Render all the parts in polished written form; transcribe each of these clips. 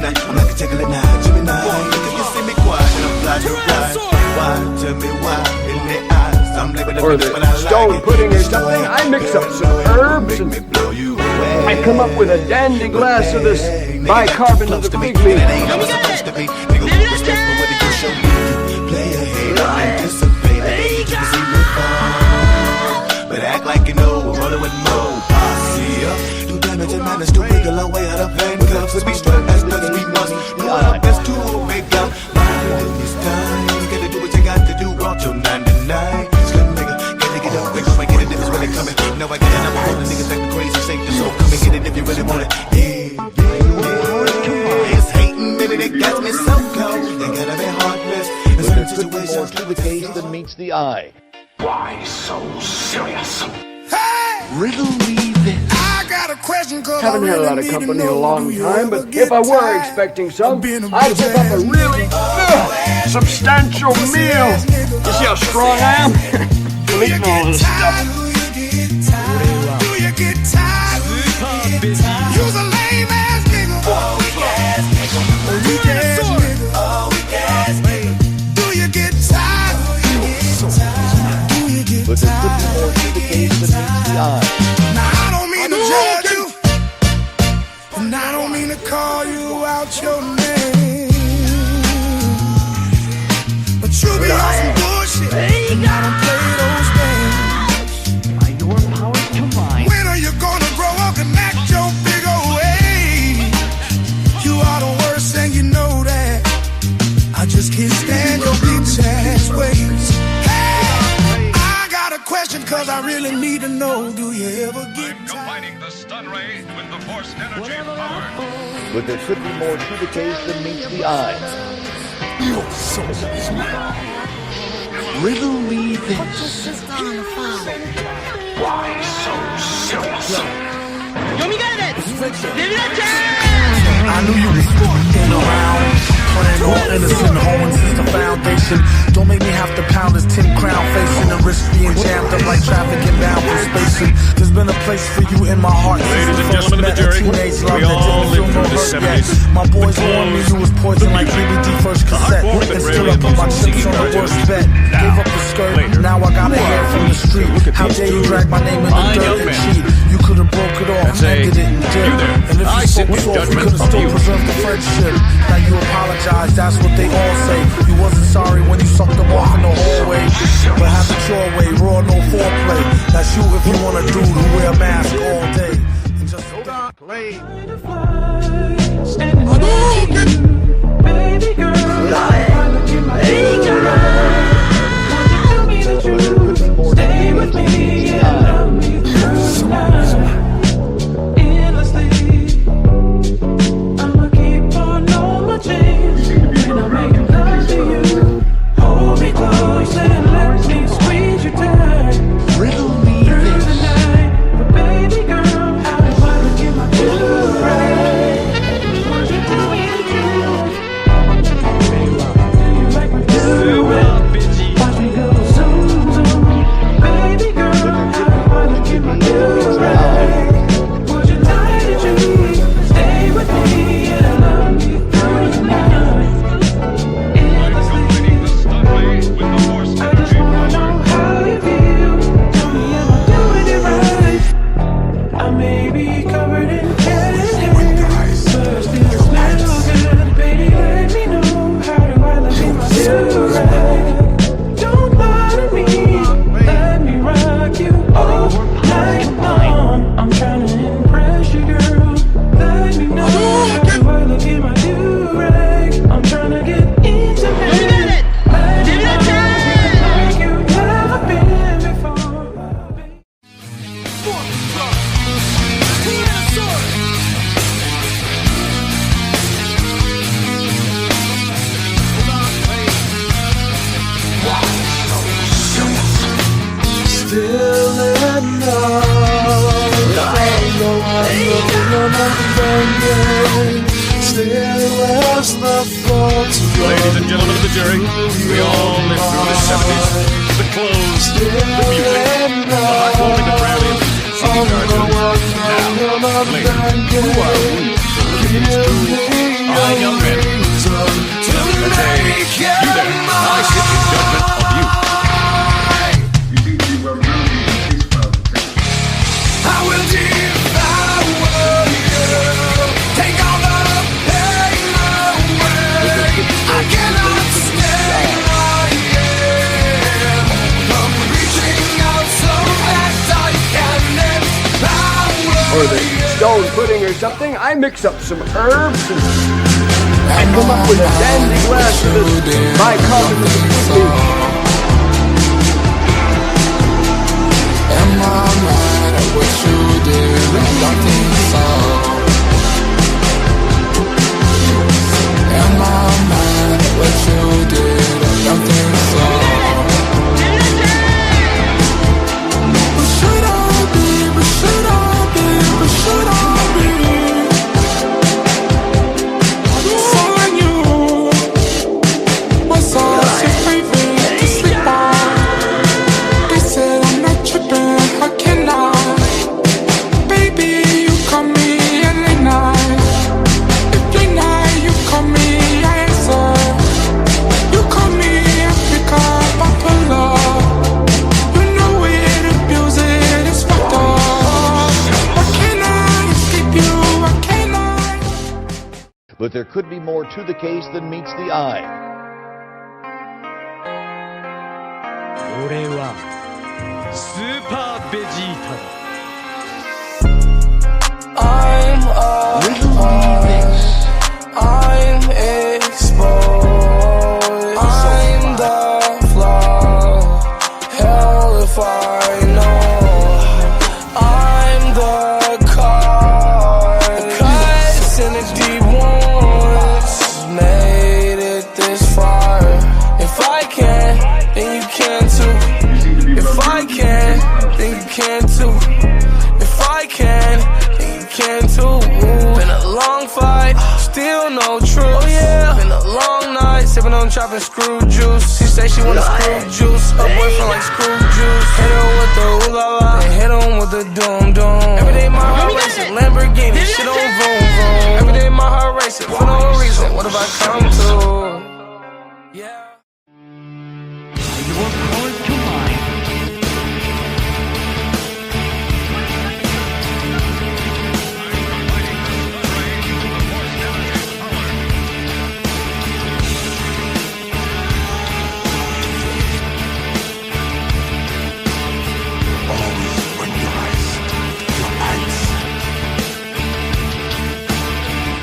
night. I'm like a chocolate night, Gemini. You see me quiet and I'm fly to ride. Why? Tell me why? In the eyes, I'm living or the stone pudding or something. I mix up some herbs and I come up with a dandy glass of this bicarbonate of fig leaf. But act like you know we're running with more. See ya. Do damage and manage to wiggle our way out of handcuffs. We strut as much as we must. Do our best to make up. Mind this time. You gotta do what you got to do. Brought your 9 to 9. Slim nigga, gotta get up quick. I get it if it's really coming. Now I got a number of the niggas acting crazy. Safe to so come and get it if you really want it. Yeah. It's hating, baby, they got me so cold. They gotta be heartless. It's But there could be more to the case than meets the eye. Why so serious? Hey! Riddle me this. I got a question, cause Haven't had a lot of company in a long time, but if I were expecting some, I'd whip up a really substantial meal. You see how strong I am? I'm eating all this stuff. Do you get tired? You's a lame ass nigga. Oh, weak ass nigga. Oh, weak ass nigga. Oh, weak ass nigga. Do you get tired? But there could be more to the case than meets the eye. Now I don't mean to judge you, and I don't mean to call you out your name, but you be on some bullshit, and I don't play those games. By your powers combined. When are you gonna grow up and act your big old age? You are the worst and you know that. I just can't stand your bitch ass ways. Hey, I got a question cause I really need to know. Do you ever get Combining the stun ray with the force energy power. But there could be more to the case than meets the eye. You're so smart. Riddle me this. Why so serious? I knew you was in around, playing all innocent hoeing since the foundation. Don't make me have to pound this 10 crown facing the risk being jammed up like traffic inbound from spacing. There's been a place for you in my heart. Ladies and gentlemen of the jury, we all lived through the 70s. My boys warned me you was poison like BBD first cassette. And still I put my chips on the worst bet. Gave up the skirt, now I gotta hear from the street. How dare you drag my name in the dirt and cheat? You could've broke it off, ended it and did. And if you spoke soft, we could've still preserved the friendship. Now you apologize, that's what they all say. You wasn't sorry when you sucked them off in the hallway, but have it your way, raw, no foreplay. That's you if you want a dude who wear a mask all day. And just play. Baby girl, baby girl. Stay with me and love me through the night. Endlessly, I'ma keep on all my chains when I make love to you. Hold me close and let me squeeze you tight. Riddle me Through this. the night, but baby girl, how do I get my do right? Would you do me the truth? Do you like my do right? Watch me go zoom zoom. Baby girl, how do I get my do right? Would you lie to me? Stay with me and love me through the night. Combining the stun ray with the force I just energy wanna know power. how you feel. Tell me am I doing it right? I may be covered in cat hair, but still smell good. Baby, let me know, how do I let my do right? Don't lie to me, let me rock you all night long. I'm trying to impress you, girl. Let me know, how do I look in my do rag? I'm trying to get intimate. Let me know, like you've never been before, baby. Still in love. Still as the thoughts. Ladies and gentlemen of the jury, we all lived through the 70s. The clothes, the music, the hot warming of rallies, CD cards. Now, later, who are we? Kids do. I or something, I mix up some herbs and come up with a dandy glass of this bicarbonate. Am I mad at what you did? I don't think so. Am I mad at what you did? I don't think so. But should I be? But should I be? But should I be? For you, what's all your favorite to sleep on? They said I'm not tripping. How can I? Baby, you call me and late night. If late night you call me, I answer. You call me, I pick up, I pull up. You know it, abuse it, it's fucked up. Why can't I escape you? Why can't I? But there could be more to the case than meets the eye. 俺はスーパーベジータだ。I'm I'm exposed. I'm the flaw. Hell if I know. I'm the cause. The cuts and the deep wounds made it this far. If I can, then you can too. If I can, then you can too. If I can, then you can too. Been a long fight, still no truth. Oh yeah, been a long night, sipping on chopping screw juice. She say she want a screw juice, her boyfriend like screw juice. Hit her with the ooh la la, and hit him with the doom doom. Every day my heart racing, Lamborghini, shit on vroom vroom. Every day my heart racing, for no reason. What have I come to? Yeah. Your part to mine.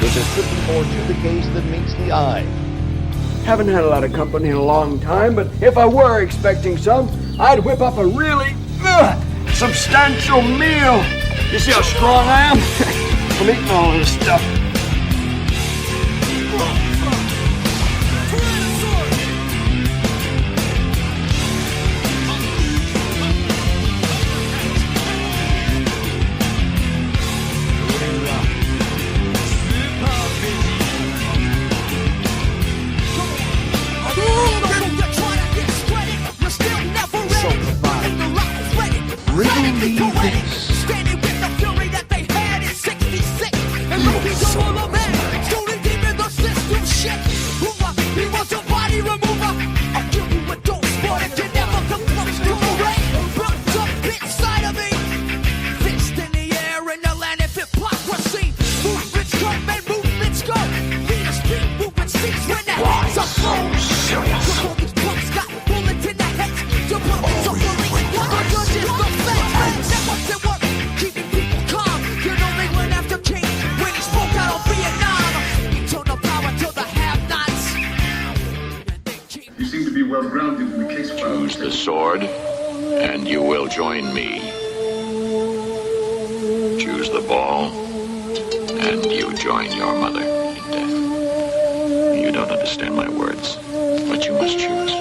But there could be more to the case than meets the eye. Haven't had a lot of company in a long time, but if I were expecting some, I'd whip up a really substantial meal. You see how strong I am? I'm eating all this stuff. Choose the sword, and you will join me. Choose the ball, and you join your mother in death. You don't understand my words, but you must choose.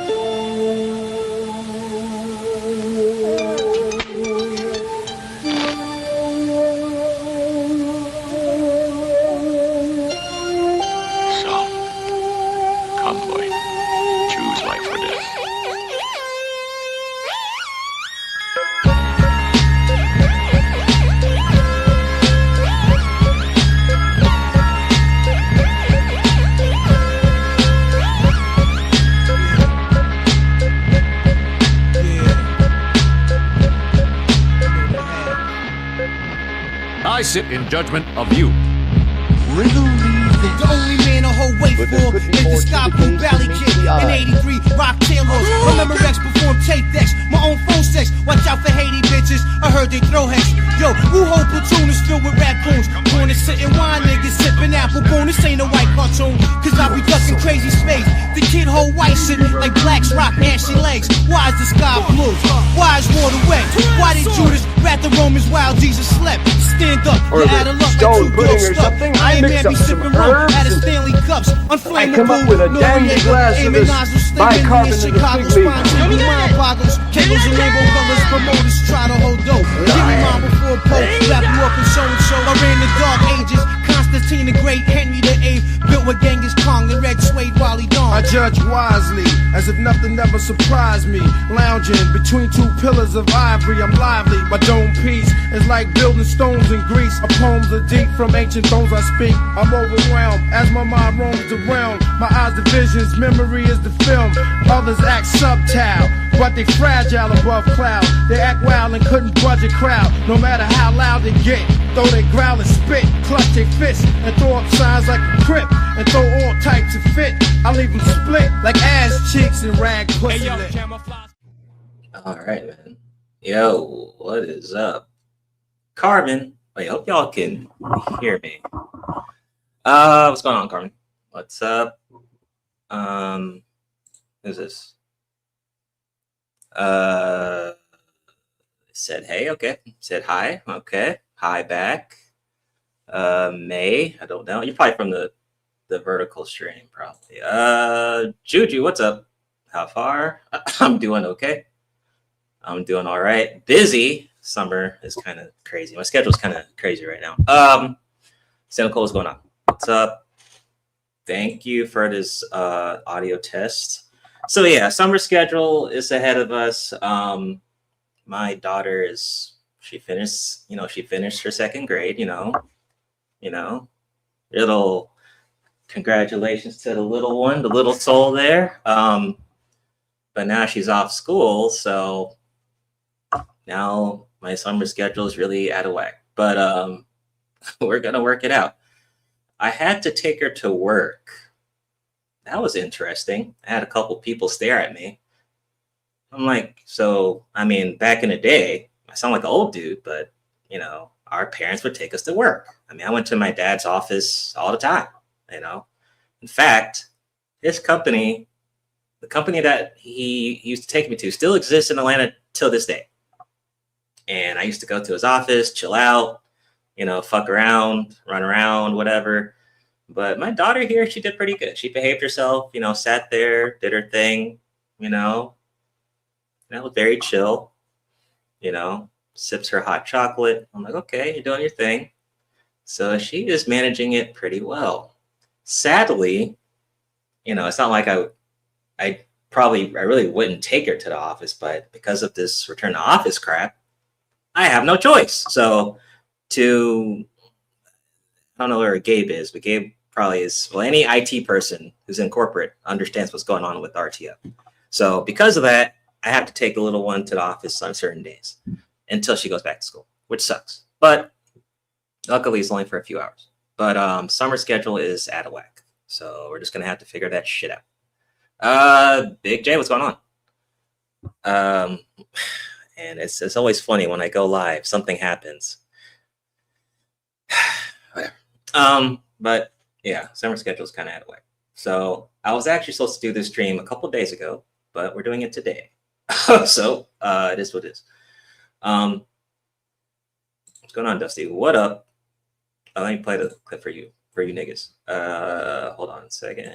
So, come, boy. Choose life or death. I sit in judgment of you. The only man a whole wait for is the Sky Blue Valley Kid in '83. Rock Taylor, remember Rex before on tape decks, my own phone sex. Watch out for Haiti bitches, I heard they throw hex. Yo, who whole platoon is filled with raccoons? Corner sitting wine niggas sipping apple boom. This ain't a white cartoon, cause I be ducking crazy space. The kid hold white shit like blacks rock ashy legs. Why is the sky blue? Why is water wet? Why did Judas rat the Romans while Jesus slept? Stand up, Or you out of luck like stone two pudding dogs or stuck. something. I ain't Mix man be up some sipping rum herbs out of and Stanley cups. I come up with a dandy glass of this bicarbonate of pygmy. Mind boggles, cables and rainbow colors, promoters try to hold dope. Give me mine before Pope, wrap you up in so and so. I ran the dark ages, Constantine the Great, Henry the Eighth, built with Genghis Khan, the red suede Wally Dawn. I judge wisely, as if nothing ever surprised me. Lounging between two pillars of ivory, I'm lively. My dome piece is like building stones in Greece. My poems are deep from ancient thrones I speak. I'm overwhelmed as my mind roams around. My eyes are visions, memory is the film. Others act subtile, but they fragile above cloud. They act wild and couldn't budge a crowd. No matter how loud they get, though they growl and spit, clutch their fists and throw up signs like a crip, and throw all types of fit. I leave them split like ass cheeks and rag pussy lip. All right, man. Yo, what is up? Carmen. Wait, hope y'all can hear me. What's going on, Carmen? What's up? Who's this? Said hey, okay. Said hi, okay. Hi back. May, I don't know. You're probably from the vertical stream, probably. Juju, what's up? How far? I'm doing okay. I'm doing all right. Busy. Summer is kind of crazy. My schedule's kind of crazy right now. Nicole, what's going on? What's up? Thank you for this audio test. So yeah, summer schedule is ahead of us. My daughter she finished her second grade, little congratulations to the little one, the little soul there. But now she's off school, so now my summer schedule is really out of whack. But we're gonna work it out. I had to take her to work. That was interesting. I had a couple people stare at me. I'm like, back in the day, I sound like an old dude, but our parents would take us to work. I went to my dad's office all the time, In fact, his company, the company that he used to take me to, still exists in Atlanta till this day. And I used to go to his office, chill out, fuck around, run around, whatever. But my daughter here, she did pretty good. She behaved herself, sat there, did her thing, very chill, sips her hot chocolate. I'm like, okay, you're doing your thing. So she is managing it pretty well. Sadly, it's not like I really wouldn't take her to the office, but because of this return to office crap, I have no choice. So I don't know where Gabe is, but Gabe probably is, any IT person who's in corporate understands what's going on with RTO. So because of that, I have to take a little one to the office on certain days until she goes back to school, which sucks. But luckily it's only for a few hours. But summer schedule is out of whack. So we're just going to have to figure that shit out. Big J, what's going on? And it's always funny when I go live, something happens. Whatever. But yeah, summer schedule is kind of out of whack. So I was actually supposed to do this stream a couple of days ago, but we're doing it today. So it is what it is. What's going on, Dusty? What up? Let me play the clip for you niggas. Hold on a second.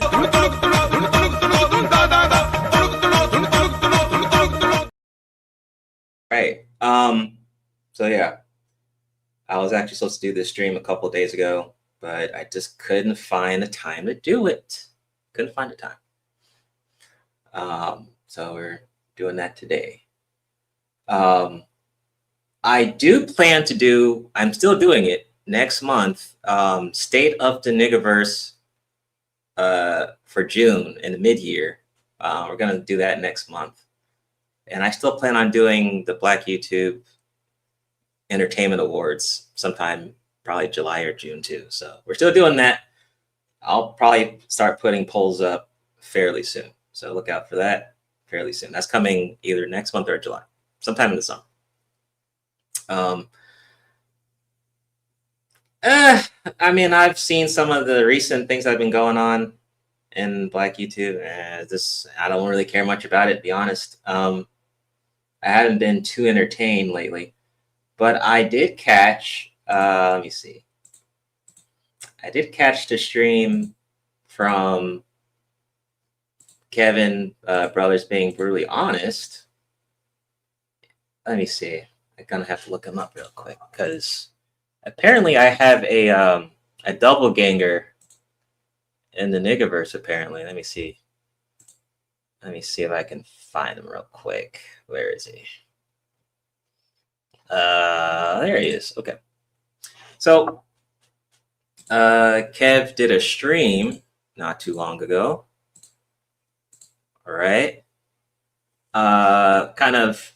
Right. So yeah, I was actually supposed to do this stream a couple of days ago, but I just couldn't find the time to do it. Couldn't find the time. So we're doing that today. I do plan to do, I'm still doing it next month, State of the Niggaverse for June in the mid-year. We're going to do that next month. And I still plan on doing the Black YouTube Entertainment Awards sometime probably July or June too. So we're still doing that. I'll probably start putting polls up fairly soon. So look out for that. fairly soon. That's coming either next month or July, sometime in the summer. I mean, I've seen some of the recent things that have been going on in Black YouTube. I don't really care much about it, to be honest. I haven't been too entertained lately, but I did catch. Let me see. I did catch the stream from Kevin Brothers Being Brutally Honest. Let me see. I'm gonna have to look him up real quick because apparently I have a doppelganger in the Niggaverse. Apparently, let me see. Let me see if I can find him real quick. Where is he? There he is. Okay. So, Kev did a stream not too long ago. All right. Kind of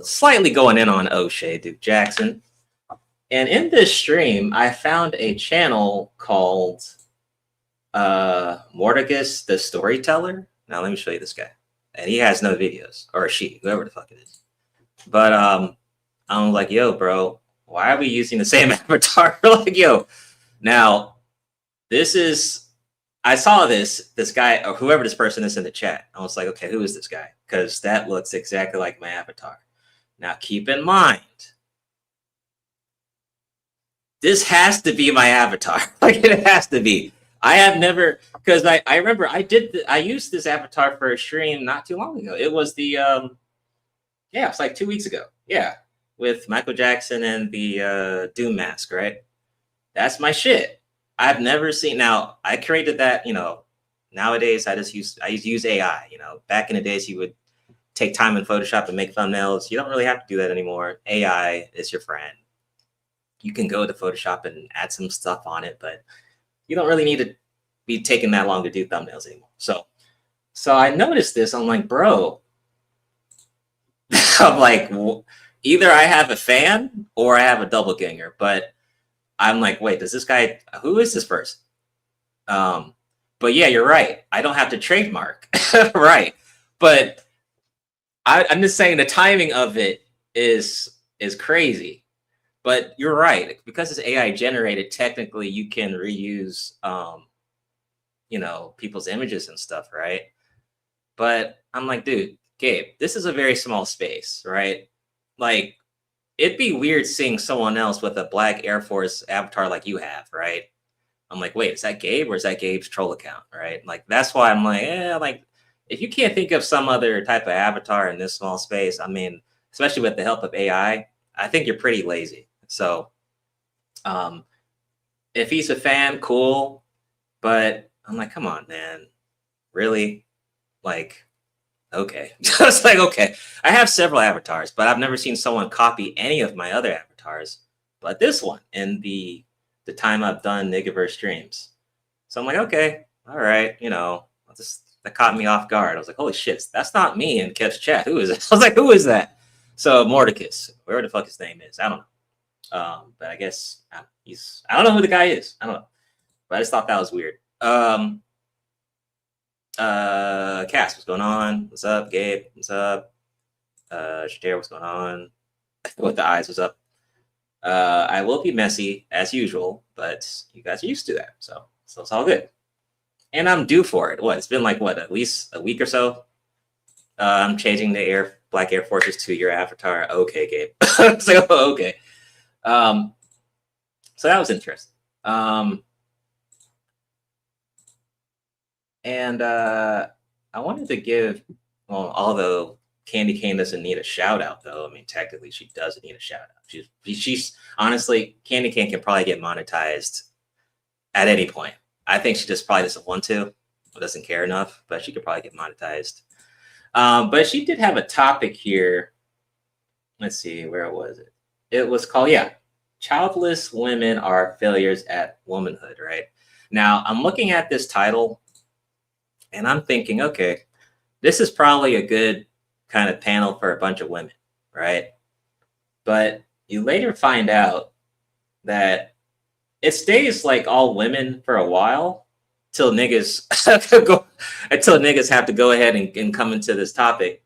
slightly going in on O'Shea Duke Jackson. And in this stream, I found a channel called Mordecus the Storyteller. Now, let me show you this guy. And he has no videos. Or she, whoever the fuck it is. But I'm like, yo, bro, why are we using the same avatar? Like, yo. Now, this is... I saw this guy, or whoever this person is in the chat. I was like, okay, who is this guy? Because that looks exactly like my avatar. Now, keep in mind, this has to be my avatar. Like, it has to be. I have never, because I remember I used this avatar for a stream not too long ago. It was the, it's like 2 weeks ago. Yeah, with Michael Jackson and the Doom mask, right? That's my shit. I've never seen. Now I created that. Nowadays I use AI. Back in the days you would take time in Photoshop and make thumbnails. You don't really have to do that anymore. AI is your friend. You can go to Photoshop and add some stuff on it, but you don't really need to be taking that long to do thumbnails anymore. So I noticed this. I'm like, bro. I'm like, either I have a fan or I have a doppelganger, but. I'm like, wait, who is this person? But yeah, you're right. I don't have to trademark. Right. But I'm just saying the timing of it is crazy. But you're right. Because it's AI generated, technically you can reuse, people's images and stuff, right? But I'm like, dude, Gabe, this is a very small space, right? Like, it'd be weird seeing someone else with a black Air Force avatar like you have, right? I'm like, wait, is that Gabe or is that Gabe's troll account, right? Like, that's why I'm like, if you can't think of some other type of avatar in this small space, I mean, especially with the help of AI, I think you're pretty lazy. So, if he's a fan, cool. But I'm like, come on, man. Really? Like, okay. It's like, okay. I have several avatars, but I've never seen someone copy any of my other avatars. But this one in the time I've done Niggaverse streams. So I'm like, okay, all right, that caught me off guard. I was like, holy shit, that's not me in Kev's chat. Who is it? I was like, who is that? So Mordecus, wherever the fuck his name is. I don't know. But I guess I don't know who the guy is. I don't know. But I just thought that was weird. Cass, what's going on? What's up, Gabe? What's up? Shadir, what's going on? With the eyes, what's up? I will be messy as usual, but you guys are used to that, so it's all good. And I'm due for it. It's been like at least a week or so. I'm changing the Black Air Forces to your avatar. Okay, Gabe. It's like, oh, okay. So that was interesting. And I wanted to give, although Candy Cane doesn't need a shout out, though. I mean, technically, she doesn't need a shout out. She's honestly, Candy Cane can probably get monetized at any point. I think she just probably doesn't want to, or doesn't care enough, but she could probably get monetized. But she did have a topic here. Let's see, where was it? It was called, Childless Women Are Failures at Womanhood, right? Now, I'm looking at this title, and I'm thinking, okay, this is probably a good kind of panel for a bunch of women, right? But you later find out that it stays like all women for a while till niggas until niggas have to go ahead and come into this topic,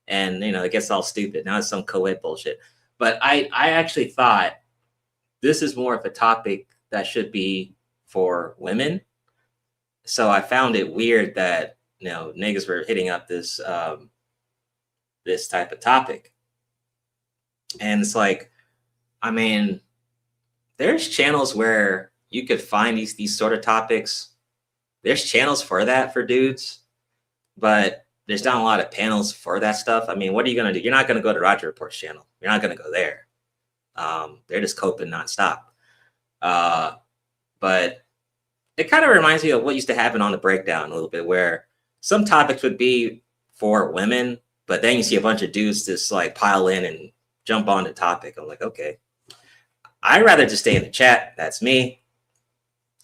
and it gets all stupid. Now it's some co-ed bullshit. But I actually thought this is more of a topic that should be for women. So I found it weird that niggas were hitting up this this type of topic. And it's like, I mean, there's channels where you could find these sort of topics. There's channels for that for dudes, but there's not a lot of panels for that stuff. I mean, what are you going to do? You're not going to go to Roger Report's channel. You're not going to go there. They're just coping nonstop. But it kind of reminds me of what used to happen on the breakdown a little bit, where some topics would be for women, but then you see a bunch of dudes just like pile in and jump on the topic. I'm like, okay, I'd rather just stay in the chat. That's me.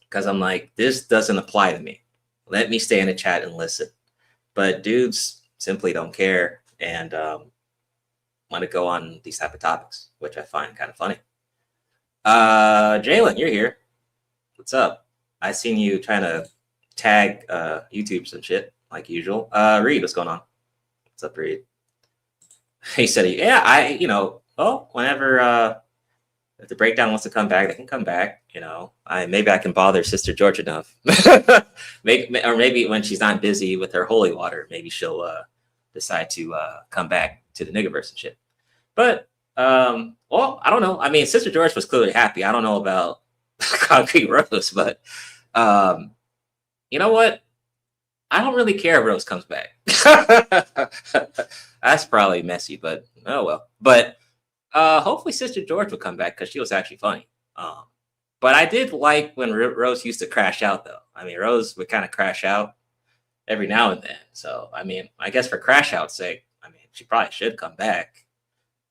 Because I'm like, this doesn't apply to me. Let me stay in the chat and listen. But dudes simply don't care and want to go on these type of topics, which I find kind of funny. Jalen, you're here. What's up? I seen you trying to tag YouTube some shit like usual. Reed, what's going on? What's up, Reed? He said, yeah, well, whenever if the breakdown wants to come back, they can come back. Maybe I can bother Sister George enough. Maybe when she's not busy with her holy water, maybe she'll decide to come back to the niggaverse and shit. But well, I don't know. I mean, Sister George was clearly happy. I don't know about Concrete Rose, but you know what? I don't really care if Rose comes back. That's probably messy, but oh well. But hopefully Sister George will come back because she was actually funny. But I did like when Rose used to crash out, though. I mean, Rose would kind of crash out every now and then. So, I mean, I guess for crash out's sake, I mean, she probably should come back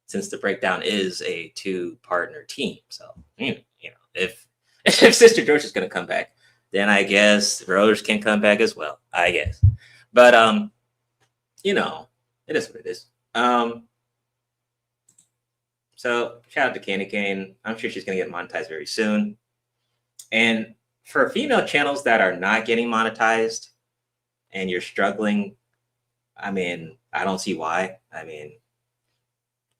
since the breakdown is a 2-partner team. So, if Sister George is going to come back, then I guess Rose can come back as well, I guess. But, it is what it is. So shout out to Candy Cane. I'm sure she's going to get monetized very soon. And for female channels that are not getting monetized and you're struggling, I mean, I don't see why. I mean,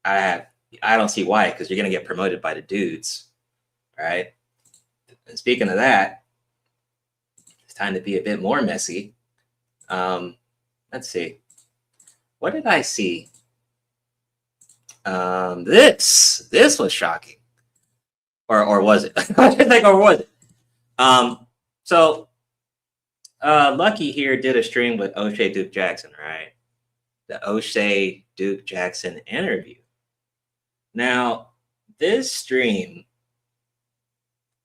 I don't see why, because you're going to get promoted by the dudes, right? And speaking of that, it's time to be a bit more messy. Let's see. What did I see? This was shocking, or was it? Or was it? So Lucky here did a stream with O'Shea Duke Jackson, right? The O'Shea Duke Jackson interview. Now, this stream,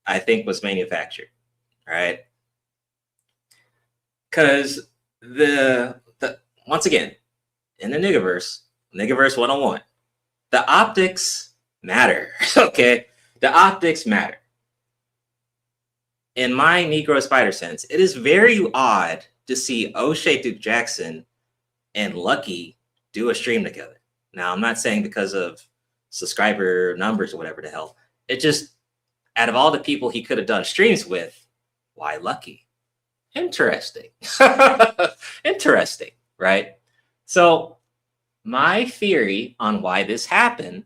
I think, was manufactured, right? Because once again, in the Niggaverse 101. The optics matter, okay? The optics matter. In my Negro Spider sense, it is very odd to see O'Shea Duke Jackson and Lucky do a stream together. Now, I'm not saying because of subscriber numbers or whatever the hell. It just, out of all the people he could have done streams with, why Lucky? Interesting. Interesting, right? So, my theory on why this happened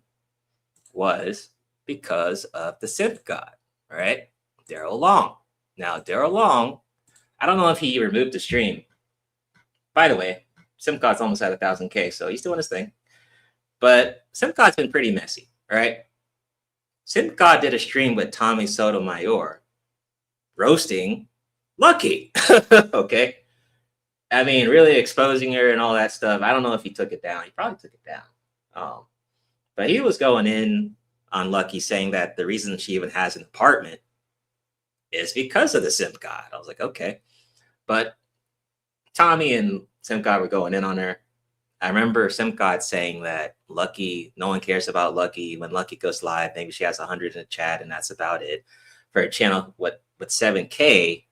was because of the synth god, right? Daryl Long. Now, Daryl Long, I don't know if he removed the stream. By the way, synth god's almost at 1,000K, so he's doing his thing. But synth god's been pretty messy, right? Synth god did a stream with Tommy Sotomayor roasting Lucky, okay? I mean, really exposing her and all that stuff. I don't know if he took it down. He probably took it down. But he was going in on Lucky, saying that the reason she even has an apartment is because of the Simp God. I was like, okay. But Tommy and Simp God were going in on her. I remember Simp God saying that Lucky, no one cares about Lucky. When Lucky goes live, maybe she has 100 in the chat, and that's about it. For a channel with 7K,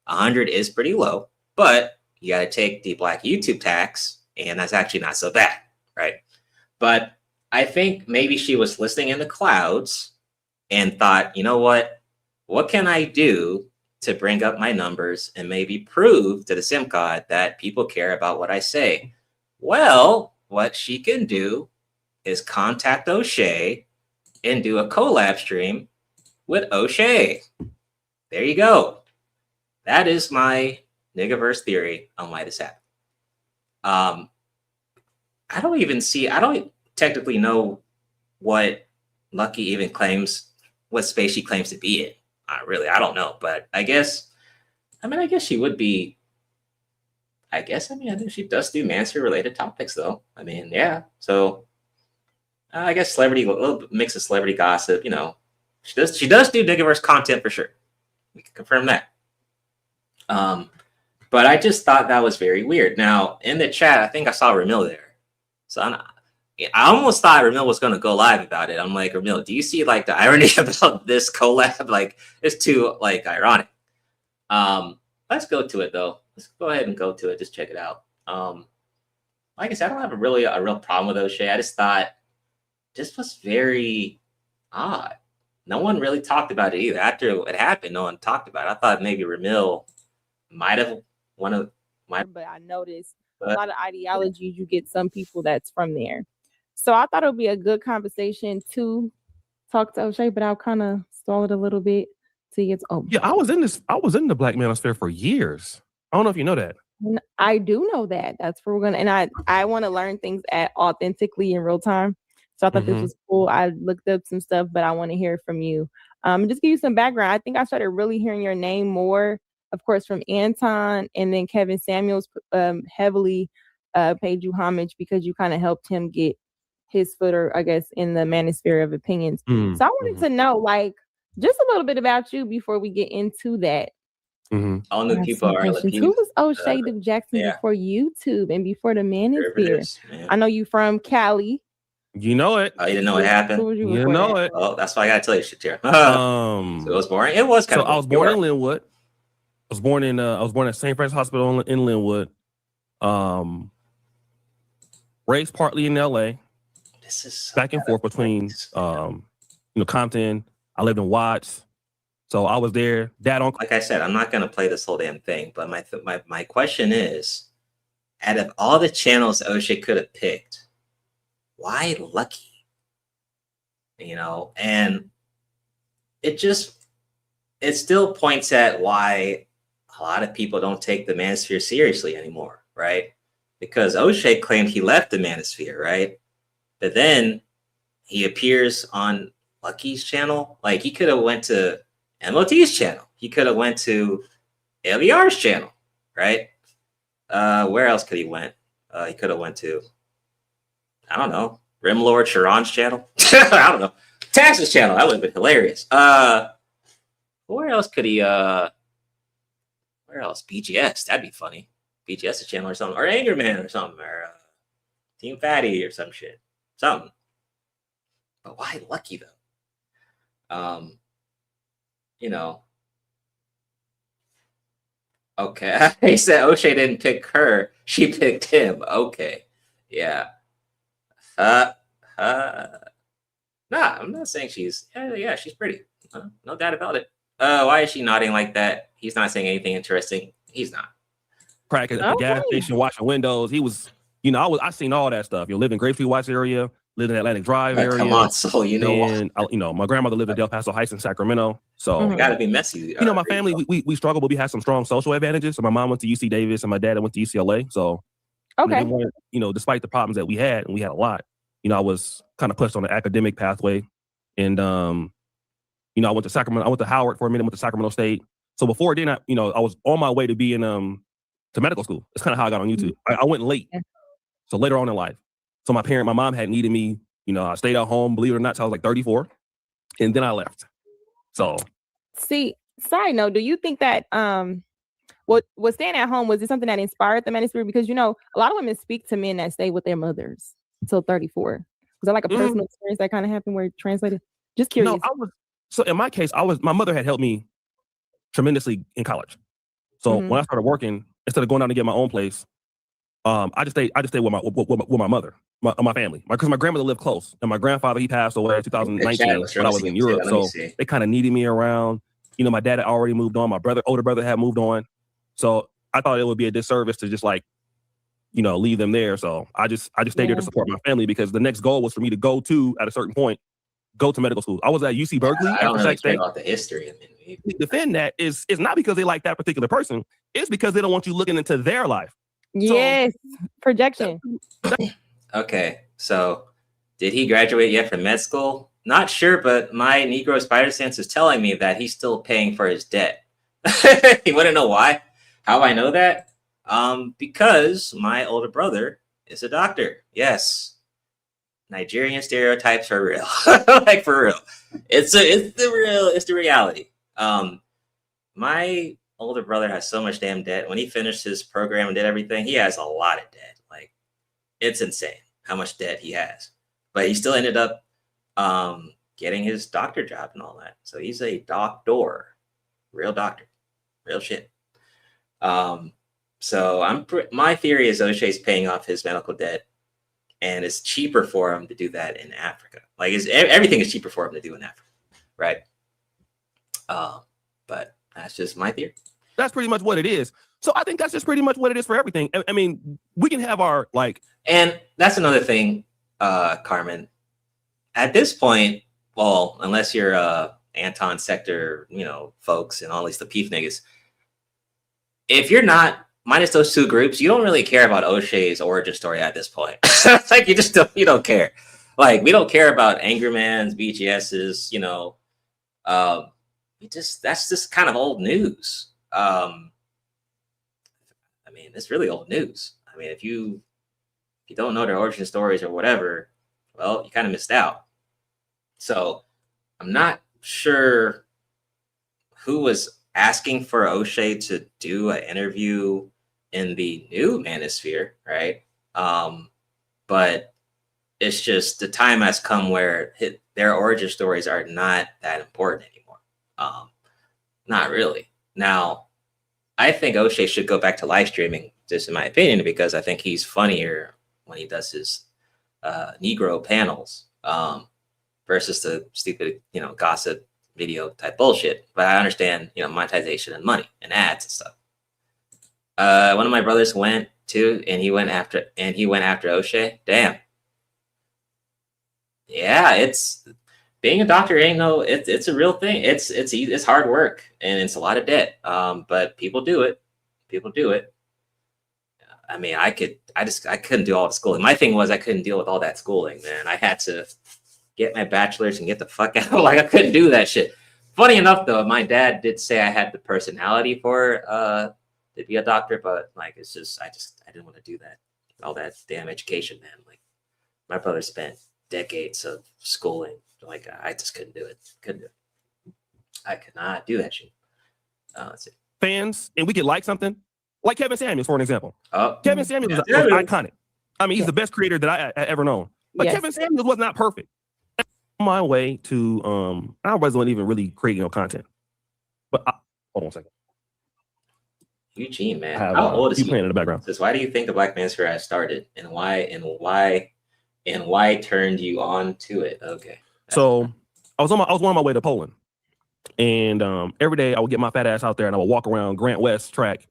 100 is pretty low, but you got to take the Black YouTube tax, and that's actually not so bad, right? But I think maybe she was listening in the clouds and thought, you know what can I do to bring up my numbers and maybe prove to the sim god that people care about what I say. Well, what she can do is contact O'Shea and do a collab stream with O'Shea. There you go. That is my niggaverse theory on why this happened. I don't technically know what Lucky even claims, what space she claims to be in. I don't know, but I guess she would be. I think she does do Manosphere related topics, though. I mean, yeah. So I guess a little mix of celebrity gossip. You know, she does do Niggaverse content for sure. We can confirm that. But I just thought that was very weird. Now in the chat, I think I saw Ramil there, so I almost thought Ramil was going to go live about it. I'm like, Ramil, do you see like the irony about this collab? Like, it's too like ironic. Let's go to it though. Let's go ahead and go to it. Just check it out. Like I said, I don't have a real problem with O'Shea. I just thought this was very odd. No one really talked about it either. After it happened, no one talked about it. I thought maybe Ramil might have but I noticed a lot of ideologies. You get some people that's from there, so I thought it would be a good conversation to talk to O'Shea, but I'll kind of stall it a little bit till he gets over. Yeah, I was in the Black Manosphere for years. I don't know if you know that. I do know that. That's where we're gonna, and I want to learn things authentically in real time. So I thought this was cool. I looked up some stuff, but I want to hear from you. Just give you some background. I think I started really hearing your name more, of course, from Anton, and then Kevin Samuels heavily paid you homage because you kind of helped him get his footer, I guess, in the manosphere of opinions. So I wanted to know, like, just a little bit about you before we get into that. All new people are Who was O'Shea Jackson before YouTube and before the Manosphere? I know you from Cali. You know it. Oh, you didn't know what happened? You know it. Oh, that's why I gotta tell you shit here. So it was boring. It was kind of. I was born in Linwood. I was born at St. Francis Hospital in Linwood. Raised partly in LA. This is so back and forth between Compton. I lived in Watts. So I was there. Dad, uncle. Like I said, I'm not gonna play this whole damn thing, but my question is, out of all the channels O'Shea could have picked, why Lucky? And it still points at why a lot of people don't take the Manosphere seriously anymore, right? Because O'Shea claimed he left the Manosphere, right? But then he appears on Lucky's channel. Like, he could have went to MOT's channel. He could have went to LER's channel, right? Where else could he went? He could have went to, I don't know, Rimlord Sharon's channel. I don't know. Tax's channel. That would have been hilarious. Where else could he where else? BGS. That'd be funny. BGS's channel or something. Or Angerman or something. Or Team Fatty or some shit. Something. But why Lucky though? Okay. He said O'Shea didn't pick her. She picked him. Okay. Yeah. Nah, I'm not saying she's she's pretty. No doubt about it. Why is she nodding like that? He's not saying anything interesting. He's not. Crack at the gas station, washing windows. He was, I seen all that stuff. Lived in Grapeview Watts area, lived in Atlantic Drive area. Come on, so and my grandmother lived in Del Paso Heights in Sacramento. So it gotta be messy. My family, we struggle, but we had some strong social advantages. So my mom went to UC Davis and my dad went to UCLA. So despite the problems that we had, and we had a lot, I was kind of pushed on the academic pathway. And I went to Sacramento. I went to Howard for a minute, went to Sacramento State. So before then, I was on my way to be in to medical school. It's kind of how I got on YouTube. I went late. So later on in life. So my mom had needed me. I stayed at home, believe it or not, till I was like 34. And then I left. So see, side note, do you think that what staying at home, was it something that inspired the Manosphere? Because a lot of women speak to men that stay with their mothers until 34. Was that like a personal experience that kind of happened where it translated? Just curious. No, so in my case, my mother had helped me tremendously in college. So when I started working, instead of going out to get my own place, I just stayed with my mother, my family, because my grandmother lived close, and my grandfather, he passed away in 2019 when I was in Europe. So they kind of needed me around. You know, my dad had already moved on. My older brother had moved on. So I thought it would be a disservice to just like, you know, leave them there. So I just stayed there to support my family because the next goal was for me to go to, at a certain point, go to medical school. I was at UC Berkeley. I don't really care about the history. I mean, defend that is not because they like that particular person. It's because they don't want you looking into their life. Yes, projection. Okay, so did he graduate yet from med school? Not sure, but my Negro Spider Sense is telling me that he's still paying for his debt. You want to know why? How I know that? Because my older brother is a doctor. Yes. Nigerian stereotypes are real. Like for real. It's the reality. My older brother has so much damn debt. When he finished his program and did everything, he has a lot of debt. Like it's insane how much debt he has. But he still ended up getting his doctor job and all that. So he's a doctor, real doctor, real shit. So my theory is O'Shea's paying off his medical debt, and it's cheaper for him to do that in Africa. Like everything is cheaper for him to do in Africa, right? But that's just my theory. That's pretty much what it is. So I think that's just pretty much what it is for everything. I mean, we can have our like, and that's another thing, Carmen. At this point, well, unless you're Anton Sector, you know, folks and all these the Peef niggas, if you're not minus those two groups, you don't really care about O'Shea's origin story at this point. It's like you don't care. Like we don't care about Angerman's, BGS's, you know. That's just kind of old news. I mean, it's really old news. I mean, if you don't know their origin stories or whatever, well, you kind of missed out. So I'm not sure who was asking for O'Shea to do an interview in the new manosphere, right? But it's just the time has come where their origin stories are not that important anymore. Not really. Now, I think O'Shea should go back to live streaming, just in my opinion, because I think he's funnier when he does his Negro panels versus the stupid, you know, gossip video type bullshit. But I understand, you know, monetization and money and ads and stuff. One of my brothers went too, and he went after O'Shea. Damn. Yeah, it's being a doctor ain't no. It's a real thing. It's hard work and it's a lot of debt. But people do it. People do it. I mean, I couldn't do all the schooling. My thing was I couldn't deal with all that schooling, man. I had to get my bachelor's and get the fuck out. Like I couldn't do that shit. Funny enough, though, my dad did say I had the personality for to be a doctor, but like it's just I didn't want to do that. All that damn education, man. Like my brother spent decades of schooling. Like I just couldn't do it. I could not do that shit. Let's see. Fans, and we could like something. Like Kevin Samuels, for an example. Kevin Samuels was iconic. I mean, he's the best creator that I ever known. But Kevin Samuels was not perfect. On my way to, I wasn't even really creating no content. But hold on a second. Eugene, man, how old is he? Playing in the background. Says, why do you think the Black Manosphere has started, and why turned you on to it? Okay. So I was on my way to Poland, and every day I would get my fat ass out there and I would walk around Grant West track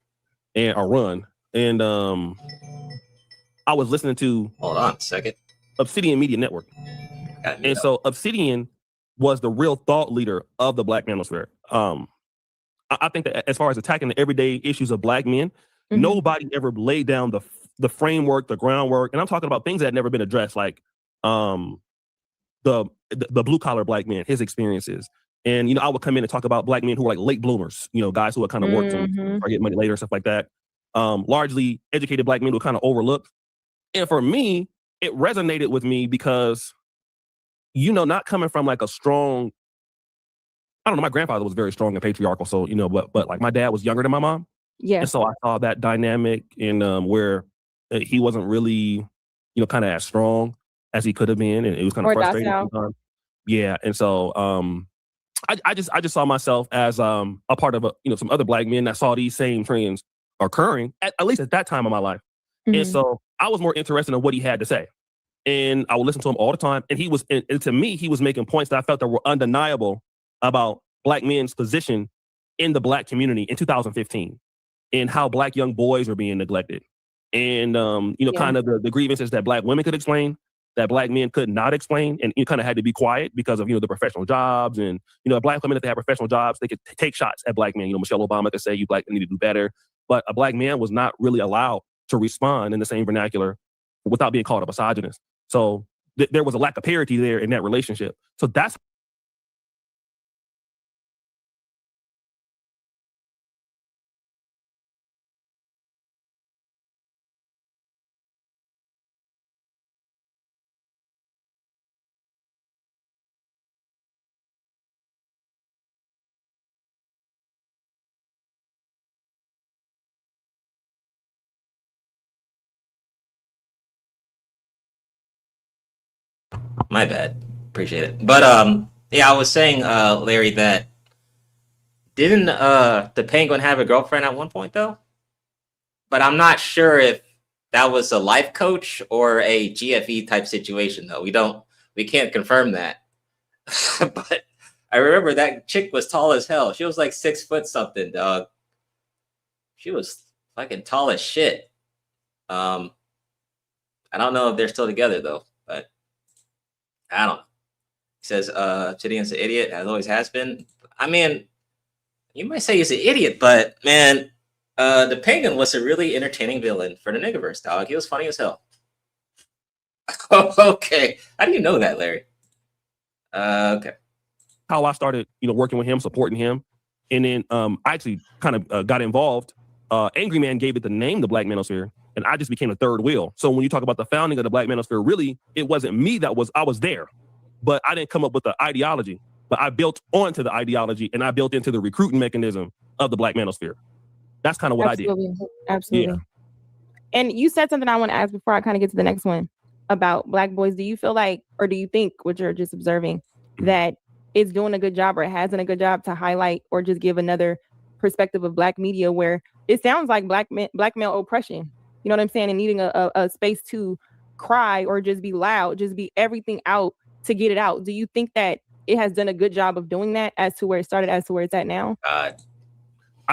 and run, and I was listening to hold on a second Obsidian Media Network, and so Obsidian was the real thought leader of the Black Manosphere. I think that as far as attacking the everyday issues of Black men, nobody ever laid down the framework, the groundwork, and I'm talking about things that had never been addressed, like the blue collar Black man, his experiences. And, you know, I would come in and talk about Black men who were like late bloomers, you know, guys who had kind of worked and get money later and stuff like that. Largely educated Black men who were kind of overlooked. And for me, it resonated with me because, you know, not coming from like a strong, I don't know, my grandfather was very strong and patriarchal. So, you know, but like my dad was younger than my mom. Yeah. And so I saw that dynamic in where he wasn't really, you know, kind of as strong as he could have been. And it was kind of frustrating sometimes. Yeah. And so I just saw myself as a part of some other Black men that saw these same trends occurring, at least at that time of my life. And so I was more interested in what he had to say. And I would listen to him all the time. And and to me, he was making points that I felt that were undeniable about Black men's position in the black community in 2015 and how black young boys were being neglected. And, kind of the grievances that black women could explain, that black men could not explain. And you kind of had to be quiet because of, the professional jobs. And, black women, if they have professional jobs, they could take shots at black men. Michelle Obama could say, you black men need to do better. But a black man was not really allowed to respond in the same vernacular without being called a misogynist. So there was a lack of parity there in that relationship. So that's My bad. Appreciate it. But I was saying, Larry, that didn't the Penguin have a girlfriend at one point though? But I'm not sure if that was a life coach or a GFE type situation though. We can't confirm that. But I remember that chick was tall as hell. She was like 6 foot something, dog. She was fucking tall as shit. I don't know if they're still together though, but I don't know. He says, Chidian's an idiot, as always has been. I mean, you might say he's an idiot, but man, the Penguin was a really entertaining villain for the Niggaverse, dog. He was funny as hell. Okay. How do you know that, Larry? Okay. How I started, working with him, supporting him. And then I actually kind of got involved. Angry Man gave it the name, the Black Manosphere, and I just became the third wheel. So when you talk about the founding of the Black Manosphere, really, it wasn't me I was there, but I didn't come up with the ideology, but I built onto the ideology and I built into the recruiting mechanism of the Black Manosphere. That's kind of what I did. Absolutely. Yeah. And you said something I want to ask before I kind of get to the next one about Black boys. Do you feel like, or do you think, what you're just observing, that it's doing a good job or it hasn't a good job to highlight or just give another perspective of Black media where it sounds like black male oppression, you know what I'm saying? And needing a space to cry or just be loud, just be everything out to get it out. Do you think that it has done a good job of doing that as to where it started, as to where it's at now? I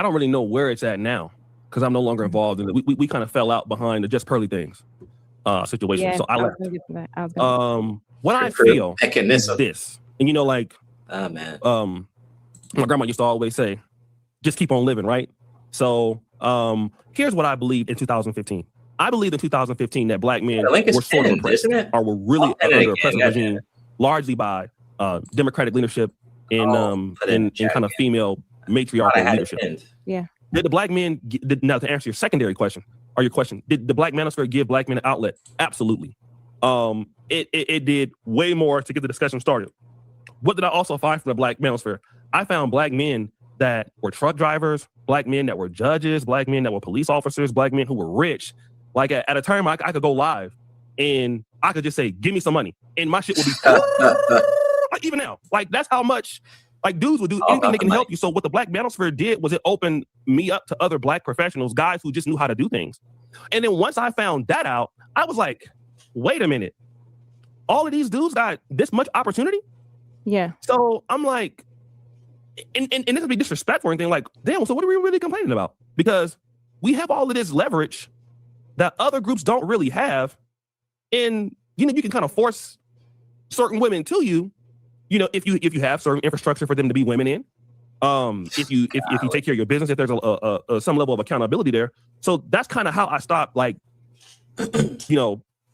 don't really know where it's at now because I'm no longer involved in it. We kind of fell out behind the Just Pearly Things situation. Yeah, so I left. What I feel is this. And oh man. My grandma used to always say, just keep on living, right? So here's what I believe in 2015. I believe in 2015 that Black men were sort of oppressed or were really under oppressive regime, largely by Democratic leadership and kind of female matriarchal leadership. Yeah. Did the Black men, now to answer your secondary question, or your question, did the Black Manosphere give Black men an outlet? Absolutely. It did way more to get the discussion started. What did I also find from the Black Manosphere? I found Black men that were truck drivers, Black men that were judges, Black men that were police officers, Black men who were rich. Like at a time I could go live and I could just say, give me some money. And my shit would be like even now. Like that's how much like dudes would do anything they can help you. So what the Black Manosphere did was it opened me up to other Black professionals, guys who just knew how to do things. And then once I found that out, I was like, wait a minute. All of these dudes got this much opportunity? Yeah. So I'm like, and this would be disrespectful or anything, like, damn, so what are we really complaining about? Because we have all of this leverage that other groups don't really have. And, you can kind of force certain women to you, if you have certain infrastructure for them to be women in. If you take care of your business, if there's some level of accountability there. So that's kind of how I stopped, like,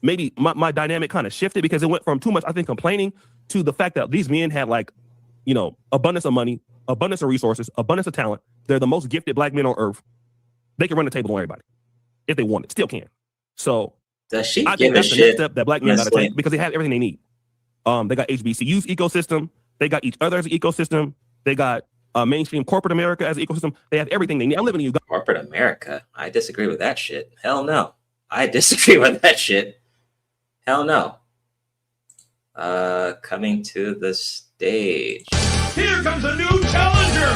maybe my dynamic kind of shifted because it went from too much, I think, complaining to the fact that these men had like, abundance of money, abundance of resources, abundance of talent. They're the most gifted Black men on earth. They can run the table on everybody if they want it. Still can. So I think that's the next step that Black men got to take because they have everything they need. They got HBCU's ecosystem. They got each other as an ecosystem. They got mainstream corporate America as an ecosystem. They have everything they need. I live in Uganda. Corporate America? I disagree with that shit. Hell no. I disagree with that shit. Hell no. Coming to the stage. Here comes a new challenger.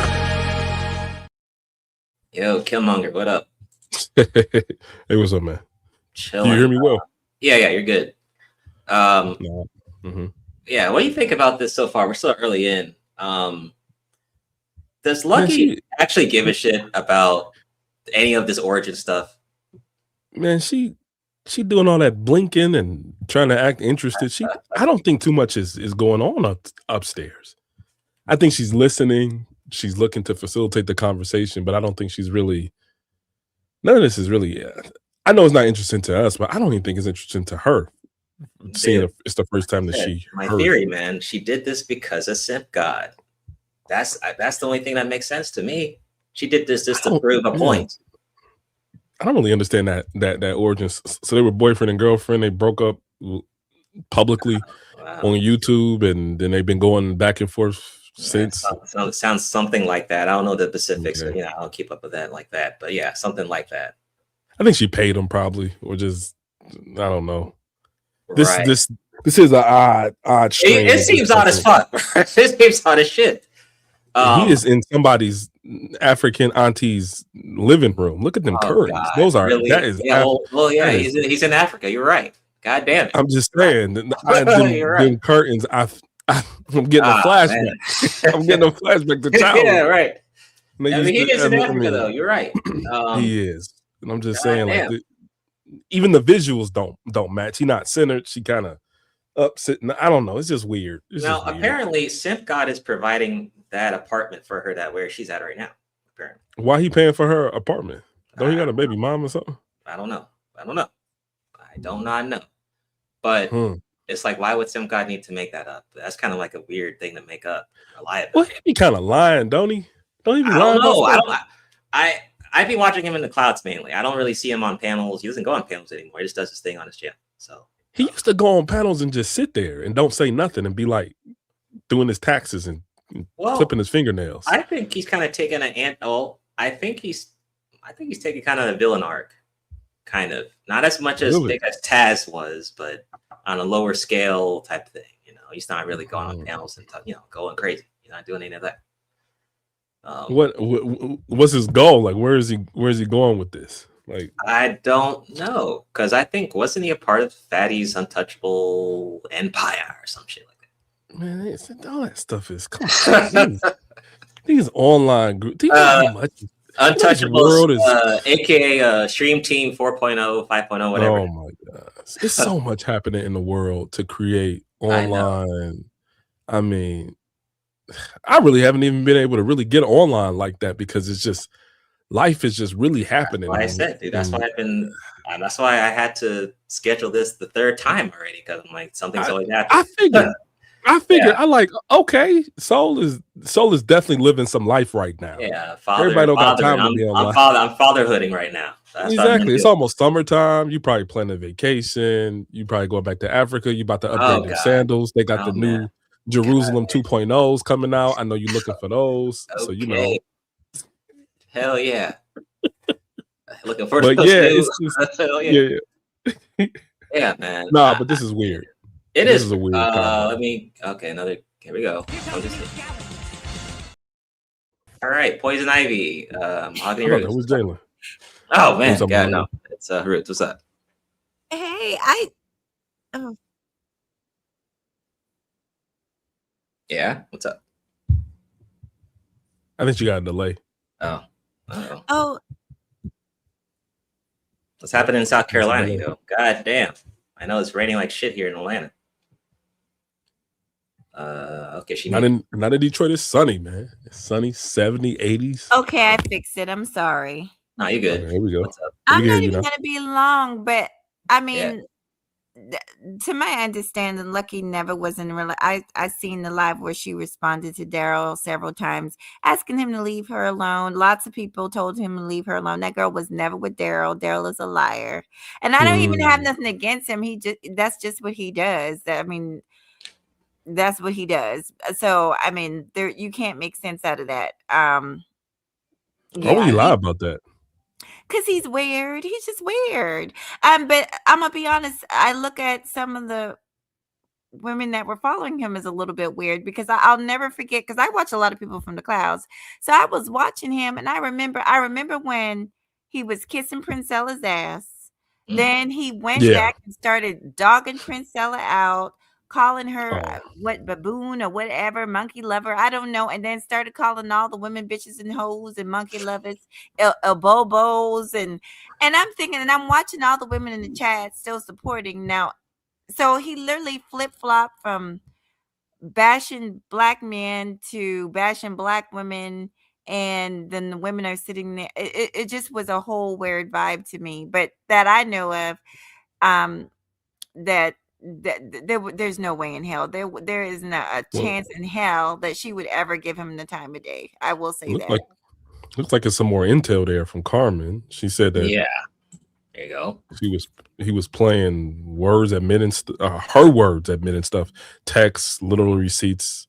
Yo, Killmonger, what up? Hey, what's up, man? Chilling. You hear me well? Yeah, you're good. Yeah, what do you think about this so far? We're still early in. Does Lucky actually give a shit about any of this origin stuff? Man, she doing all that blinking and trying to act interested. I don't think too much is going on upstairs. I think she's listening. She's looking to facilitate the conversation, but I don't think she's really. None of this is really. I know it's not interesting to us, but I don't even think it's interesting to her. Seeing if it's the first time that she. My theory, man, she did this because of Simp God. That's the only thing that makes sense to me. She did this just to prove a point. I don't really understand that origin. So they were boyfriend and girlfriend. They broke up publicly on YouTube, and then they've been going back and forth since. So it sounds something like that. I don't know the specifics. Okay. I don't keep up with that like that. But yeah, something like that. I think she paid him probably, or just I don't know. This is an odd strain. It seems odd as fuck. It seems odd as shit. He is in somebody's African auntie's living room. Look at them curtains. God, those are really? That is he's in Africa. You're right. God damn it. I'm just saying them curtains. I'm getting a flashback. I'm getting a flashback to childhood. Yeah, right. He is in Africa though. You're right. He is, and I'm just saying like even the visuals don't match. He's not centered. She kind of up sitting. I don't know. It's just weird. Apparently, Simp God is providing that apartment for her where she's at right now. Apparently, why he paying for her apartment? Don't he got a baby mom or something? I don't know. I do not know. But it's like, why would Simp God need to make that up? That's kind of like a weird thing to make up. Lie about. Well, he be kind of lying, don't he? Don't he be lying? I don't know. I've been watching him in the clouds mainly. I don't really see him on panels. He doesn't go on panels anymore. He just does his thing on his channel. So he used to go on panels and just sit there and don't say nothing and be like doing his taxes and clipping his fingernails. I think he's kind of taking I think he's taking kind of a villain arc, kind of not as much as big as Taz was, but on a lower scale type thing. He's not really going on panels and going crazy. He's not doing any of that. What's his goal? Like, where is he going with this? Like, I don't know, because I think wasn't he a part of Fatty's Untouchable Empire or some shit like that? Man, all that stuff is come on. these online groups. Untouchable world is, aka Stream Team 4.0, 5.0, whatever. Oh my god, it's so much happening in the world to create online. I mean, I really haven't even been able to really get online like that because it's just life is just really happening. Like I said, dude, that's why I had to schedule this the third time already, because I'm like, something's always happening. I figured I like, okay, Soul is definitely living some life right now. Yeah, everybody don't got time to be online. I'm fatherhooding right now. Exactly. It's almost summertime. You probably planning a vacation. You probably going back to Africa. You about to upgrade your sandals. They got the new Jerusalem 2.0s coming out. I know you're looking for those. Okay. So hell yeah. Looking for those. Hell yeah. Yeah, man. Nah, but this is weird. This is a weird here we go. All right, Poison Ivy. Mahogany Roots. Who's Jalen? Oh man, no. It's Roots. What's up? Hey, Yeah, what's up? I think you got a delay. Oh. What's happening in South Carolina, you go? God damn. I know it's raining like shit here in Atlanta. Okay, not in Detroit. It's sunny, man. It's sunny, 70s, 80s. Okay, I fixed it. I'm sorry. No, you're good. Okay, here we go. I'm not even gonna be long, but I mean, to my understanding, Lucky never was in a relationship. I seen the live where she responded to Daryl several times, asking him to leave her alone. Lots of people told him to leave her alone. That girl was never with Daryl. Daryl is a liar, and I don't even have nothing against him. That's just what he does. I mean, that's what he does. So I mean, you can't make sense out of that. Why would you lie about that? Because he's weird. He's just weird. But I'm gonna be honest. I look at some of the women that were following him as a little bit weird, because I'll never forget, because I watch a lot of people from the clouds. So I was watching him, and I remember when he was kissing Princella's ass. Then he went back and started dogging Princella out, calling her Oh. what baboon or whatever, monkey lover, I don't know, and then started calling all the women bitches and hoes and monkey lovers, bobos, and I'm thinking, and I'm watching all the women in the chat still supporting now. So he literally flip flopped from bashing black men to bashing black women, and then the women are sitting there. It just was a whole weird vibe to me, but that I know of, that there's no way in hell there is not a Well, chance in hell that she would ever give him the time of day. I will say looks that. like it's some more intel there from Carmen. She said that Yeah. There you go. he was playing words admitting her words admitting stuff, texts, literal receipts.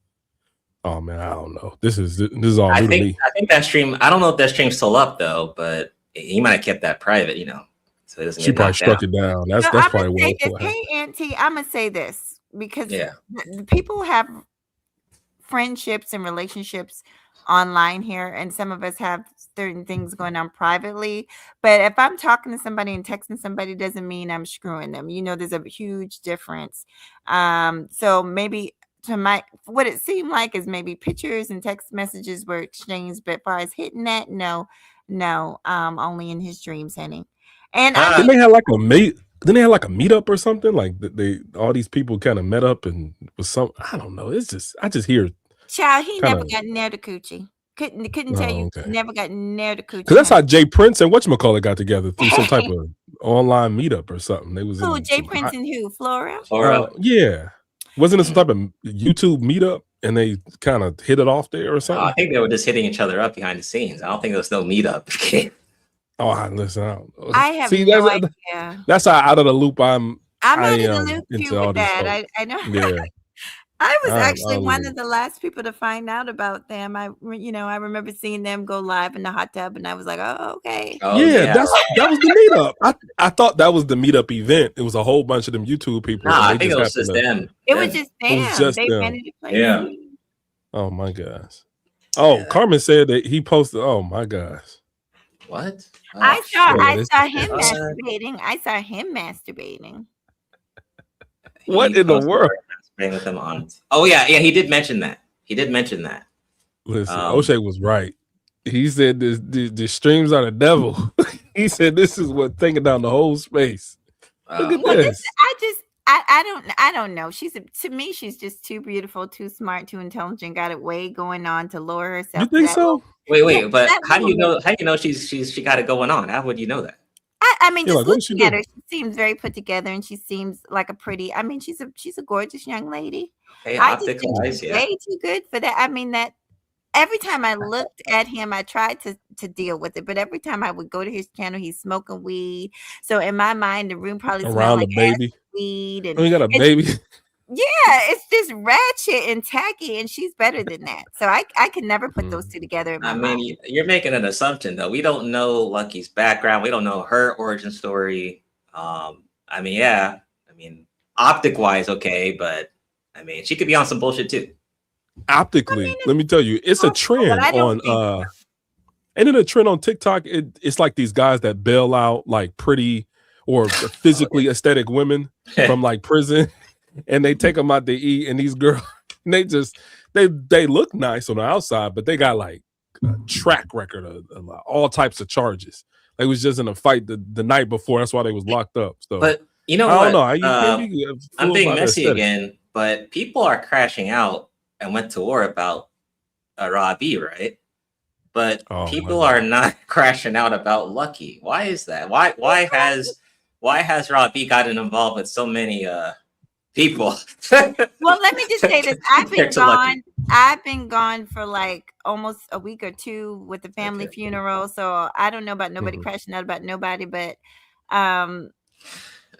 Oh man, I don't know. This is all new to me. I think that stream. I don't know if that stream's still up though, but he might have kept that private, so it doesn't She get probably knocked struck down. it down. That's I'm probably gonna say what this. happened. Hey, Auntie, I'm gonna say this because Yeah. people have friendships and relationships online here, and some of us have certain things going on privately. But if I'm talking to somebody and texting somebody, doesn't mean I'm screwing them. There's a huge difference. So maybe what it seemed like is maybe pictures and text messages were exchanged, but as far as hitting that, no, only in his dreams, honey. And I Didn't they have like a meetup or something? Like they all these people kind of met up and was some, I don't know. I just hear. Child, he never kinda- got near the coochie. Couldn't tell you. okay. Never got near the coochie. Because that's how Jay Prince and whatchamacallit got together through some type of online meetup or something. They was Who? in Jay some Prince and who? Flora? yeah. Wasn't it some type of YouTube meetup and they kind of hit it off there or something? I think they were just hitting each other up behind the scenes. I don't think there was no meetup. Listen, I don't know. I have See, no idea. that's how out of the loop I'm out of the am loop into too all with these that. folks. I know. Yeah. I was I'm actually out of one the of the last people to find out about them. I remember seeing them go live in the hot tub, and I was like, "Oh, okay." That was the meetup. I thought that was the meetup event. It was a whole bunch of them YouTube people. Nah, and I they think it was happened just them. It was just them. It was just They them. rented a place. Yeah. Oh my gosh. Oh, Carmen said that he posted. Oh my gosh. What? I saw shit. him masturbating. I saw him masturbating. What in the world? With him on. Oh yeah, he did mention that. Listen, O'Shea was right. He said the streams are the devil. He said this is what taking down the whole space. Look at this. I don't know. To me, she's just too beautiful, too smart, too intelligent. Got it way going on to lower herself. You think so? Wait, but how do you know? How do you know she got it going on? How would you know that? I mean, You're just like, what did she looking at do? her, she seems very put together, and she seems like a pretty. I mean, she's a gorgeous young lady. Hey, I just optical think eyes, she's yeah. way too good for that. I mean, that every time I looked at him, I tried to deal with it, but every time I would go to his channel, he's smoking weed. So in my mind, the room probably smelled Around like the baby. weed, and Oh, you got a baby. yeah, it's just ratchet and tacky, and she's better than that. So I can never put those two together in my I mind. mean, you're making an assumption though. We don't know Lucky's background. We don't know her origin story. I mean, optic wise, okay, but I mean, she could be on some bullshit too. Optically, let me tell you, it's a trend on ain't it a trend on TikTok? It's like these guys that bail out like pretty or physically aesthetic women from like prison, and they take them out to eat, and these girls they look nice on the outside, but they got like a track record of all types of charges. They was just in a fight the night before. That's why they was locked up. So, But you know I what? don't know. You can't be I'm fooled being by the messy aesthetic. again, but people are crashing out and went to war about Robbie, right? But people are not crashing out about Lucky. Why is that? Why has Robbie gotten involved with so many people? Well, let me just say this. Compared to Lucky. I've been gone for like almost a week or two with the family funeral. So I don't know about nobody crashing out about nobody, but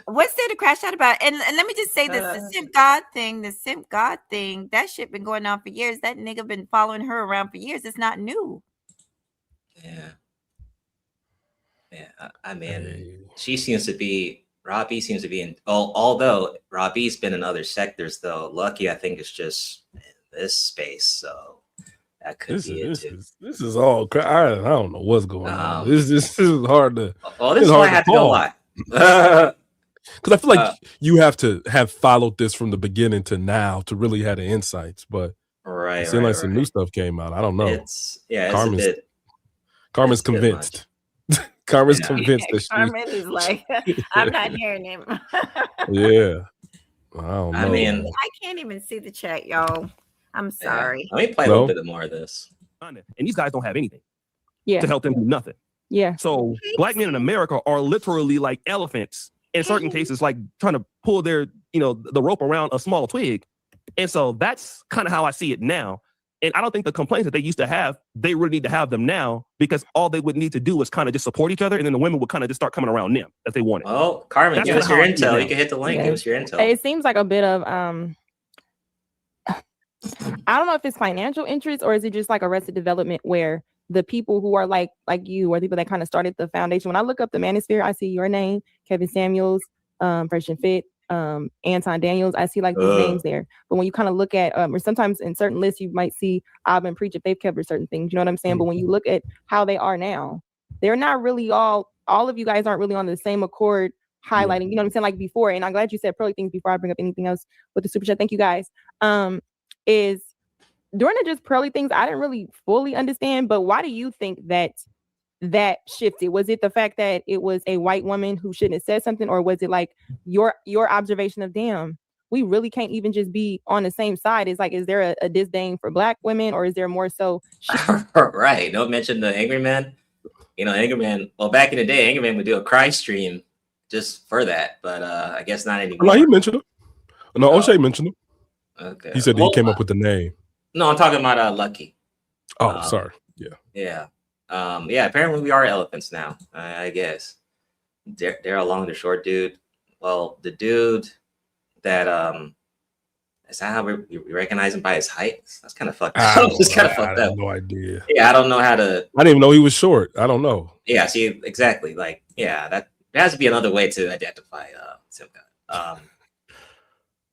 what's there to crash out about? And let me just say this, the simp God thing, that shit been going on for years. That nigga been following her around for years. It's not new. Yeah. I mean, Robbie seems to be in, although Robbie's been in other sectors though. Lucky, I think, is just in this space. So that could be it too. This is all I don't know what's going on. This is hard to. Well, this is why I have to go live. Because I feel like you have to have followed this from the beginning to now to really have the insights. But it seemed like some new stuff came out. I don't know. It's a Carmen's bit. Carmen's it's a bit convinced. Carmen's Yeah. convinced that she. Carmen is like, I'm not hearing him. Yeah. I don't know. I mean, I can't even see the chat, y'all. I'm sorry. Let me play a little bit more of this. And these guys don't have anything Yeah. to help them do nothing. Yeah. So black men in America are literally like elephants in certain cases, like trying to pull their, the rope around a small twig. And so that's kind of how I see it now. And I don't think the complaints that they used to have, they really need to have them now, because all they would need to do is kind of just support each other, and then the women would kind of just start coming around them as they wanted. Oh, Carmen, That's give us kinda your how I see it intel. now. You can hit the link. Yeah. Give us your intel. It seems like a bit of I don't know if it's financial interest or is it just like Arrested Development, where the people who are like you, or the people that kind of started the foundation. When I look up the Manosphere, I see your name, Kevin Samuels, Fresh and Fit, Anton Daniels. I see like these names there. But when you kind of look at, or sometimes in certain lists, you might see Ob and Preach if they've covered certain things. You know what I'm saying? But when you look at how they are now, they're not really all of you guys aren't really on the same accord highlighting, you know what I'm saying, like before. And I'm glad you said pearly things before I bring up anything else with the super chat. Thank you guys. Is during the just pearly things, I didn't really fully understand, but why do you think that shifted? Was it the fact that it was a white woman who shouldn't have said something, or was it like your observation of, damn, we really can't even just be on the same side? Is like, is there a disdain for black women, or is there more so? Right. Don't mention the Angry Man. Angry Man. Well, back in the day, Angry Man would do a cry stream just for that, but I guess not anymore. No, he mentioned him. No, O'Shea mentioned him. Okay. He said that he came up with the name. No, I'm talking about Lucky. Oh, sorry. Yeah. Yeah. Apparently we are elephants now, I guess. Daryl Long, the short dude. Well, the dude that is that how we recognize him by his height? That's kind of fucked up. It's kind of fucked I up. have no idea. Yeah, I don't know how to. I didn't even know he was short. I don't know. Yeah, see, exactly. Like, yeah, that there has to be another way to identify Simca.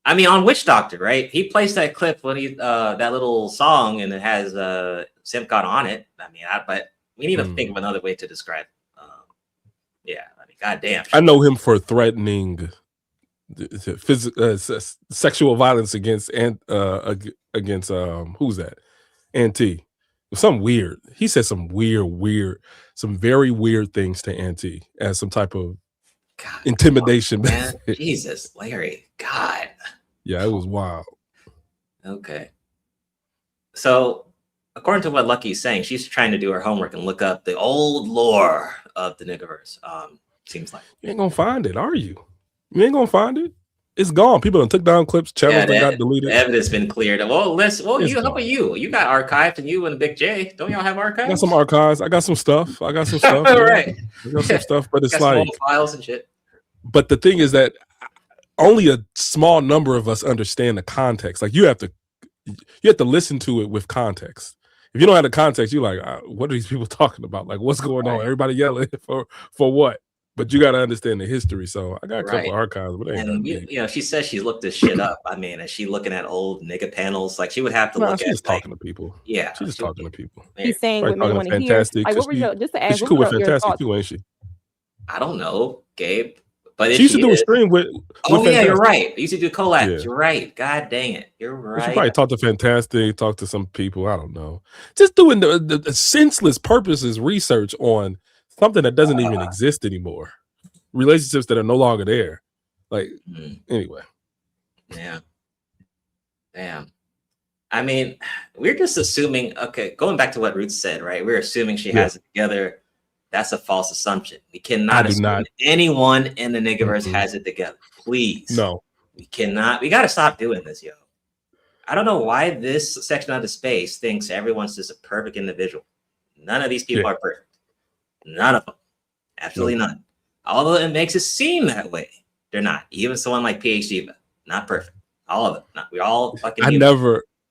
I mean, on Witch Doctor, right? He placed that clip when he that little song, and it has Simcon on it. I mean, but we need to think of another way to describe. Goddamn. I know him for threatening sexual violence against who's that? Auntie. Some weird. He said some some very weird things to Auntie as some type of intimidation. Man. Jesus, Larry. God. Yeah, it was wild. Okay. So, according to what Lucky's saying, she's trying to do her homework and look up the old lore of the Niggaverse. Seems like you ain't gonna find it, are you? You ain't gonna find it. It's gone. People done took down clips. Channels that got deleted. The evidence been cleared. Well, how about you? You got archived, and you and Big J. Don't y'all have archives? I got some archives. I got some stuff. Right. I got some stuff, but it's like files and shit. But the thing is that only a small number of us understand the context. Like you have to listen to it with context. If you don't have the context, you're like, what are these people talking about? Like, what's going on? Everybody yelling for what? But you got to understand the history. So I got a couple archives. But she says she looked this shit up. I mean, is she looking at old nigga panels? Like she would have to look at. She's talking to people. Yeah, she's just talking to people. He's saying what men want to hear. Like, what were your, just to ask, she's cool with Fantastic too, ain't she? I don't know, Gabe. But she used to do a stream with yeah, you're right. You used to do collabs. Yeah. You're right. God dang it. You're right. She probably talked to Fantastic, talked to some people. I don't know. Just doing the senseless purposes research on something that doesn't even exist anymore. Relationships that are no longer there. Like, anyway. Yeah. Damn. I mean, we're just assuming, okay, going back to what Ruth said, right? We're assuming she has it together. That's a false assumption. We cannot assume anyone in the Niggaverse has it together. Please. No. We cannot. We got to stop doing this, yo. I don't know why this section of the space thinks everyone's just a perfect individual. None of these people are perfect. None of them. Absolutely none. Although it makes it seem that way. They're not. Even someone like PhD, not perfect. All of them. We're all fucking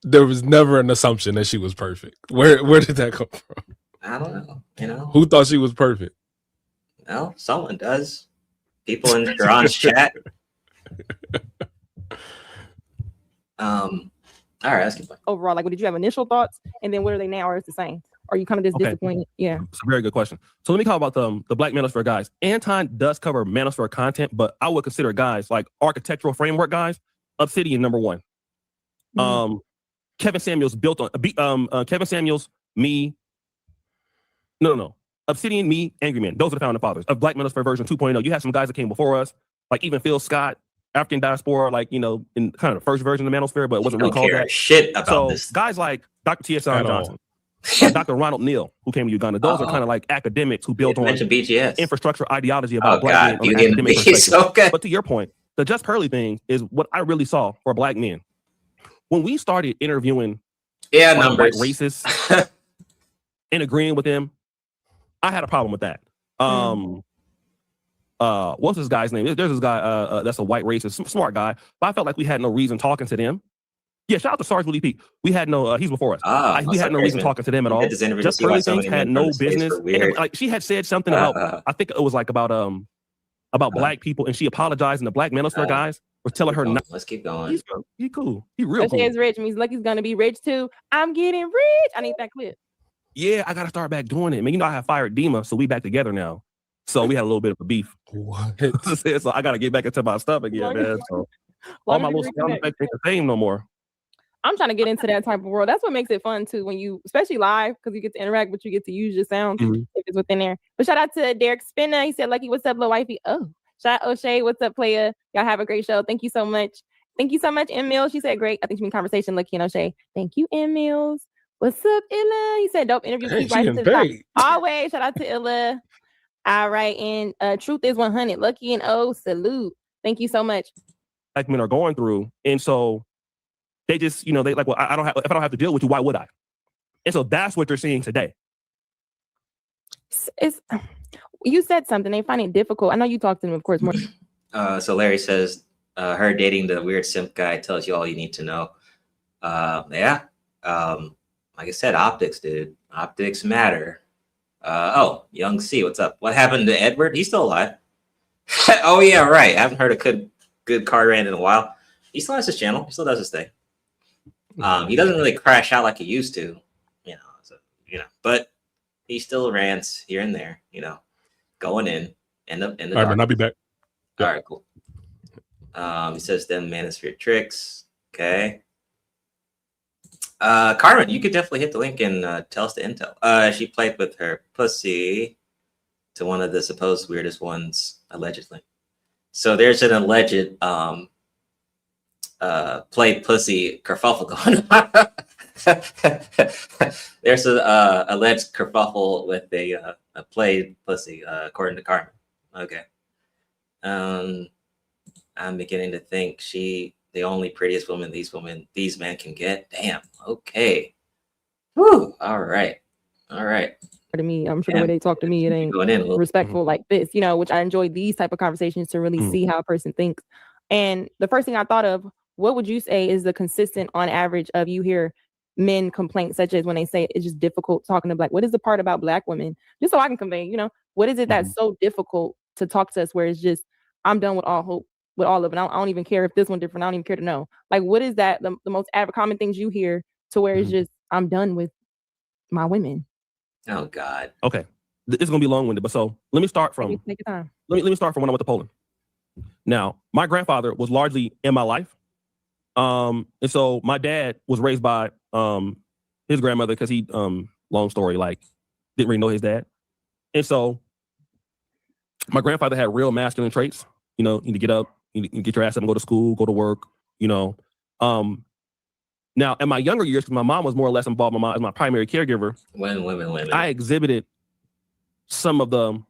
there was never an assumption that she was perfect. Where did that come from? I don't know. You know, who thought she was perfect? Well, someone does. People in Sharon's chat. All right, let's keep going. Overall, like, what did you have initial thoughts, and then what are they now, or is it the same? Are you kind of just Okay. disappointed? Yeah. It's a very good question. So let me talk about the Black Manosphere guys. Anton does cover Manosphere content, but I would consider guys like architectural framework guys, Obsidian #1. Kevin Samuels built on Kevin Samuels, me. No. Obsidian, me, Angry Man. Those are the founding fathers of Black Manosphere version 2.0. You had some guys that came before us, like even Phil Scott, African Diaspora, like, in kind of the first version of Manosphere, but it wasn't really called that. Shit about this. Guys like Dr. T.S. Johnson, Dr. Ronald Neal, who came to Uganda, those are kind of like academics who built on BGS. infrastructure ideology about God, Black men on you an getting academic beat, perspective. okay. But to your point, the Just Hurley thing is what I really saw for Black men. When we started interviewing white racists and agreeing with them, I had a problem with that. What's this guy's name? There's this guy that's a white racist, smart guy, but I felt like we had no reason talking to them. Yeah, shout out to Sarge Willie Pete. We had no, he's before us. We had no reason talking to them at all. Just Hurley things had no business. And, like, she had said something about, I think it was like about Black people, and she apologized, and the Black Manosphere guys were telling her not. Let's keep going. He's cool. He real cool. Is rich means Lucky's gonna be rich too. I'm getting rich. I need that clip. Yeah, I gotta start back doing it, man. I have fired Dima, so we back together now. So we had a little bit of a beef. What? So I gotta get back into my stuff again, man. So all my little sound effects ain't the same no more. I'm trying to get into that type of world. That's what makes it fun too, when you, especially live, because you get to interact, but you get to use your sound if it's within there. But shout out to Derek Spinner. He said, "Lucky, what's up, little wifey?" Oh, shout out O'Shea, what's up, player? Y'all have a great show. Thank you so much. Thank you so much, M Mills. She said, "Great." I think she mean conversation. Lucky and O'Shea. Thank you, M Mills. What's up, Illa? He said, "Dope interview." Keep right to the top. Always shout out to Illa. All right, and Truth is 100. Lucky and O, salute. Thank you so much. Black men are going through, and so they just, they like, well, I don't have, if I don't have to deal with you, why would I? And so that's what they're seeing today. You said something. They find it difficult. I know you talked to them, of course, more. So Larry says, her dating the weird simp guy tells you all you need to know. Like I said, optics, dude. Optics matter. Young C, what's up? What happened to Edward? He's still alive. Oh yeah, right. I haven't heard a good car rant in a while. He still has his channel. He still does his thing. He doesn't really crash out like he used to, but he still rants here and there, going in the all right, man, I'll be back. All right, cool. He says them Manosphere tricks. Okay. Carmen, you could definitely hit the link and tell us the intel. She played with her pussy to one of the supposed weirdest ones, allegedly. So there's an alleged played pussy kerfuffle going on. There's a alleged kerfuffle with a played pussy, according to Carmen. Okay. I'm beginning to think the only prettiest woman these men can get. Damn. Okay. Woo. All right. To me, I'm sure the way they talk to me, it ain't respectful like this, which I enjoy these type of conversations to really see how a person thinks. And the first thing I thought of, what would you say is the consistent on average of you hear men complaints, such as when they say it's just difficult talking to Black? What is the part about Black women? Just so I can convey, what is it that's so difficult to talk to us where it's just, I'm done with all hope, with all of it. I don't even care if this one different. I don't even care to know. Like, what is that? The most common things you hear to where it's just, I'm done with my women. Oh God. Okay. It's gonna be long-winded, but so let me start from Take your time. Let me start from when I went to Poland. Now, my grandfather was largely in my life. And so my dad was raised by his grandmother because he long story, like, didn't really know his dad. And so my grandfather had real masculine traits. You need to get up, you need to get your ass up and go to school, go to work, Now, in my younger years, because my mom was more or less involved as my primary caregiver, women. I exhibited some of the,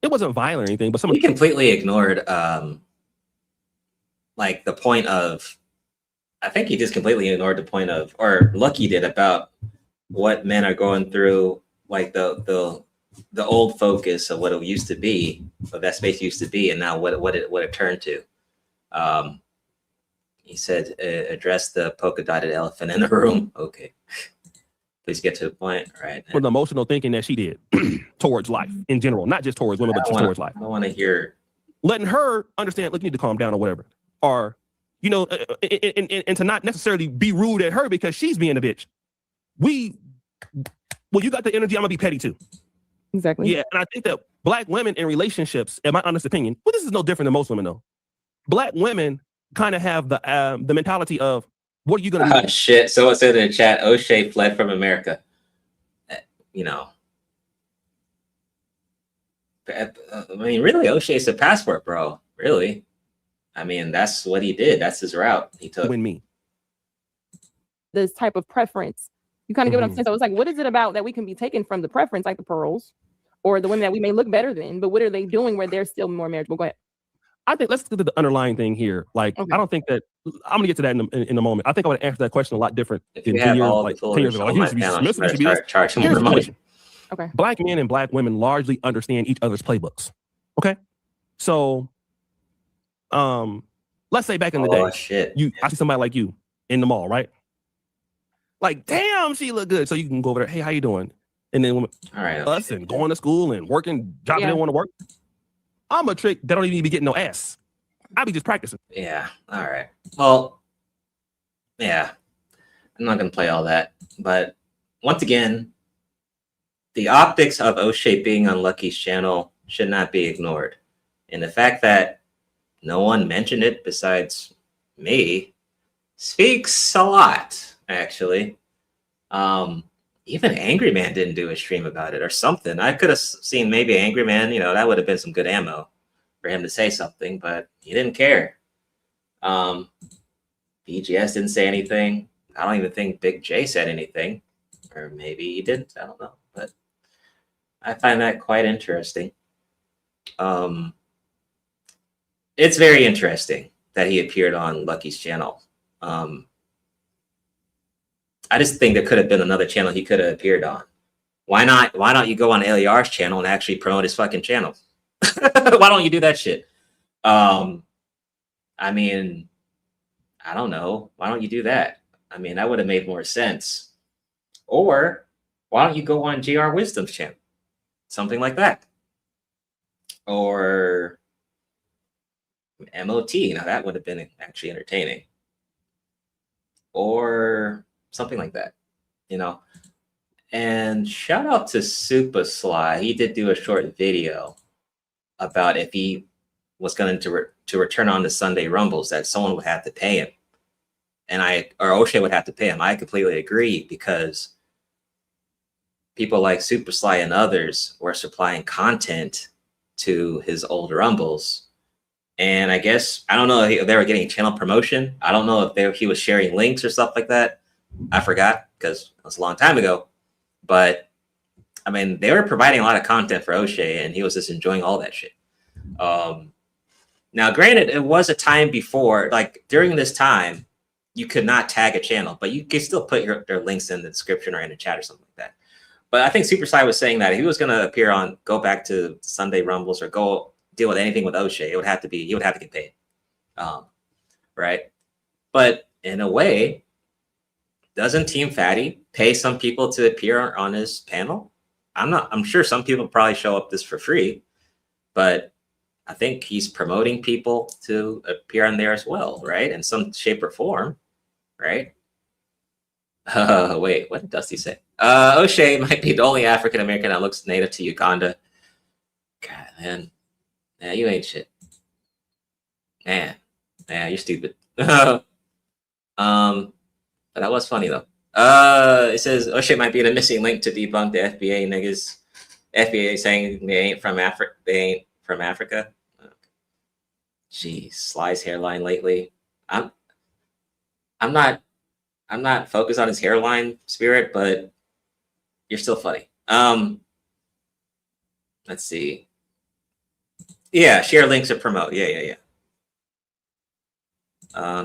it wasn't violent or anything, but he completely ignored like the point of, I think he just completely ignored the point of, or Lucky did, about what men are going through, like the old focus of what it used to be, what that space used to be, and now what it turned to. He said, address the polka dotted elephant in the room. Okay. Please get to the point. All right. For the emotional thinking that she did towards life in general, not just towards women, but just towards life. I want to hear. Letting her understand, look, you need to calm down or whatever. Or, and to not necessarily be rude at her because she's being a bitch. We well, you got the energy, I'm gonna be petty too. Exactly. Yeah, and I think that Black women in relationships, in my honest opinion, well, this is no different than most women though. Black women kind of have the mentality of, what are you gonna do? Shit. Someone said in the chat, O'Shea fled from America. You know, I mean, really, O'Shea's a passport, bro. Really, I mean, that's what he did. That's his route he took. Win me. This type of preference. You kind of get what I'm saying. So it's like, what is it about that we can be taken from the preference, like the pearls, or the women that we may look better than, but what are they doing where they're still more marriageable? Go ahead. I think let's get to the underlying thing here. Like, I don't think that I'm gonna get to that in a moment. I think I would answer that question a lot different than 10 years, like 10 years ago. Like, charge more money. Okay. Black men and Black women largely understand each other's playbooks. Okay. So, let's say back in the day, I see somebody like you in the mall, right? Like, damn, she look good. So you can go over there, hey, how you doing? And then us and going to school and working, job you don't want to work. I'm a trick that don't even be getting no ass. I be just practicing. Yeah. All right. Well, yeah. I'm not gonna play all that. But once again, the optics of O'Shea being on Lucky's channel should not be ignored. And the fact that no one mentioned it besides me speaks a lot, actually. Even Angry Man didn't do a stream about it or something. I could have seen maybe Angry Man, that would have been some good ammo for him to say something, but he didn't care. BGS didn't say anything. I don't even think Big J said anything, or maybe he didn't. I don't know, but I find that quite interesting. It's very interesting that he appeared on Lucky's channel. I just think there could have been another channel he could have appeared on. Why not? Why don't you go on LER's channel and actually promote his fucking channel? Why don't you do that shit? I mean, I don't know. Why don't you do that? I mean, that would have made more sense. Or why don't you go on JR Wisdom's channel? Something like that. Or MOT. Now that would have been actually entertaining. Or something like that, And shout out to Super Sly. He did do a short video about if he was going to return on the Sunday Rumbles, that someone would have to pay him. Or O'Shea would have to pay him. I completely agree, because people like Super Sly and others were supplying content to his old Rumbles. And I guess, I don't know if they were getting channel promotion. I don't know if he was sharing links or stuff like that. I forgot, because it was a long time ago. But, I mean, they were providing a lot of content for O'Shea, and he was just enjoying all that shit. Now, granted, it was a time before, like, during this time, you could not tag a channel, but you could still put their links in the description or in the chat or something like that. But I think Super Sly was saying that if he was going to appear on, go back to Sunday Rumbles or go deal with anything with O'Shea, he would have to get paid. Right? But in a way, doesn't Team Fatty pay some people to appear on his panel? I'm sure some people probably show up this for free, but I think he's promoting people to appear on there as well, right? In some shape or form, right? Wait, what did Dusty say? O'Shea might be the only African American that looks native to Uganda. God, man. Yeah, you ain't shit. Man, you're stupid. But that was funny though. It says O'Shea might be the missing link to debunk the FBA niggas. FBA saying they ain't from Africa. They ain't from Africa. Jeez, Sly's hairline lately. I'm not focused on his hairline, Spirit, but you're still funny. Let's see. Yeah, share links or promote. Yeah.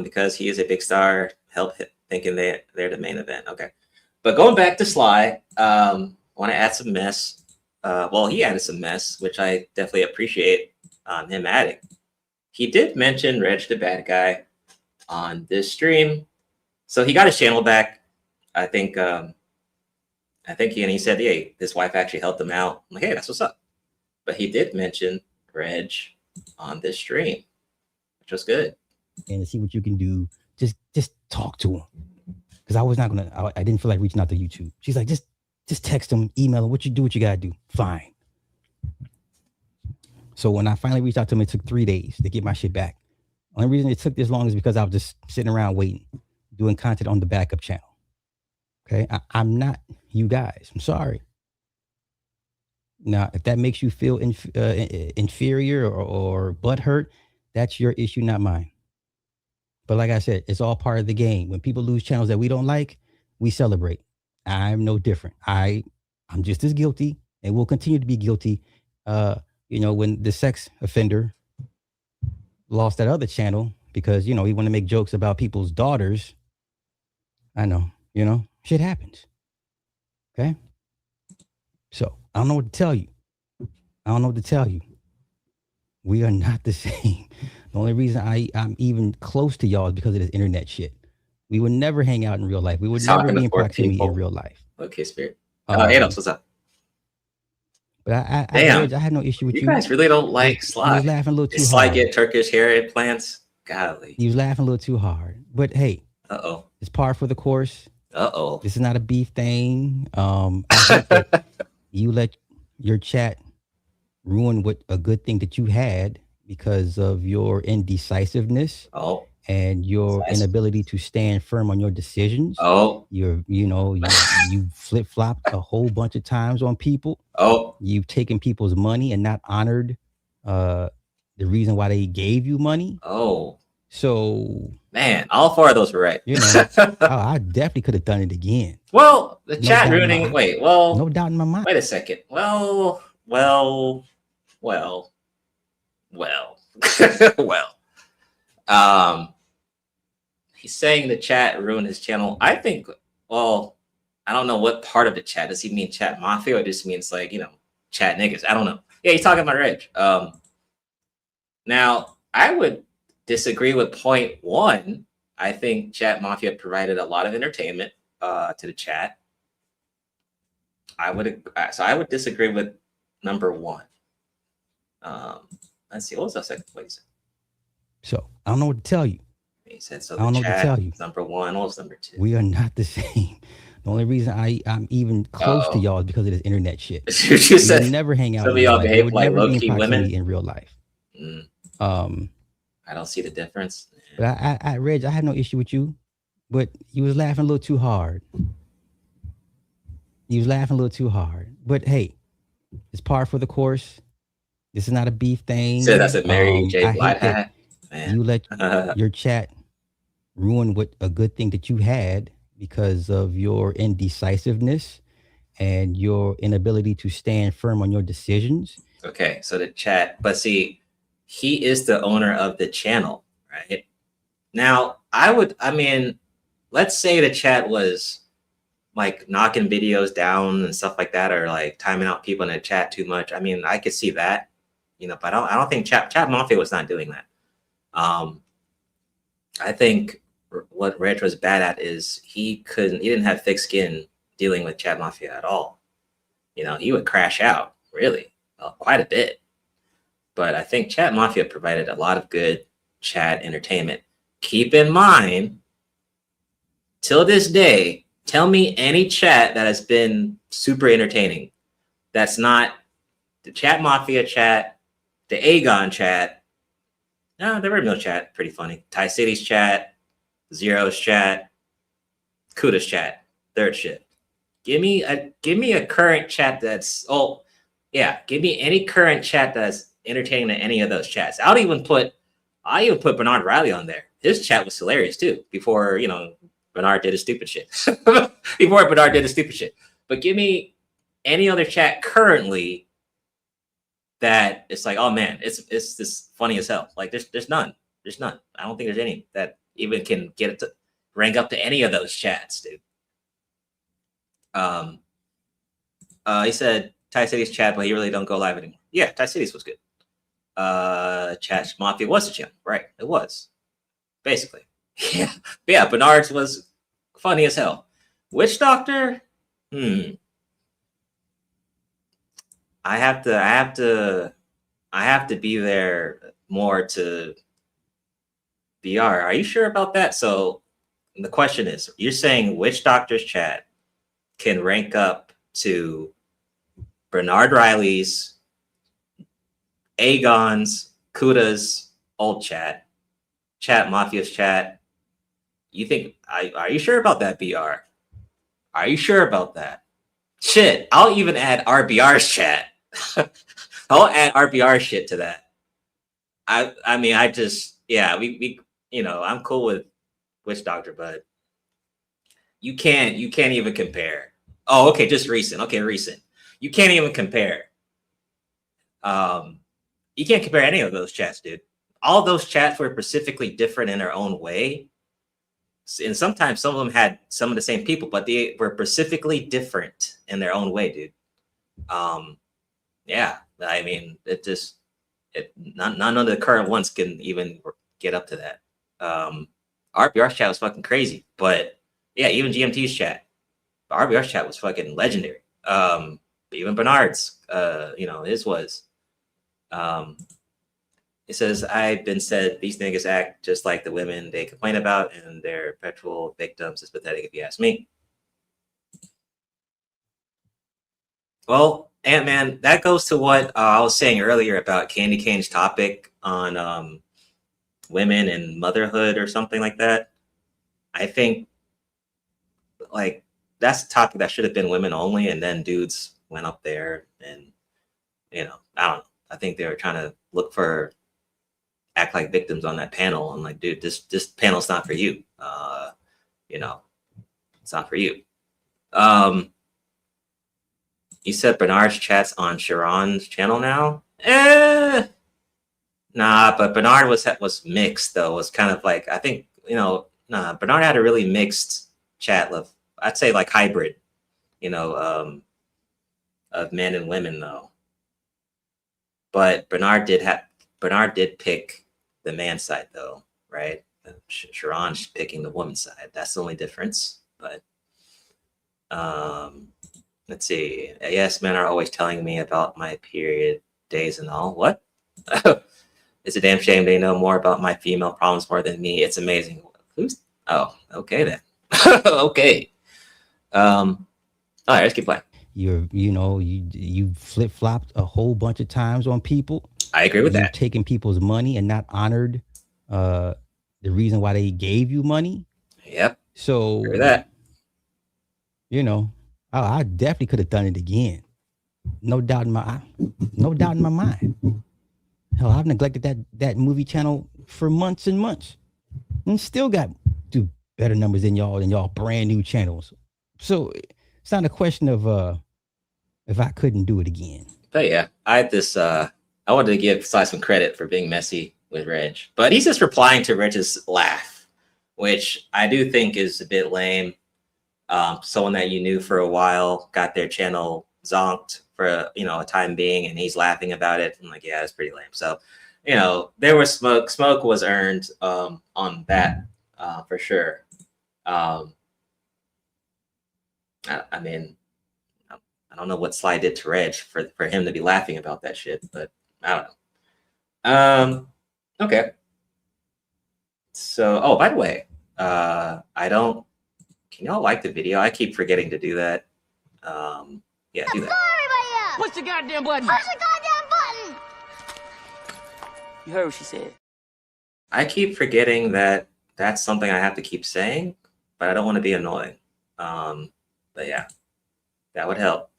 Because he is a big star, help thinking they're the main event. Okay. But going back to Sly, want to add some mess. He added some mess, which I definitely appreciate him adding. He did mention Reg the Bad Guy on this stream. So he got his channel back. I think he said, hey, his wife actually helped him out. I'm like, hey, that's what's up. But he did mention Reg on this stream, which was good. And see what you can do. Just talk to him. Because I was not gonna. I didn't feel like reaching out to YouTube. She's like, just Just text them, email them. What you gotta do. Fine. So when I finally reached out to them, it took 3 days to get my shit back. Only reason it took this long is because I was just sitting around waiting, doing content on the backup channel. Okay, I'm not you guys. I'm sorry. Now, if that makes you feel inferior or butthurt, that's your issue, not mine. But like I said, it's all part of the game. When people lose channels that we don't like, we celebrate. I'm no different. I'm just as guilty and will continue to be guilty. When the sex offender lost that other channel because, he want to make jokes about people's daughters. I know, shit happens. Okay. So I don't know what to tell you. We are not the same. The only reason I'm even close to y'all is because of this internet shit. We would never hang out in real life. We would never be in proximity in real life. Okay, Spirit. Ados, what's up? But I had no issue with you. You guys really don't like Sly. You was laughing a little too Sly hard. get Turkish hair implants? Golly. You was laughing a little too hard. But hey, it's par for the course. This is not a beef thing. I think that you let your chat ruin what a good thing that you had because of your indecisiveness. And your inability to stand firm on your decisions. You flip-flopped a whole bunch of times on people. You've taken people's money and not honored the reason why they gave you money. So man, all 4 of those were right. I definitely could have done it again. Well, the chat ruining. Wait, well, no doubt in my mind. Wait a second. Well. He's saying the chat ruined his channel. I think, I don't know what part of the chat. Does he mean chat mafia or just means like, chat niggas? I don't know. Yeah, he's talking about Reg. Now, I would disagree with point 1. I think chat mafia provided a lot of entertainment to the chat. I would disagree with number 1. Let's see. What was the second place? So I don't know what to tell you. He said so. I don't know what to tell you. Number 1. What was number 2? We are not the same. The only reason I'm even close to y'all is because of this internet shit. You said would never hang out. Some of y'all behave like low-key women in real life. I don't see the difference. But I Reg, I had no issue with you, but you was laughing a little too hard. But hey, it's par for the course. This is not a beef thing. So that's a Mary J. Blige hat. You let your chat ruin what a good thing that you had because of your indecisiveness and your inability to stand firm on your decisions. Okay, so the chat, but see, he is the owner of the channel, right? Now, let's say the chat was like knocking videos down and stuff like that, or like timing out people in the chat too much. I mean, I could see that, but I don't think Chat Mafia was not doing that. I think what Reg was bad at is he didn't have thick skin dealing with Chat Mafia at all. He would crash out really quite a bit. But I think Chat Mafia provided a lot of good chat entertainment. Keep in mind, till this day, tell me any chat that has been super entertaining. That's not the Chat Mafia chat, the Aegon chat. No, the Red chat, pretty funny. Thai City's chat, Zero's chat, Kuda's chat, Third Shift. Give me a current chat that's give me any current chat that's entertaining in any of those chats. I even put Bernard Riley on there. His chat was hilarious too. Before Bernard did his stupid shit. But give me any other chat currently that it's like, oh man, it's this funny as hell. Like there's none. I don't think there's any that even can get it to rank up to any of those chats, dude. He said Thai City's chat, but he really don't go live anymore. Yeah, Thai City's was good. Chat Mafia was the channel, right? It was basically. Yeah, Bernard's was funny as hell. Witch Doctor, I have to be there more to BR. Are you sure about that? So the question is, you're saying Witch Doctor's chat can rank up to Bernard Riley's, Aegon's, Kuda's old chat, Chat Mafia's chat. You think, are you sure about that, BR? Are you sure about that? Shit, I'll even add RBR's chat. I'll add RBR shit to that. I mean, I just, yeah, we you know, I'm cool with Witch Doctor, but you can't even compare. Oh, okay, just recent. Okay, recent. You can't even compare. You can't compare any of those chats, dude. All those chats were specifically different in their own way. And sometimes some of them had some of the same people, but they were specifically different in their own way, dude. Yeah, I mean, none of the current ones can even get up to that. RBR's chat was fucking crazy, but yeah, even GMT's chat, RBR's chat was fucking legendary. Even Bernard's, you know, his was. It says, I've been said these niggas act just like the women they complain about, and they're perpetual victims. It's pathetic if you ask me. Well, Ant-Man, that goes to what I was saying earlier about Candy Cane's topic on women and motherhood or something like that. I think, like, that's a topic that should have been women only, and then dudes went up there and, you know, I don't know. I think they were trying to look for act like victims on that panel. I'm like, dude, this panel's not for you. You know, it's not for you. You said Bernard's chat's on Sharon's channel now? Nah, but Bernard was mixed though. It was kind of like, I think, you know, nah, Bernard had a really mixed chat of, I'd say like hybrid, you know, of men and women though. But Bernard did pick the man side though, right? Sharon's picking the woman's side. That's the only difference. But let's see. Yes, men are always telling me about my period days and all. What? It's a damn shame they know more about my female problems more than me. It's amazing. Who's? Oh, okay then. Okay. All right, let's keep playing. You flip flopped a whole bunch of times on people. I agree with that. Taking people's money and not honored the reason why they gave you money. Yep. So agree with that. You know, I definitely could have done it again. No doubt in my mind. Hell, I've neglected that movie channel for months and months, and still do better numbers than y'all brand new channels. So it's not a question of if I couldn't do it again. But yeah, I had this. I wanted to give Sly some credit for being messy with Reg, but he's just replying to Reg's laugh, which I do think is a bit lame. Someone that you knew for a while got their channel zonked for a time being, and he's laughing about it. I'm like, yeah, it's pretty lame. So, you know, there was smoke. Smoke was earned on that for sure. I mean, I don't know what Sly did to Reg for him to be laughing about that shit, but I don't know. Okay. So, oh, by the way, can y'all like the video? I keep forgetting to do that. Yeah, do that. Push the goddamn button. Push the goddamn button. You heard what she said. I keep forgetting that that's something I have to keep saying, but I don't want to be annoying. But yeah, that would help.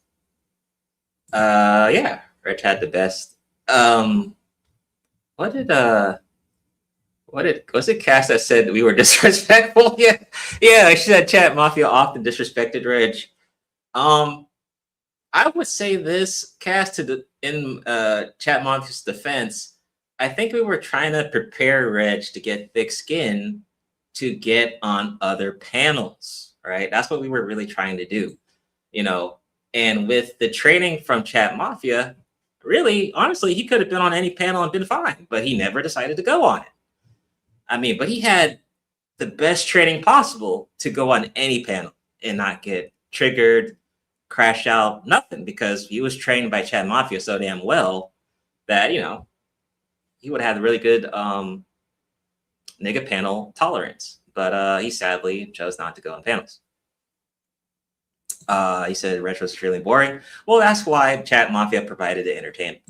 Yeah, Rich had the best. Was it Cass that said that we were disrespectful? Yeah, she said Chat Mafia often disrespected Reg. I would say this, Cass, in Chat Mafia's defense, I think we were trying to prepare Reg to get thick skin to get on other panels, right? That's what we were really trying to do, you know. And with the training from Chat Mafia, really, honestly, he could have been on any panel and been fine, but he never decided to go on it. I mean, but he had the best training possible to go on any panel and not get triggered, crash out, nothing, because he was trained by Chat Mafia so damn well that, you know, he would have had really good nigga panel tolerance. But he sadly chose not to go on panels. He said Retro was extremely boring. Well, that's why Chat Mafia provided the entertainment.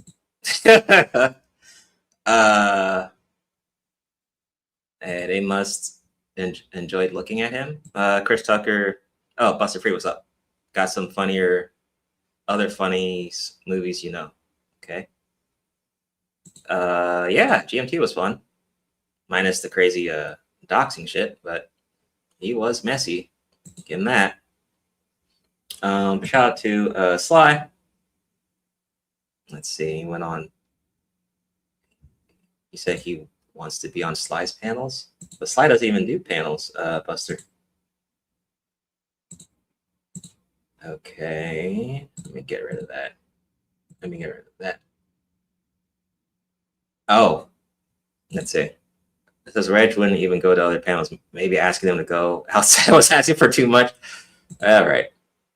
They must enjoyed looking at him. Chris Tucker. Oh, Buster Free, what's up? Got some other funny movies, you know. Okay. Yeah, GMT was fun. Minus the crazy doxing shit, but he was messy. Give him that. Shout out to Sly. Let's see, he went on. He said he wants to be on Sly's panels, but Sly doesn't even do panels, Buster. Okay, let me get rid of that. Oh, let's see. It says Reg wouldn't even go to other panels, maybe asking them to go outside was asking for too much. All right.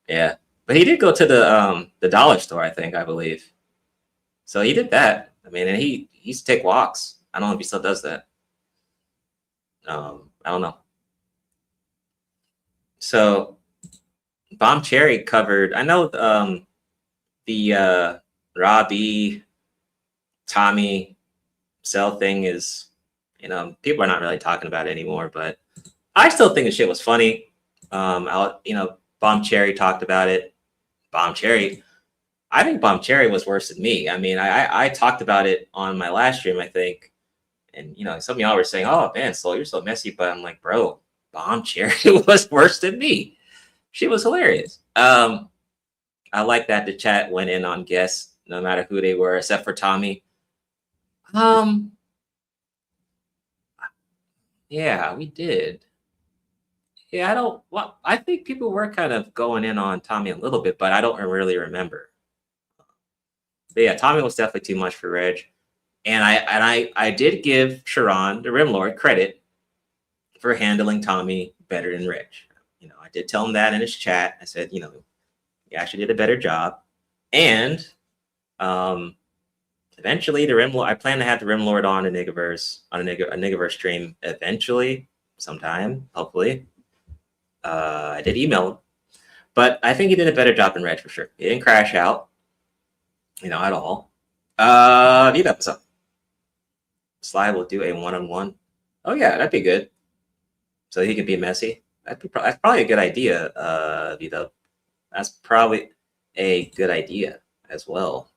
Yeah. But he did go to the dollar store, I believe. So he did that. I mean, and he used to take walks. I don't know if he still does that. I don't know. So Bomb Cherry covered, I know the Robbie, Tommy Cell thing is, you know, people are not really talking about it anymore, but I still think the shit was funny. Bomb Cherry talked about it. Bomb Cherry, I think Bomb Cherry was worse than me. I mean, I talked about it on my last stream, I think. And, you know, some of y'all were saying, oh, man, Soul, you're so messy. But I'm like, bro, Bomb Cherry was worse than me. She was hilarious. I like that the chat went in on guests, no matter who they were, except for Tommy. Yeah, we did. Yeah, I think people were kind of going in on Tommy a little bit, but I don't really remember. But yeah, Tommy was definitely too much for Reg. And I did give Sharon, the Rim Lord, credit for handling Tommy better than Reg. You know, I did tell him that in his chat. I said, you know, he actually did a better job. And eventually the Rim Lord, I plan to have the Rim Lord on a Niggaverse stream eventually, sometime, hopefully. I did email him. But I think he did a better job than Reg for sure. He didn't crash out, you know, at all. Need episode. Sly will do a one-on-one. Oh yeah, that'd be good. So he could be messy. That's probably a good idea, Vito. That's probably a good idea as well.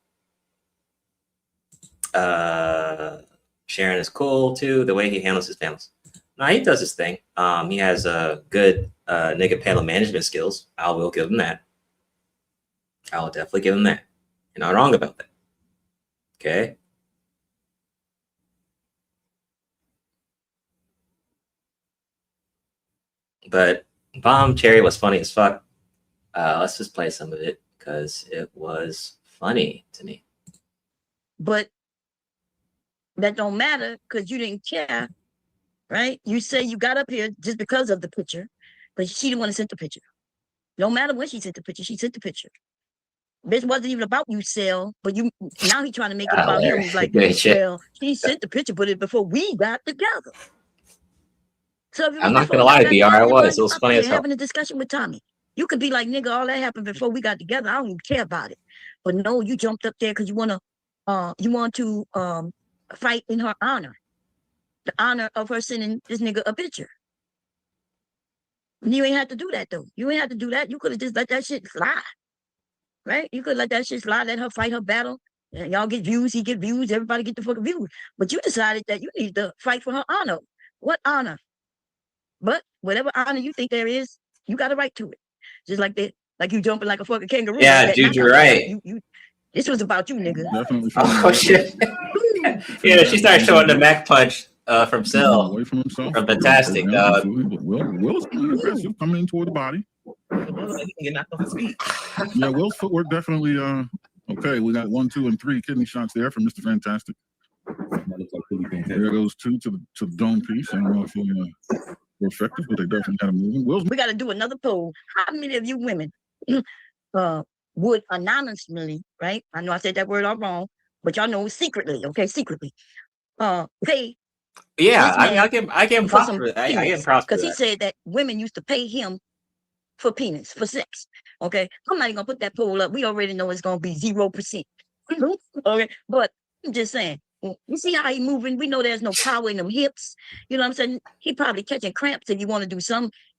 Sharon is cool too. The way he handles his panels. No, he does his thing. He has good nigga panel management skills. I will give him that. I will definitely give him that. You're not wrong about that. Okay. But Bomb Cherry was funny as fuck. Let's just play some of it because it was funny to me. But that don't matter because you didn't care, right? You say you got up here just because of the picture, but she didn't want to send the picture. No matter when she sent the picture, she sent the picture. Bitch wasn't even about you, Sel, but now he's trying to make it about him. He's like, well, she sent the picture, but it before we got together. So I'm not gonna lie, BR, it was funny as hell. Having a discussion with Tommy. You could be like, nigga, all that happened before we got together. I don't even care about it. But no, you jumped up there because you want to fight in her honor. The honor of her sending this nigga a picture. And you ain't had to do that though. You ain't had to do that. You could have just let that shit slide. Right? You could let that shit slide, let her fight her battle. And y'all get views, he get views, everybody get the fucking views. But you decided that you need to fight for her honor. What honor? But whatever honor you think there is, you got a right to it. Just like that, like you jumping like a fucking kangaroo. Yeah, dude, you're right. This was about you, nigga. Definitely. Oh shit. Yeah, she started showing the Mac punch from Cell. Away from himself. From Fantastic. Will's aggressive, coming in toward the body. You're not off his feet. Yeah, Will's footwork definitely. Okay, we got 1, 2, and 3 kidney shots there from Mr. Fantastic. There goes 2 to the dome piece. I don't know if were effective, but they definitely had a moving. We got to do another poll. How many of you women would anonymously, right? I know I said that word all wrong, but y'all know secretly, okay? Secretly. Pay. Yeah, I give him props for that. I give him props because he said that women used to pay him for penis, for sex. Okay, I'm not even gonna put that poll up. We already know it's gonna be 0%. Okay, but I'm just saying. You see how he moving? We know there's no power in them hips. You know what I'm saying? He probably catching cramps if you want to do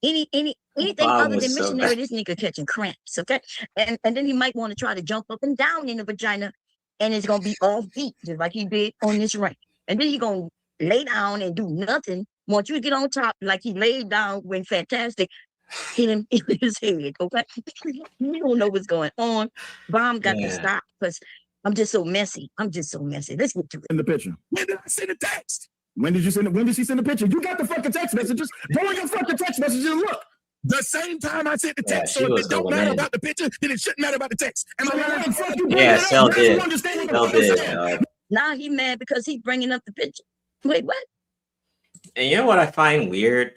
anything Bob other than was so missionary. bad. This nigga catching cramps, okay? And then he might want to try to jump up and down in the vagina, and it's gonna be off beat, just like he did on this ring. And then he gonna lay down and do nothing. Want you to get on top like he laid down when Fantastic hit him in his head, okay? You don't know what's going on. Bomb got to stop because I'm just so messy. I'm just so messy. Let's get to it. In the picture. When did I send a text? When did you send it? When did she send the picture? You got the fucking text messages. Go on your fucking text messages and look. The same time I sent the text, so if it don't matter about the picture, then it shouldn't matter about the text. Am I right? Yeah, Cell did. Cell did. Now he mad because he bringing up the picture. Wait, what? And you know what I find weird?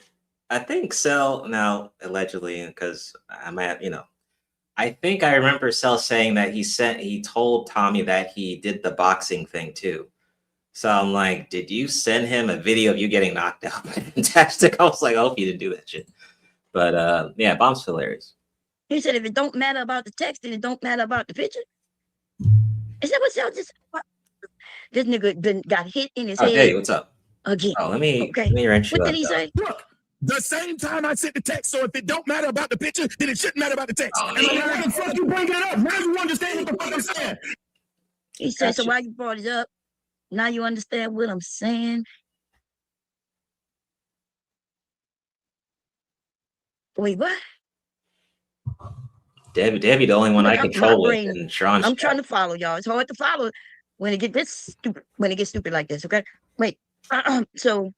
I think Cell now allegedly, because I'm at, I think I remember Cell saying that he told Tommy that he did the boxing thing too. So I'm like, did you send him a video of you getting knocked out by Fantastic? I was like, I hope you didn't do that shit. But yeah, Bomb's hilarious. He said if it don't matter about the text, then it don't matter about the picture. Is that what Cell just? This nigga got hit in his head. Hey, what's up? Again. Oh, let me wrench you What up, did he though. say? Look, the same time I sent the text, so if it don't matter about the picture, then it shouldn't matter about the text. Am I right? What the fuck you bringing it up? Now you understand what the fuck I'm saying. He said, so why you brought it up? Now you understand what I'm saying? Wait, what? Debbie, the only one I control it, and Sean's. I'm trying to follow y'all. It's hard to follow when it get this stupid. When it gets stupid like this, okay? Wait. So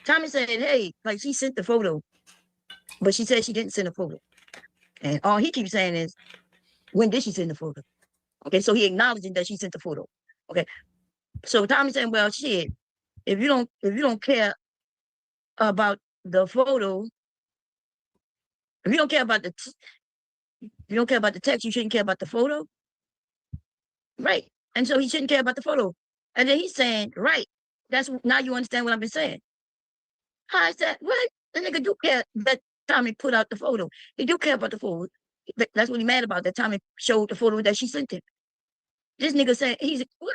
Tommy said, "Hey, like she sent the photo, but she said she didn't send a photo." And all he keeps saying is, "When did she send the photo?" Okay, so he acknowledging that she sent the photo. Okay, so Tommy saying, "Well, shit, if you don't care about the photo, if you don't care about the text, you shouldn't care about the photo, right?" And so he shouldn't care about the photo. And then he's saying, "Right, that's now you understand what I've been saying." I said, "What? The nigga do care that Tommy put out the photo. He do care about the photo. That's what he mad about. That Tommy showed the photo that she sent him." This nigga said, "He's what?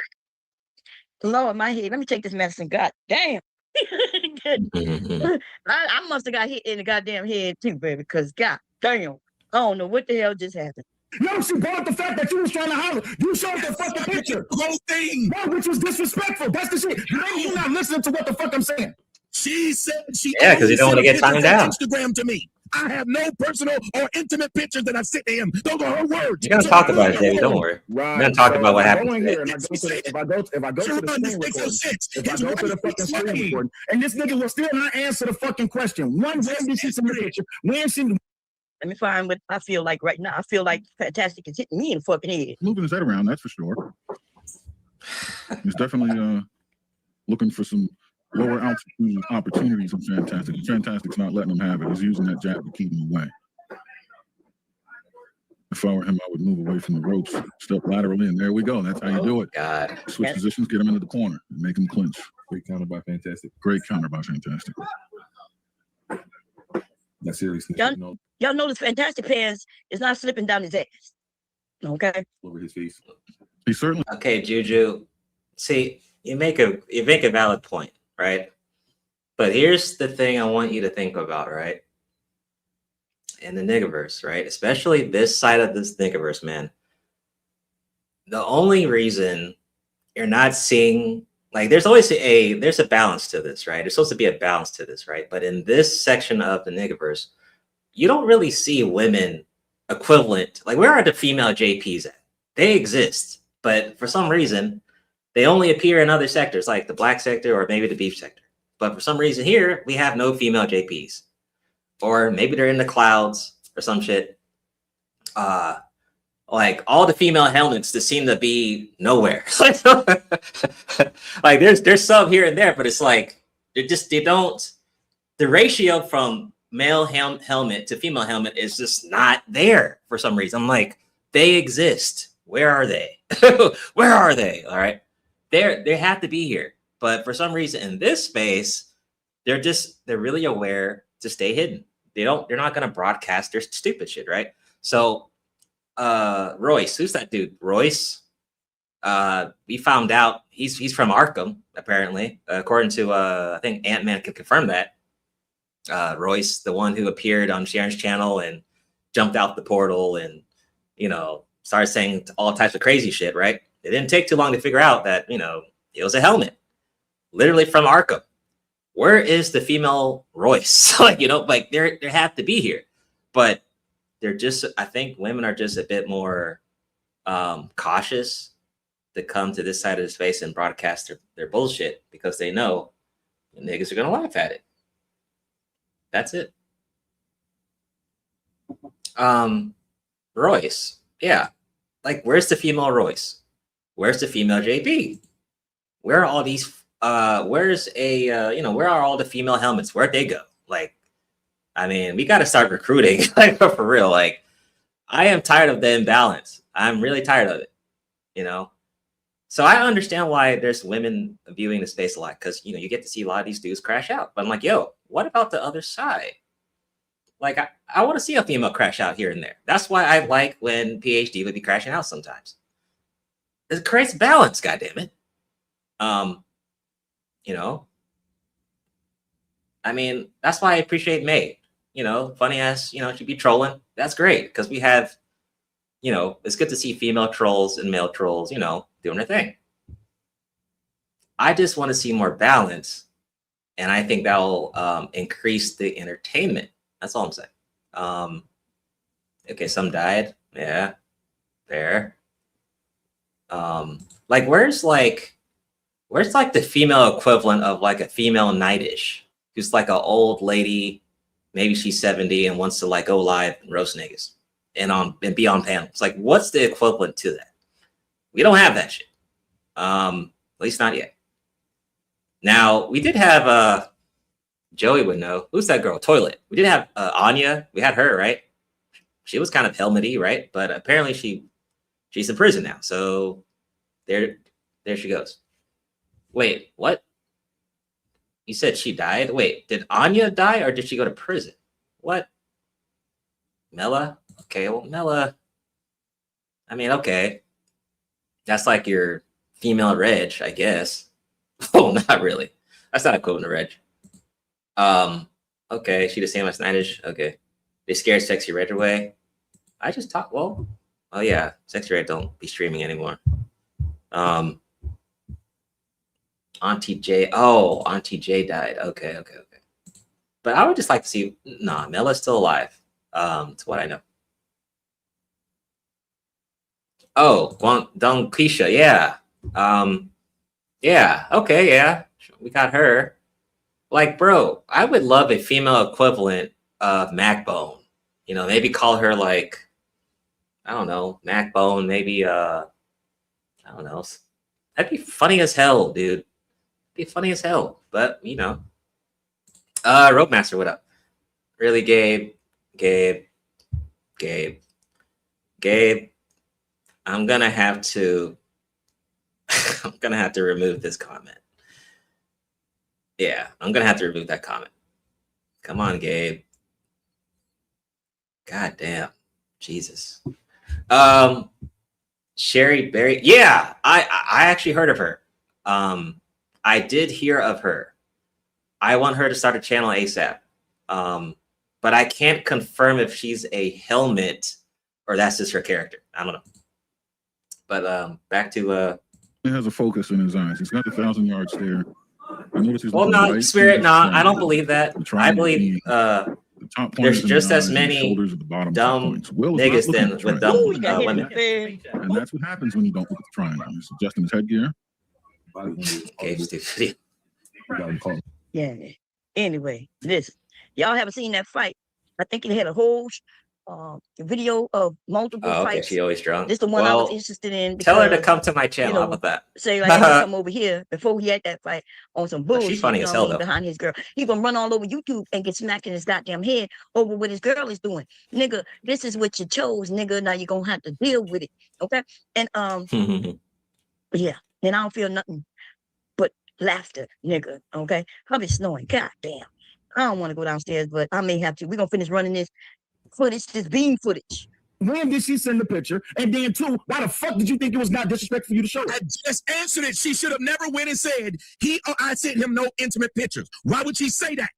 Lord, my head. Let me take this medicine. God damn." I must have got hit in the goddamn head too, baby. Because God damn, I don't know what the hell just happened. No, she brought up the fact that you was trying to holler. You showed the fucking picture. The whole thing. No, which was disrespectful. That's the shit. Maybe you're not listening to what the fuck I'm saying. She said she. Yeah, because you don't want to get timed down. Instagram to me. I have no personal or intimate pictures that I sent to him. Those are her words. You're gonna talk about it, David. Don't worry. Right. We're gonna talk about what happened. If I go to the fucking screen recording, and this nigga will still not answer the fucking question. When did she send the picture? When she? Let me find what I feel like right now. I feel like Fantastic is hitting me in the fucking head. Moving his head around, that's for sure. He's definitely looking for some lower altitude opportunities in Fantastic. Fantastic's not letting him have it. He's using that jab to keep him away. If I were him, I would move away from the ropes, step laterally, and there we go. That's how you do it. God. Switch positions, get him into the corner, and make him clinch. Great counter by Fantastic. Great counter by Fantastic. That's seriously. Y'all notice Fantastic Pants is not slipping down his ass. Okay. Over his face. He certainly. Okay, Juju. See, you make a valid point, right? But here's the thing I want you to think about, right? In the niggaverse, right? Especially this side of this niggaverse, man. The only reason you're not seeing, like, there's always there's a balance to this, right? There's supposed to be a balance to this, right? But in this section of the niggaverse, you don't really see women equivalent. Like, where are the female JPs at? They exist, but for some reason, they only appear in other sectors, like the black sector or maybe the beef sector. But for some reason here, we have no female JPs. Or maybe they're in the clouds or some shit. Like, all the female helmets just seem to be nowhere. Like, there's some here and there, but it's like, they don't, the ratio from male helmet to female helmet is just not there for some reason. I'm like, they exist. Where are they? Where are they? All right. They have to be here. But for some reason in this space, they're really aware to stay hidden. They're not going to broadcast their stupid shit, right? So Royce. Who's that dude? Royce. We found out he's from Arkham, apparently, according to I think Ant-Man can confirm that. Royce, the one who appeared on Sharon's channel and jumped out the portal and, you know, started saying all types of crazy shit, right? It didn't take too long to figure out that, you know, it was a helmet, literally from Arkham. Where is the female Royce? Like, you know, like they have to be here, but they're just, I think women are just a bit more cautious to come to this side of the space and broadcast their bullshit because they know the niggas are going to laugh at it. That's it. Royce. Yeah. Like, where's the female Royce? Where's the female JB? Where are all these, where's a, you know, where are all the female helmets? Where'd they go? Like, I mean, we got to start recruiting, like, for real. Like, I am tired of the imbalance. I'm really tired of it, you know? So I understand why there's women viewing the space a lot because, you know, you get to see a lot of these dudes crash out. But I'm like, yo, what about the other side? Like, I want to see a female crash out here and there. That's why I like when PhD would be crashing out sometimes. It creates balance, goddammit. You know, I mean, that's why I appreciate May. You know, funny ass, you know, she'd be trolling. That's great because we have, you know, it's good to see female trolls and male trolls, you know, doing their thing. I just want to see more balance. And I think that'll increase the entertainment. That's all I'm saying. Okay, some died. Yeah, there. Like, where's like the female equivalent of like a female Nightish who's like an old lady, maybe she's 70 and wants to like go live and roast niggas and be on panels. Like, what's the equivalent to that? We don't have that shit. At least not yet. Now, we did have Joey would know. Who's that girl? Toilet. We did have Anya. We had her, right? She was kind of helmety, right? But apparently she's in prison now. So there she goes. Wait, what? You said she died? Wait, did Anya die or did she go to prison? What? Mela? Okay, well, Mela. I mean, okay. That's like your female Reg, I guess. Oh, not really. That's not equivalent to Reg. Okay, she the same as Nightish. Okay. They scared Sexy Red away. I just talk, well, oh yeah, Sexy Red don't be streaming anymore. Auntie J. Oh, Auntie J died. Okay. But I would just like to see, nah, Mela's still alive. It's what I know. Oh, Don Keisha, yeah. Yeah, okay, yeah. We got her. Like, bro, I would love a female equivalent of Macbone. You know, maybe call her like, I don't know, Macbone, maybe I don't know. That'd be funny as hell, dude. Be funny as hell. But, you know. Roadmaster, what up? Really, Gabe, I'm gonna have to remove this comment. Yeah, I'm gonna have to remove that comment. Come on, Gabe. God damn. Jesus. Sherry Berry. Yeah, I actually heard of her. I did hear of her. I want her to start a channel ASAP. But I can't confirm if she's a helmet or that's just her character. I don't know. But back to he has a focus in his eyes. He's got the 1,000 yard stare. I noticed he's well, no, right. Spirit, no, I don't believe that. I believe there's just as many dumb niggas than with dumb women. And that's what happens when you don't look at the triangle. He's adjusting his headgear. Yeah. Anyway, listen, y'all haven't seen that fight. I think it had a whole video of multiple fights. She always drunk. This is the one I was interested in. Because, tell her to come to my channel. How about that? Say like come over here before he had that fight on some bullshit. She's funny as hell though. Behind his girl, he gonna run all over YouTube and get smacked in his goddamn head over what his girl is doing. Nigga, this is what you chose, nigga. Now you're gonna have to deal with it. Okay. And yeah, and I don't feel nothing but laughter, nigga. Okay. I'll be snoring. God damn. I don't want to go downstairs, but I may have to. We're gonna finish running this footage, this beam footage. When did she send the picture? And then two, why the fuck did you think it was not disrespectful for you to show it? I just answered it. She should have never went and said I sent him no intimate pictures. Why would she say that?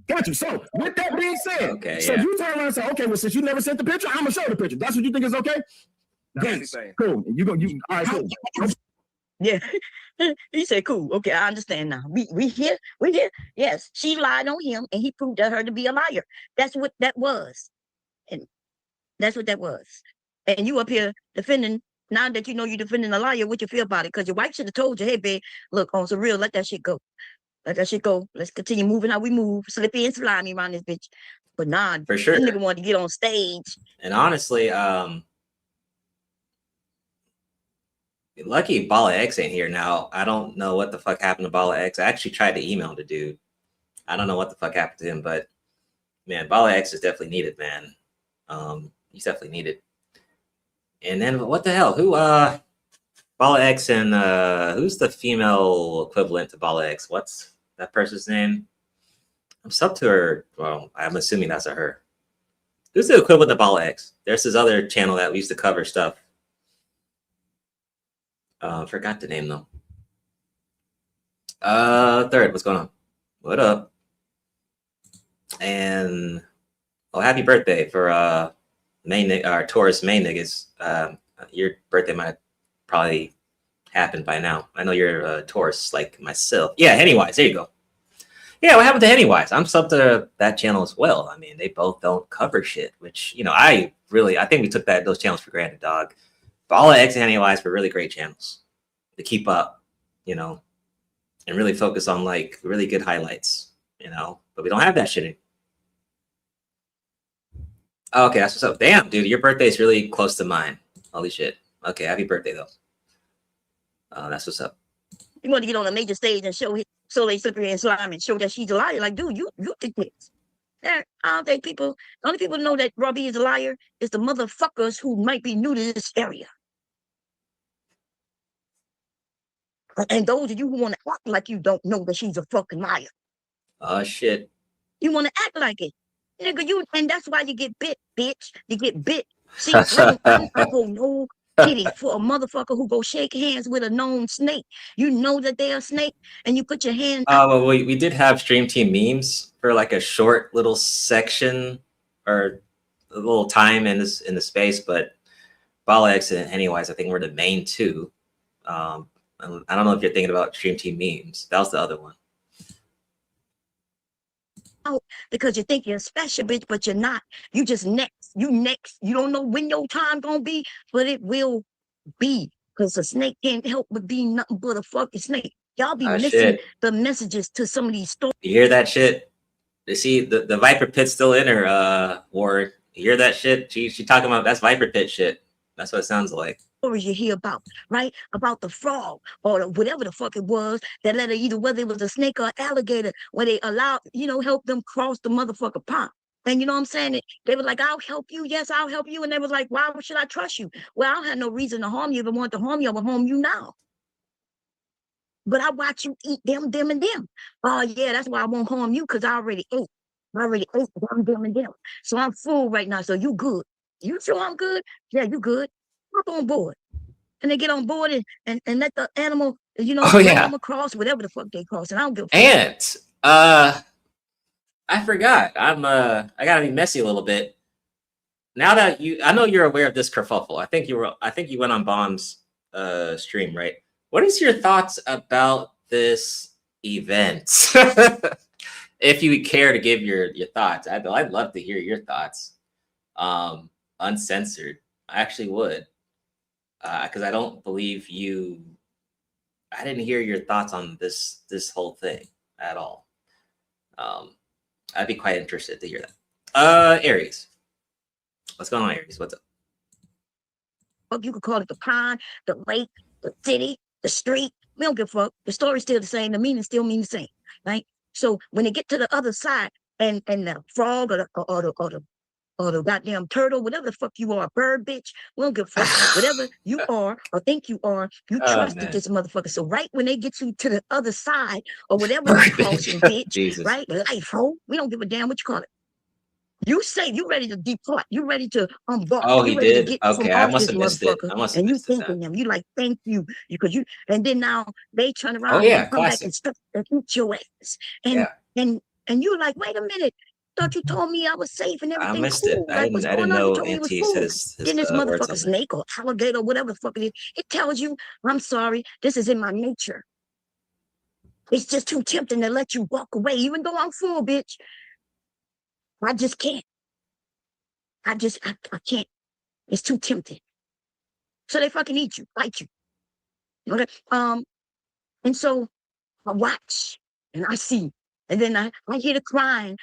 Got you. So with that being said, Okay, so yeah. you turn around and say, okay, well, since you never sent the picture, I'm gonna show the picture. That's what you think is okay? Yes. Cool. You all right, cool. Yeah. He said, cool. Okay, I understand now. We here. Yes, she lied on him and he proved her to be a liar. That's what that was. And that's what that was. And you up here defending, now that you know you're defending a liar, what you feel about it? Because your wife should have told you, hey, babe, look, on some real, let that shit go. Let that shit go. Let's continue moving how we move. Slippy and slimy around this bitch. But nah, For sure. this nigga wanted to get on stage. And honestly, lucky Bala X ain't here now. I don't know what the fuck happened to Bala X. I actually tried to email the dude. I don't know what the fuck happened to him, but man, Bala X is definitely needed, man. He's definitely needed. And then what the hell? Who Bala X and who's the female equivalent to Bala X? What's that person's name? I'm sub to her. Well, I'm assuming that's a her. Who's the equivalent to Bala X? There's this other channel that we used to cover stuff. Forgot the name though. Third, what's going on? What up? And happy birthday for our Taurus main niggas. Your birthday might probably happen by now. I know you're a Taurus like myself. Yeah, Hennywise, there you go. Yeah, what happened to Hennywise? I'm sub to that channel as well. I mean, they both don't cover shit, which, you know, I think we took those channels for granted, dog. Bala X and Hennywise were really great channels to keep up, you know, and really focus on like really good highlights, you know, but we don't have that shit anymore. Okay, that's what's up. Damn, dude, your birthday is really close to mine. Holy shit. Okay, happy birthday though. That's what's up. You want to get on a major stage and show they slippery and slime and show that she's a liar. Like, dude, you think this. I don't think the only people know that Robbie is a liar is the motherfuckers who might be new to this area. And those of you who want to act like you don't know that she's a fucking liar. Oh, shit. You want to act like it. Nigga, and that's why you get bit, bitch. You get bit. See, I go no pity for a motherfucker who go shake hands with a known snake. You know that they're a snake, and you put your hand. Well, we did have Stream Team memes for like a short little section or a little time in the space, but Bala X and Hennywise, I think, were the main two. I don't know if you're thinking about Stream Team memes. That was the other one. Because you think you're special, bitch, but you're not. You just next. You next. You don't know when your time gonna be, but it will be. Because a snake can't help but be nothing but a fucking snake. Y'all be missing the messages to some of these stories. You hear that shit? You see the Viper Pit's still in her, Ward. You hear that shit? She talking about that's Viper Pit shit. That's what it sounds like. Stories you hear about, right? About the frog or whatever the fuck it was that let her, either whether it was a snake or alligator, where they allowed, help them cross the motherfucker pond. And you know what I'm saying? They were like, I'll help you. Yes, I'll help you. And they was like, why should I trust you? Well, I don't have no reason to harm you. If I want to harm you, I will harm you now. But I watch you eat them, and them. Oh, yeah, that's why I won't harm you, because I already ate. I already ate them, and them. So I'm full right now. So you good. You sure I'm good? Yeah, you good. Hop on board. And they get on board and let the animal, them across, whatever the fuck they cross. And I don't give a fuck. And I forgot. I gotta be messy a little bit. Now that I know you're aware of this kerfuffle. I think you went on Bomb's stream, right? What is your thoughts about this event? If you care to give your thoughts, I'd love to hear your thoughts. Uncensored. I actually would. Because I don't believe I didn't hear your thoughts on this whole thing at all. I'd be quite interested to hear that. Aries. What's going on, Aries? What's up? Fuck, you could call it the pond, the lake, the city, the street. We don't give a fuck. The story's still the same. The meaning still means the same, right? So when they get to the other side and the frog or the goddamn turtle, whatever the fuck you are, bird, bitch, we don't give a fuck. Whatever you are or think you are, you trusted this motherfucker. So right when they get you to the other side or whatever you're crossing, bitch, right? Life, ho, we don't give a damn what you call it. You say you ready to depart. You ready to embark. Oh, You he ready to did? get from Okay, I off must this have missed it. motherfucker. I must have And you missed it thinking then. them. You like, thank you. Because you and then now they turn Oh around yeah, and come back classic. and stuff and eat your ass. And Yeah, and you're like, wait a minute. Thought you told me I was safe and I everything missed it. cool. Like, what's I didn't going on? You know told me it was Auntie said cool. his Then this words motherfucker on there. snake or alligator, whatever the fuck it is, it tells you, I'm sorry, this is in my nature. It's just too tempting to let you walk away, even though I'm full, bitch. I just can't. I can't. It's too tempting. So they fucking eat you, bite you. Okay. And so I watch and I see, and then I hear the crying.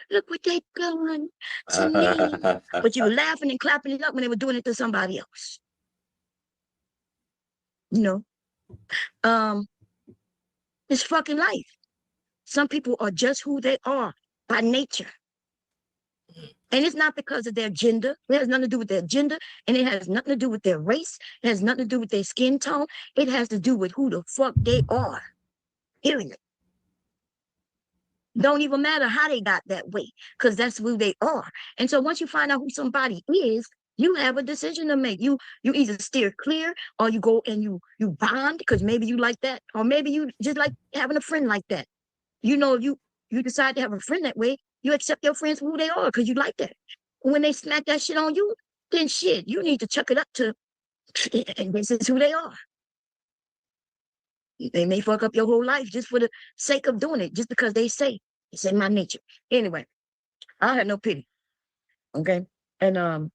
Look what they done to me. But you were laughing and clapping it up when they were doing it to somebody else. You know, it's fucking life. Some people are just who they are by nature. And it's not because of their gender. It has nothing to do with their gender, and it has nothing to do with their race. It has nothing to do with their skin tone. It has to do with who the fuck they are. Period. Don't even matter how they got that way, because that's who they are. And so once you find out who somebody is, you have a decision to make. You either steer clear or you go and you bond because maybe you like that, or maybe you just like having a friend like that. You know, if you decide to have a friend that way, you accept your friends for who they are because you like that. When they smack that shit on you, then shit, you need to chuck it up to, and this is who they are. They may fuck up your whole life just for the sake of doing it, just because they say it's in my nature. Anyway, I have no pity. Okay. And no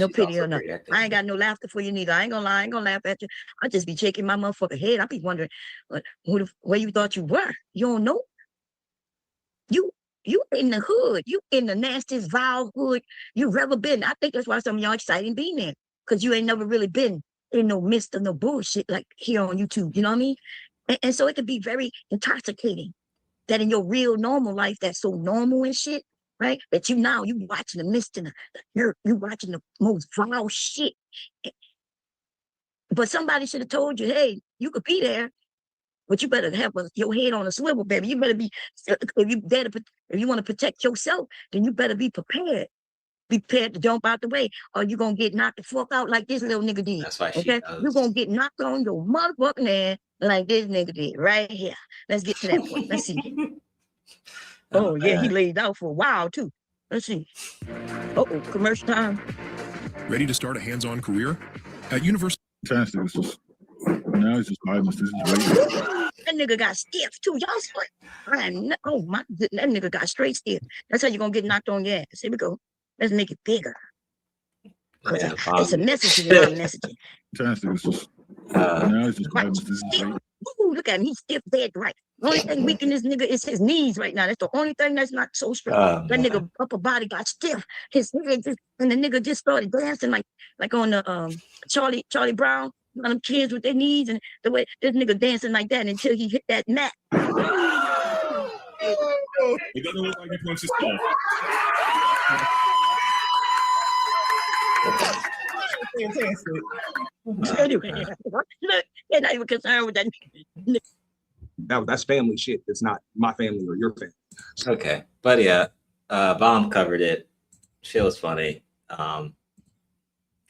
pity or nothing. I ain't got no laughter for you neither. I ain't gonna lie, I ain't gonna laugh at you. I just be shaking my motherfucking head. I be wondering where you thought you were. You don't know. You in the hood. You in the nastiest, vile hood you've ever been. I think that's why some of y'all excited being there. Because you ain't never really been in no midst of no bullshit like here on YouTube. You know what I mean? And so it could be very intoxicating that in your real normal life that's so normal and shit, right? That you watching the mist and you watching the most vile shit. But somebody should have told you, hey, you could be there, but you better have your head on a swivel, baby. You better be, if you want to protect yourself, then you better be prepared. Be prepared to jump out the way, or you're going to get knocked the fuck out like this little nigga did. That's why she okay? knows. You're going to get knocked on your motherfucking head like this nigga did right here. Let's get to that point. Let's see. Oh, yeah, he laid out for a while, too. Let's see. Uh-oh, commercial time. Ready to start a hands-on career? At University. Fantastic. It's just, now it's just violence. This is waiting. That nigga got stiff, too. Y'all split. Oh, my goodness. That nigga got straight stiff. That's how you're going to get knocked on your ass. Here we go. Let's make it bigger. Yeah, it's a message in my messaging. Fantastic. It's just, now it's just violence. This is waiting. Ooh, look at him. He's stiff dead right. The only thing weakening this nigga is his knees right now. That's the only thing that's not so strong. That nigga upper body got stiff. His head just, and the nigga just started dancing like on the Charlie Brown, one of them kids with their knees, and the way this nigga dancing like that until he hit that mat. It doesn't look like he punched his skull. Anyway, look, they're not even concerned with that. That's family shit. It's not my family or your family. Okay, but yeah, Bomb covered it. Shit was funny. I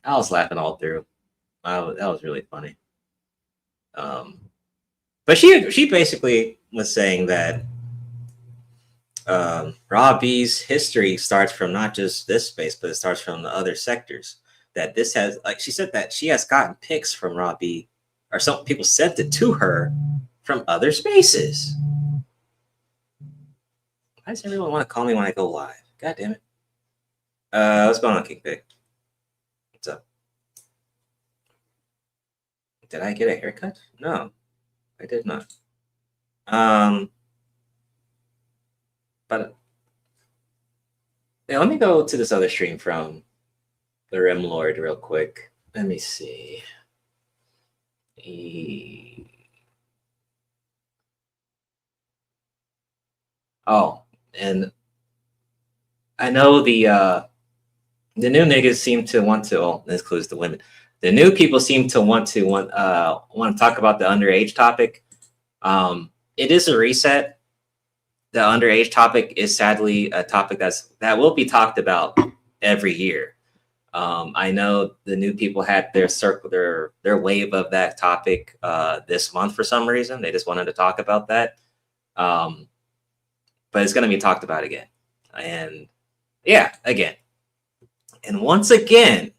was laughing all through. That was really funny. But she basically was saying that Rob B's history starts from not just this space, but it starts from the other sectors. That this has, like she said, that she has gotten pics from Rob B, or some people sent it to her from other spaces. Why does everyone want to call me when I go live? God damn it. What's going on, King Pig? What's up? Did I get a haircut? No, I did not. But yeah, let me go to this other stream from the Rim Lord real quick. Let me see. Oh, and I know the new niggas seem to want to. Oh, this includes the women. The new people seem to want to talk about the underage topic. It is a reset. the underage topic is sadly a topic that will be talked about every year. I know the new people had their wave of that topic this month for some reason. They just wanted to talk about that. But it's going to be talked about again. And yeah, again. And once again,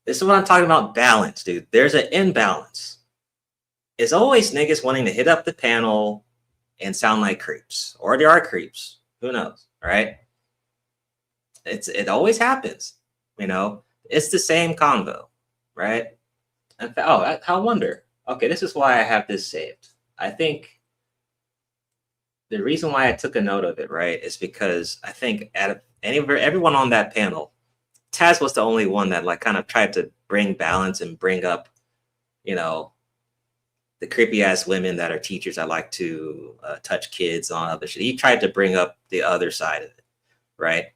this is what I'm talking about, balance, dude. There's an imbalance. It's always niggas wanting to hit up the panel and sound like creeps. Or they are creeps. Who knows, right? It always happens, you know? It's the same convo, right? And, I wonder. Okay, this is why I have this saved. I think the reason why I took a note of it, right, is because I think everyone on that panel, Taz was the only one that like kind of tried to bring balance and bring up, you know, the creepy ass women that are teachers that like to touch kids on other shit. He tried to bring up the other side of it, right?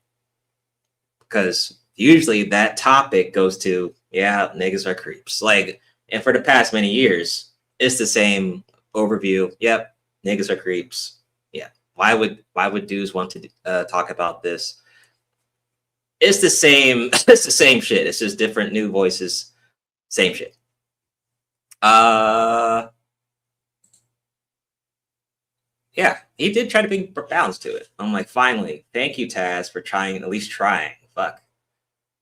Because usually that topic goes to, yeah, niggas are creeps. Like, and for the past many years, it's the same overview. Yep, niggas are creeps. Yeah. Why would dudes want to talk about this? It's the same. It's the same shit. It's just different new voices. Same shit. Yeah, he did try to bring balance to it. I'm like, finally, thank you, Taz, for trying, at least trying. Fuck.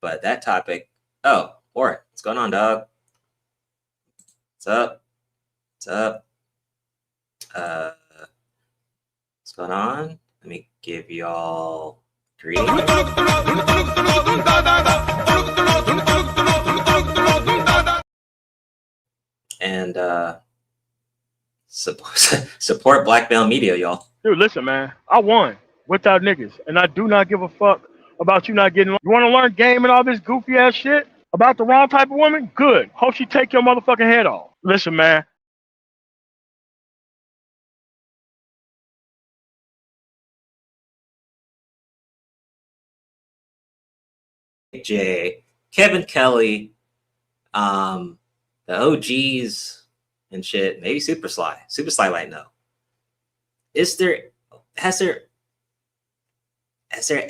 But that topic, Warren, what's going on, dog? What's up? What's up? What's going on? Let me give y'all greetings. And support black male media, y'all. Dude, listen, man. I won without niggas, and I do not give a fuck about you not getting. You want to learn game and all this goofy ass shit about the wrong type of woman? Good. Hope she take your motherfucking head off. Listen, man. Jay, Kevin Kelly, the OGs and shit. Maybe Super Sly might know. Has there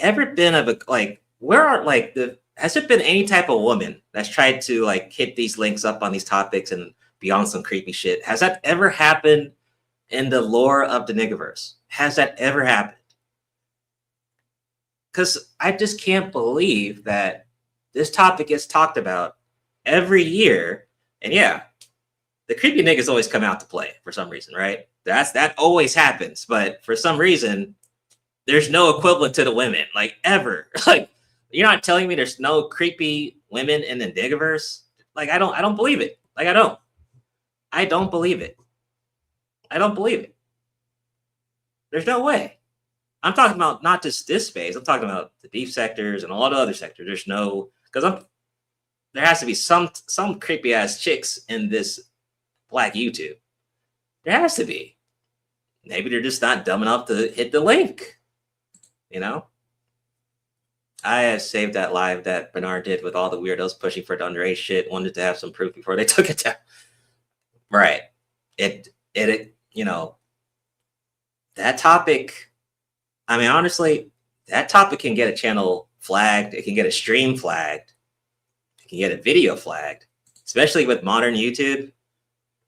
ever been has there been any type of woman that's tried to like hit these links up on these topics and be on some creepy shit? Has that ever happened in the lore of the niggaverse? Has that ever happened? Because I just can't believe that this topic gets talked about every year. And yeah, the creepy niggas always come out to play for some reason, right? That always happens. But for some reason, there's no equivalent to the women, like ever. Like, you're not telling me there's no creepy women in the niggaverse? Like, I don't believe it. Like, I don't believe it. I don't believe it. There's no way. I'm talking about not just this space. I'm talking about the beef sectors and all the other sectors. There's no, because there has to be some creepy ass chicks in this black YouTube. There has to be. Maybe they're just not dumb enough to hit the link. You know? I have saved that live that Bernard did with all the weirdos pushing for the underage shit. Wanted to have some proof before they took it down. Right. It you know, that topic. I mean, honestly, that topic can get a channel flagged. It can get a stream flagged. It can get a video flagged, especially with modern YouTube.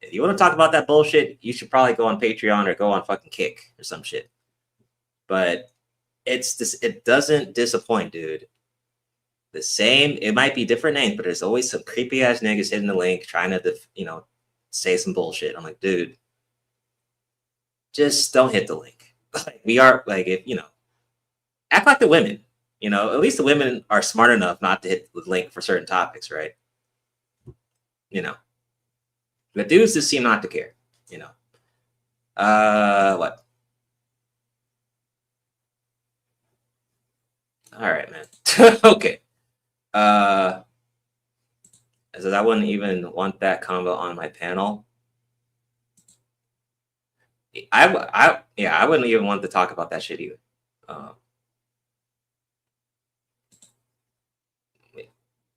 If you want to talk about that bullshit, you should probably go on Patreon or go on fucking Kick or some shit. But it doesn't disappoint, dude. The same, it might be different names, but there's always some creepy ass niggas hitting the link trying to, say some bullshit. I'm like, dude, just don't hit the link. Like, we are like, if act like the women, at least the women are smart enough not to hit the link for certain topics, right? The dudes just seem not to care, what? All right, man. Okay. I said I wouldn't even want that combo on my panel. I wouldn't even want to talk about that shit either.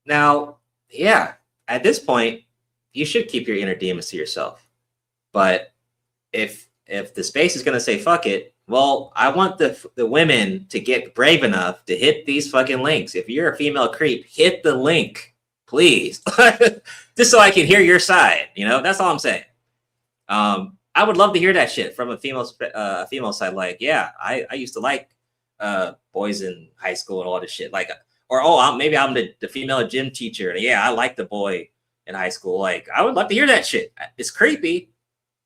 Now, yeah, at this point, you should keep your inner demons to yourself. But if the space is gonna say fuck it, Well, I want the women to get brave enough to hit these fucking links. If you're a female creep, hit the link, please, just so I can hear your side. You know, that's all I'm saying. I would love to hear that shit from a female side. Like, yeah, I used to like boys in high school and all this shit. Like, or maybe I'm the female gym teacher. And yeah, I like the boy in high school. Like, I would love to hear that shit. It's creepy,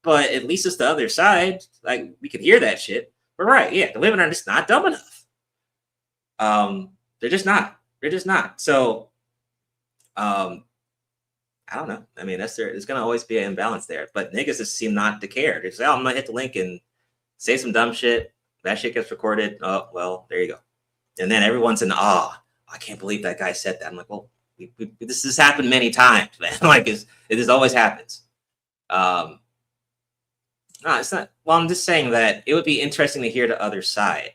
but at least it's the other side. Like, we can hear that shit. But right, yeah, the women are just not dumb enough. They're just not. They're just not. So, I don't know. I mean, there's gonna always be an imbalance there. But niggas just seem not to care. They say, "Oh, I'm gonna hit the link and say some dumb shit." That shit gets recorded. Oh, well, there you go. And then everyone's in awe. I can't believe that guy said that. I'm like, well, this has happened many times, man. Like, it just always happens. No, it's not. Well, I'm just saying that it would be interesting to hear the other side.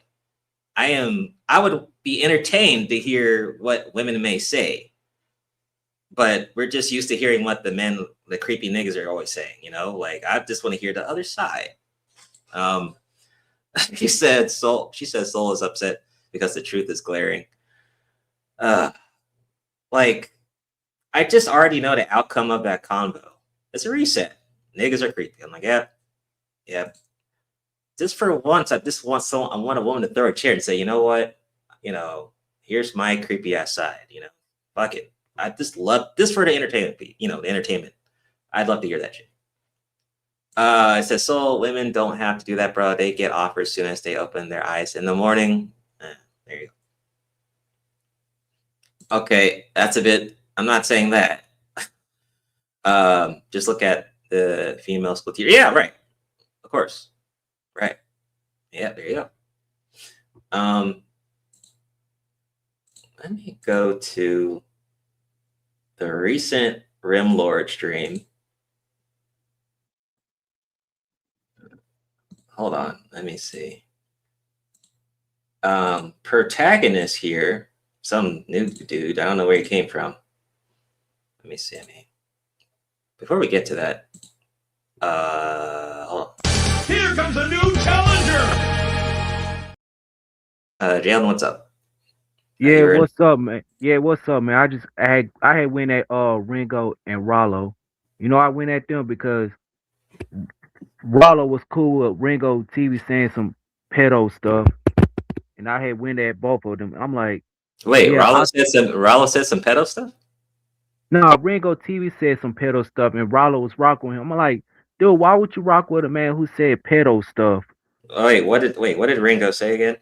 I would be entertained to hear what women may say, but we're just used to hearing what the creepy niggas are always saying, you know? Like, I just want to hear the other side. She said Soul is upset because the truth is glaring. Like, I just already know the outcome of that convo. It's a reset. Niggas are creepy. I'm like, yeah. Just for once, I want a woman to throw a chair and say, you know what? You know, here's my creepy ass side, you know? Fuck it. I just love this for the entertainment, you know, the entertainment. I'd love to hear that shit. It says, Soul, women don't have to do that, bro. They get offers as soon as they open their eyes in the morning. There you go. Okay, that's a bit, I'm not saying that. Just look at the female split here. Yeah, right. Of course. Right. Yeah, there you go. Let me go to the recent Rimlord stream. Hold on, let me see. Protagonist here, some new dude. I don't know where he came from. Let me see. Before we get to that, hold on. Here comes a new challenger. Jalen, what's up? Yeah, what's up, man? Yeah, what's up, man? I had went at Ringo and Rollo. You know, I went at them because Rollo was cool with Ringo TV saying some pedo stuff, and I had went at both of them. I'm like, wait, yeah, Rollo said some pedo stuff? No, Ringo TV said some pedo stuff, and Rollo was rocking with him. I'm like, dude, why would you rock with a man who said pedo stuff? Oh, what did Ringo say again?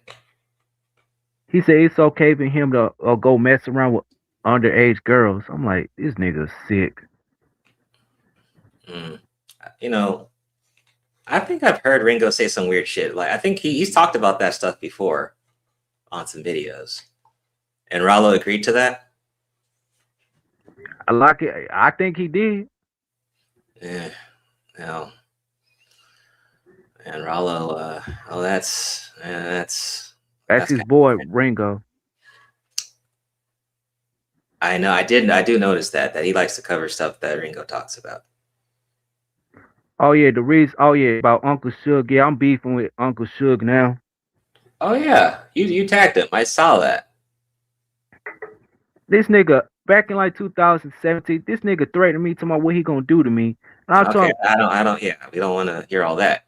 He said it's okay for him to go mess around with underage girls. I'm like, this nigga's sick. You know, I think I've heard Ringo say some weird shit. Like, I think he's talked about that stuff before on some videos. And Rollo agreed to that? I like it. I think he did. Yeah. No. And Rollo, that's his boy Ringo. I know. I do notice that he likes to cover stuff that Ringo talks about. Oh yeah, about Uncle Suge. Yeah, I'm beefing with Uncle Suge now. Oh yeah, you tagged him. I saw that. This nigga back in like 2017, this nigga threatened me to my what he gonna do to me. And Okay, I don't. Yeah, we don't want to hear all that.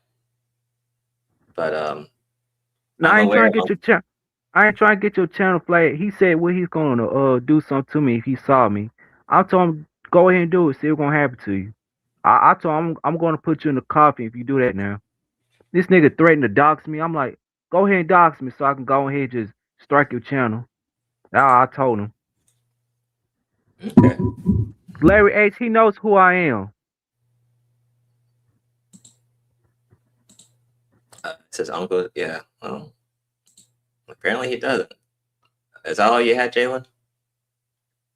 But no, I ain't trying to get your channel. I ain't trying to get your channel flagged. He said what he's gonna do something to me if he saw me. I told him go ahead and do it. See what's gonna happen to you. I told him I'm gonna put you in the coffin if you do that now. This nigga threatened to dox me. I'm like, go ahead and dox me so I can go ahead and just strike your channel. I told him. Okay. Larry H, he knows who I am. It says Uncle, yeah. Well, apparently he doesn't. Is that all you had, Jalen?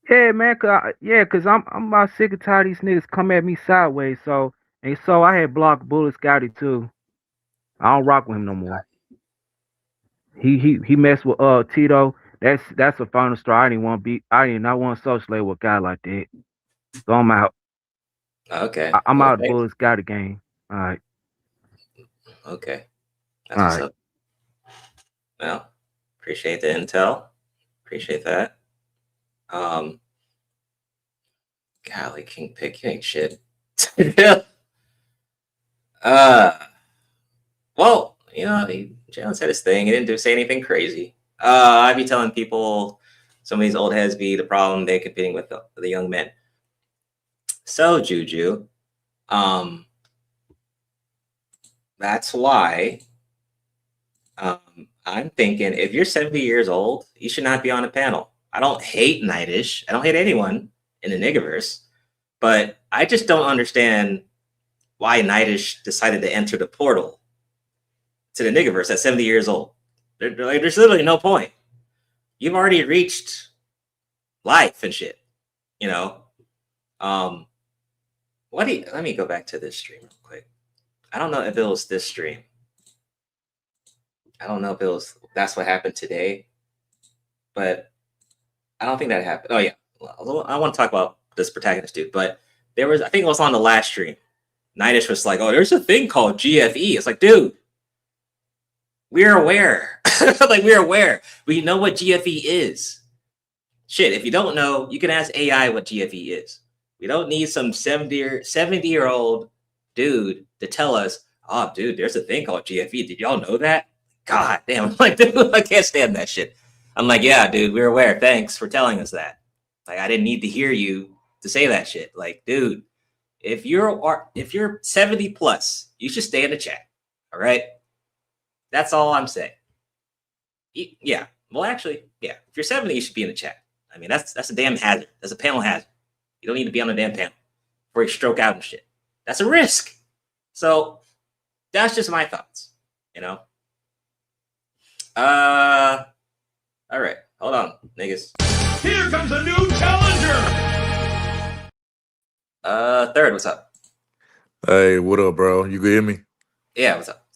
Yeah, man. Cause I'm about sick and tired of these niggas come at me sideways. So I had blocked Bullet Scotty too. I don't rock with him no more. He messed with Tito. That's a final straw. I did not want to associate with a guy like that. So I'm out. Okay. I'm out of Bullet Scotty game. All right. Okay. All right. Well, appreciate the intel. Appreciate that. Golly, King Pick, you ain't shit. Well, Jalen said his thing. He didn't say anything crazy. I'd be telling people some of these old heads be the problem. They're competing with the young men. So, Juju, that's why I'm thinking if you're 70 years old, you should not be on a panel. I don't hate Nightish. I don't hate anyone in the niggaverse, but I just don't understand why Nightish decided to enter the portal to the niggaverse at 70 years old. There's literally no point. You've already reached life and shit, let me go back to this stream real quick. I don't know if it was this stream. I don't know if that's what happened today, but I don't think that happened. Oh yeah, I want to talk about this protagonist dude, but I think it was on the last stream. Nightish was like, "Oh, there's a thing called GFE." It's like, dude, we're aware. We're aware. We know what GFE is. Shit, if you don't know, you can ask AI what GFE is. We don't need some 70-year-old dude to tell us, "Oh, dude, there's a thing called GFE. Did y'all know that?" God damn, I'm like, dude, I can't stand that shit. I'm like, yeah, dude, we're aware. Thanks for telling us that. I didn't need to hear you to say that shit. Dude, if you're 70 plus, you should stay in the chat. All right, that's all I'm saying. Yeah, well, actually, yeah, if you're 70, you should be in the chat. I mean, that's a damn hazard. That's a panel hazard. You don't need to be on the damn panel before you stroke out and shit. That's a risk. So that's just my thoughts. All right, hold on, niggas. Here comes a new challenger. Third, what's up? Hey, what up, bro? You can hear me? Yeah, what's up?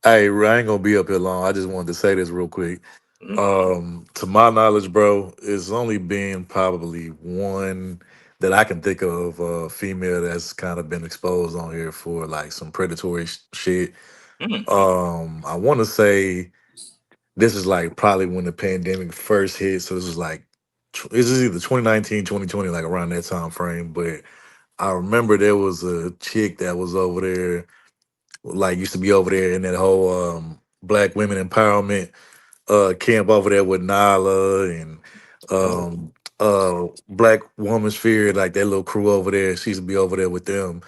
Hey, I ain't gonna be up here long. I just wanted to say this real quick. To my knowledge, bro, it's only been probably one that I can think of, female that's kind of been exposed on here for some predatory shit. I want to say this is probably when the pandemic first hit, so this is this is either 2019, 2020, around that time frame. But I remember there was a chick that was over there, used to be over there in that whole black women empowerment camp over there with Nala and Black Woman Sphere, that little crew over there. She used to be over there with them.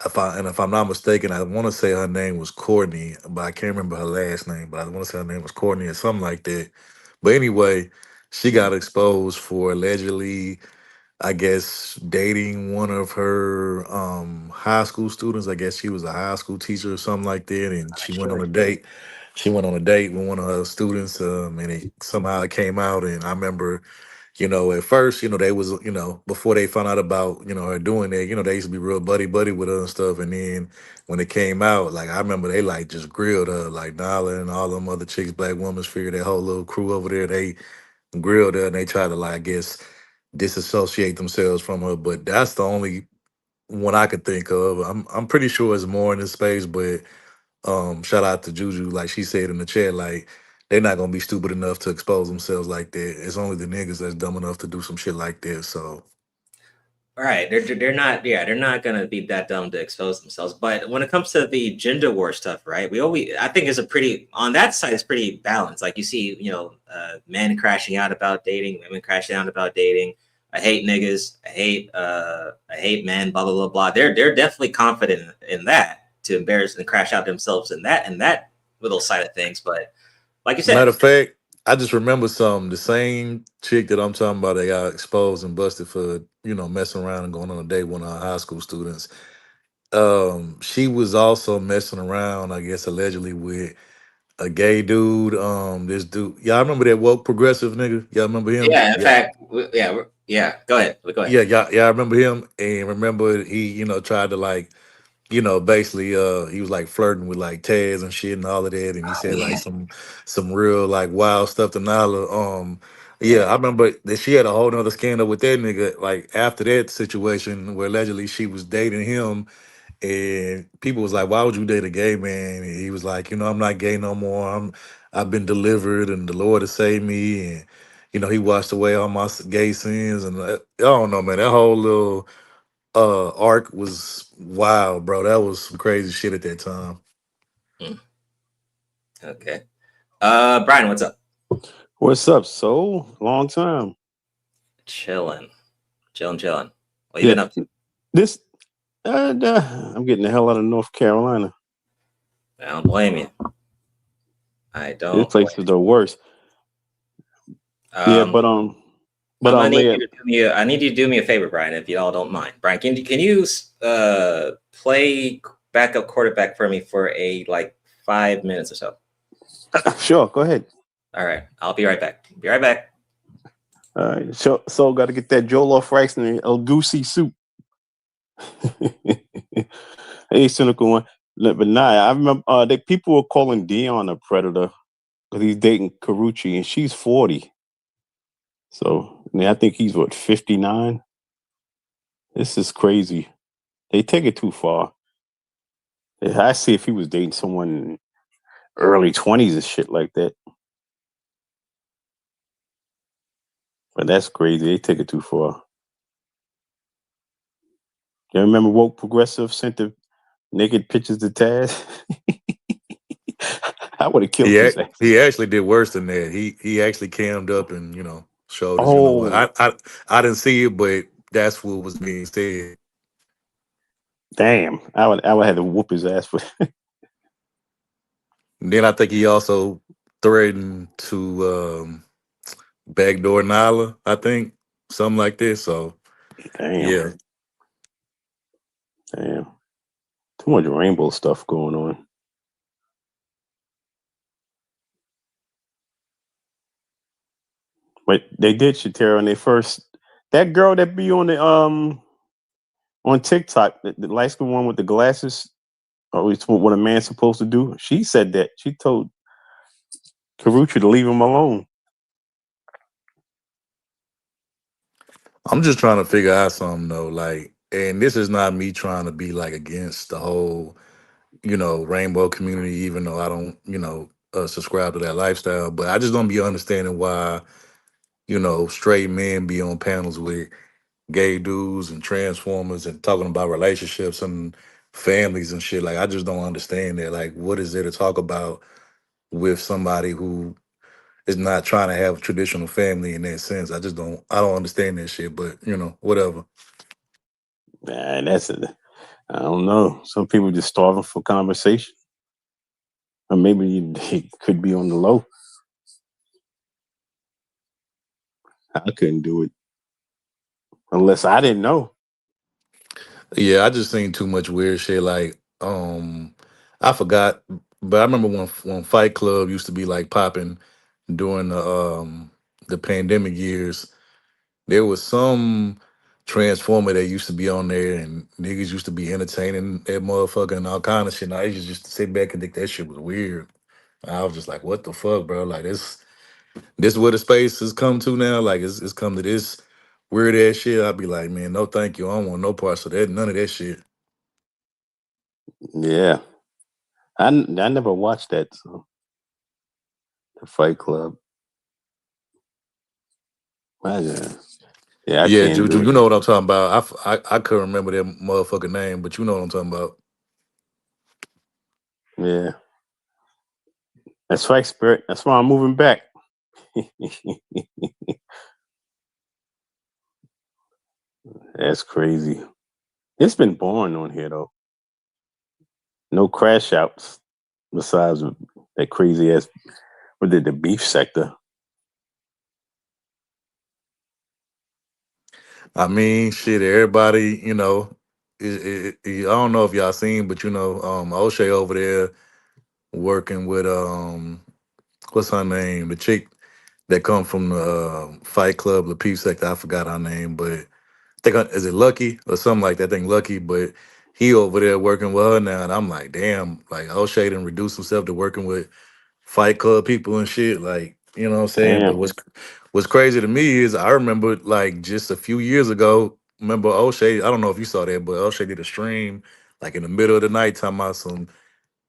If I'm not mistaken, I want to say her name was Courtney, but I can't remember her last name. But I want to say her name was Courtney or something like that. But anyway, she got exposed for allegedly, I guess, dating one of her high school students. I guess she was a high school teacher or something like that, and she went on a date. She went on a date with one of her students, and it somehow came out. And I remember, at first, they was, before they found out about, her doing that, they used to be real buddy with her and stuff. And then when it came out, I remember they just grilled her, Nala and all them other chicks, Black Women's Fear, that whole little crew over there, they grilled her and they tried to, I guess, disassociate themselves from her. But that's the only one I could think of. I'm pretty sure it's more in this space, but shout out to Juju, like she said in the chat, they're not gonna be stupid enough to expose themselves like that. It's only the niggas that's dumb enough to do some shit like this. So all right, they're not gonna be that dumb to expose themselves. But when it comes to the gender war stuff, right? I think it's on that side it's pretty balanced. Like you see, men crashing out about dating, women crashing out about dating. I hate niggas. I hate men. Blah blah blah blah. They're definitely confident in that to embarrass and crash out themselves in that little side of things. But like you said, matter of fact, I just remember the same chick that I'm talking about that got exposed and busted for, messing around and going on a date with one of our high school students. She was also messing around, I guess, allegedly with a gay dude. This dude, y'all remember that woke progressive nigga? Y'all remember him? Yeah, in fact, yeah. Go ahead. Yeah, I remember him, and remember he, tried to basically he was flirting with Taz and shit and all of that, and he said some real wild stuff to Nala. Yeah, I remember that she had a whole nother scandal with that nigga after that situation where allegedly she was dating him, And people was like, "Why would you date a gay man?" And he was like, "I'm not gay no more. I've been delivered, and the Lord has saved me, and He washed away all my gay sins." And I don't know, man. That whole little arc was wild, bro. That was some crazy shit at that time. Okay. Brian, what's up? What's up, Soul? Long time. Chilling. What you been up to? This, I'm getting the hell out of North Carolina. I don't blame you. I don't. This place is the worst. I need you to do me a favor, Brian, if you all don't mind. Brian, can you play backup quarterback for me for a 5 minutes or so? Sure, go ahead. All right, I'll be right back. All right, so got to get that jollof rice and El Goosey soup. Hey, cynical one. But nah, I remember people were calling Dion a predator because he's dating Carucci and she's 40. So I think he's 59. This is crazy. They take it too far. I see if he was dating someone in early 20s and shit like that. But that's crazy. They take it too far. You remember woke progressive sent the naked pictures to Taz? I would have killed his ass. He actually did worse than that. He actually cammed up and showed us. I didn't see it, but that's what was being said. Damn, I would have to whoop his ass for. Then I think he also threatened to backdoor Nyla. I think something like this. So damn, too much rainbow stuff going on. But they did Shatera on their first. That girl that be on the on TikTok, the light skin one with the glasses, or it's what a man's supposed to do. She said that. She told Carucci to leave him alone. I'm just trying to figure out something though, and this is not me trying to be against the whole, rainbow community, even though I don't, subscribe to that lifestyle. But I just don't be understanding why, straight men be on panels with gay dudes and transformers and talking about relationships and families and shit. I just don't understand that. What is there to talk about with somebody who is not trying to have a traditional family in that sense? I don't understand that shit, but whatever. Man, I don't know. Some people just starving for conversation. Or maybe it could be on the low. I couldn't do it. Unless I didn't know. Yeah, I just seen too much weird shit. I forgot, but I remember when Fight Club used to be popping during the pandemic years. There was some transformer that used to be on there, and niggas used to be entertaining that motherfucker and all kind of shit. And I used to just sit back and think that shit was weird. I was just like, what the fuck, bro? This where the space has come to now. It's come to this weird ass shit. I'd be like, man, no thank you. I don't want no parts of that. None of that shit. Yeah. I never watched that. So. The Fight Club. Yeah, Juju, you know what I'm talking about. I couldn't remember that motherfucking name, but you know what I'm talking about. Yeah. That's right, Spirit. That's why I'm moving back. That's crazy. It's been boring on here though. No crash outs besides that crazy ass the beef sector. I mean, shit, everybody, I don't know if y'all seen, but O'Shea over there working with what's her name? The chick that come from the Fight Club, the Peace Sector. I forgot her name, but I think is it Lucky or something like that? I think Lucky, but he over there working with her now, and I'm like, damn, O'Shea didn't reduce himself to working with Fight Club people and shit, you know what I'm saying? Damn. But what's crazy to me is I remember just a few years ago, remember O'Shea, I don't know if you saw that, but O'Shea did a stream like in the middle of the night talking about some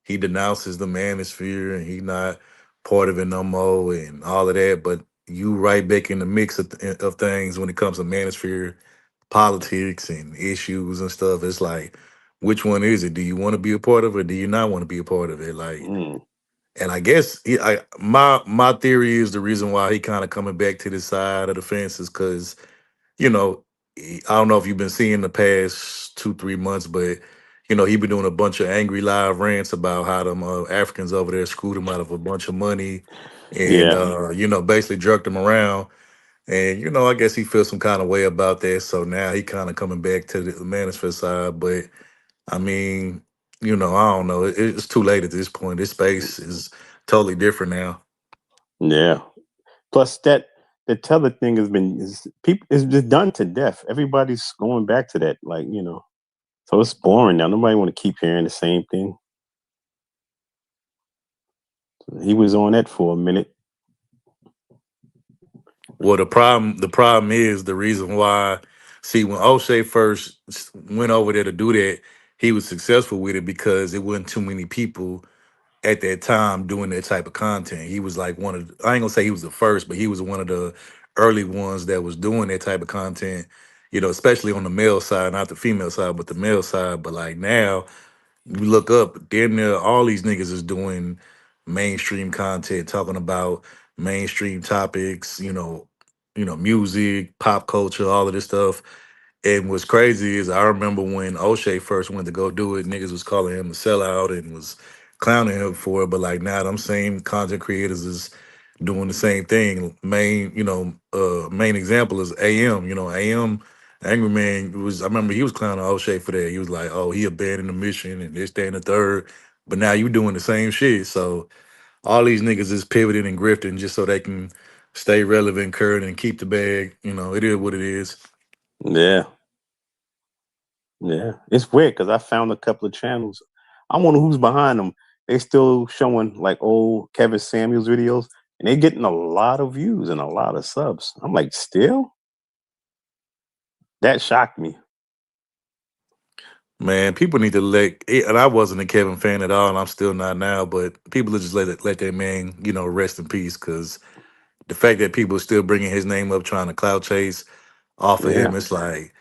he denounces the manosphere and he not part of it no more and all of that. But you right back in the mix of things when it comes to manosphere politics and issues and stuff. It's like, which one is it? Do you want to be a part of it? Or do you not want to be a part of it? Like, and I guess my theory is the reason why he kind of coming back to this side of the fence is because you know, I don't know if you've been seeing the past 2-3 months, but he been doing a bunch of angry live rants about how them Africans over there screwed him out of a bunch of money, and Yeah. basically jerked him around. And I guess he feels some kind of way about that. So now he kind of coming back to the manosphere side. But I mean, I don't know. It's too late at this point. This space is totally different now. Yeah. Plus the tether thing is just done to death. Everybody's going back to that, so it's boring now. Nobody want to keep hearing the same thing. He was on that for a minute. Well, the problem is the reason why. See, when O'Shea first went over there to do that, he was successful with it because it wasn't too many people at that time doing that type of content. He was like one of I ain't gonna say he was the first, but he was one of the early ones that was doing that type of content. Especially on the male side, not the female side, but the male side. But like now, you look up, damn near all these niggas is doing mainstream content, talking about mainstream topics, music, pop culture, all of this stuff. And what's crazy is I remember when O'Shea first went to go do it, niggas was calling him a sellout and was clowning him for it. But like now, them same content creators is doing the same thing. Main example is AM. AM Angry Man I remember he was clowning O'Shea for that. He was like, "Oh, he abandoned the mission and this, that, and the third." But now you doing the same shit. So all these niggas is pivoting and grifting just so they can stay relevant, current, and keep the bag. It is what it is. Yeah. Yeah. It's weird because I found a couple of channels. I wonder who's behind them. They still showing like old Kevin Samuels videos, and they getting a lot of views and a lot of subs. I'm like, still? That shocked me. Man, people need to and I wasn't a Kevin fan at all, and I'm still not now. But people just let that man, rest in peace. Because the fact that people are still bringing his name up, trying to clout chase off of him, Yeah. it's like,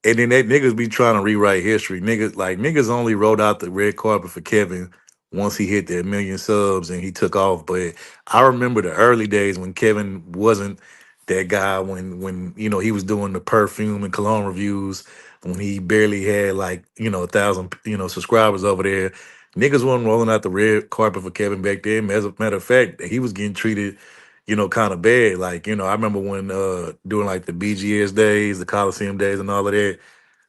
and then that niggas be trying to rewrite history. Niggas only rolled out the red carpet for Kevin once he hit that million subs and he took off. But I remember the early days when Kevin wasn't that guy when he was doing the perfume and cologne reviews when he barely had like 1,000 subscribers over there. Niggas wasn't rolling out the red carpet for Kevin back then. As a matter of fact, he was getting treated kind of bad. Like, I remember when doing like the BGS days, the Coliseum days and all of that,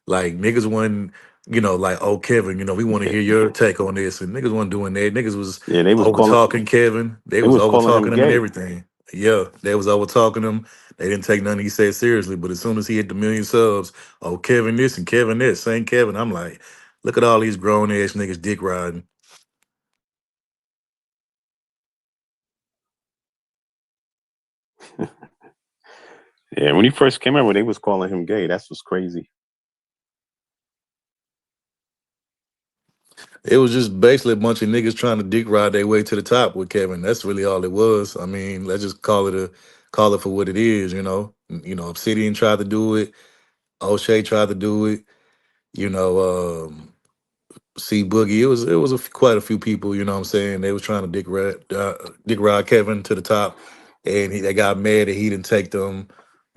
like niggas wasn't, like, "Oh, Kevin, we want to hear your take on this." And niggas wasn't doing that. Niggas was Yeah, they was over talking Kevin. They was over calling him talking him and gay. everything. Yeah, they was over talking him. They didn't take nothing he said seriously. But as soon as he hit the million subs, "Oh, Kevin this and Kevin that, same Kevin." I'm like, look at all these grown ass niggas dick riding. Yeah, when he first came out, when they was calling him gay, that's what's crazy. It was just basically a bunch of niggas trying to dick ride their way to the top with Kevin. That's really all it was. I mean, let's just call it for what it is. Obsidian tried to do it. O'Shea tried to do it. You know, C Boogie. It was quite a few people. You know what I'm saying? They was trying to dick ride Kevin to the top, and they got mad that he didn't take them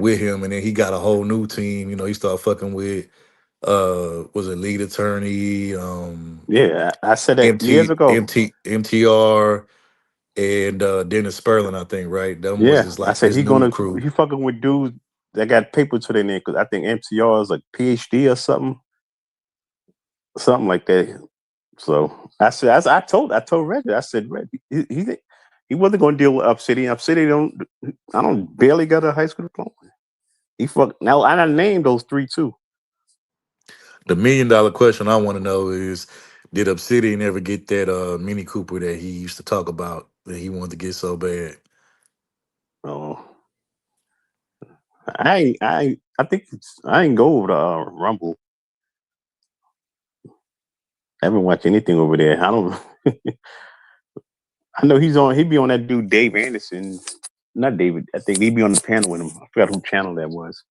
with him, and then he got a whole new team. He started fucking with was it lead attorney, Yeah, I said that years ago. MTR, and Dennis Sperlin, I think, right? Them was Yeah, his I like said his new crew. he fucking with dudes that got paper to their name because I think MTR is like PhD or something like that. So I said, I told Reggie, I said, Reggie, he wasn't going to deal with Obsidian. Obsidian I don't barely got a high school diploma. Now I done named those three too. The $1 million question I want to know is, did Obsidian ever get that Mini Cooper that he used to talk about that he wanted to get so bad? Oh, I think I ain't go over the Rumble. I haven't watched anything over there. I don't. I know he'd be on that dude Dave Anderson. Not David. I think he'd be on the panel with him. I forgot who channel that was.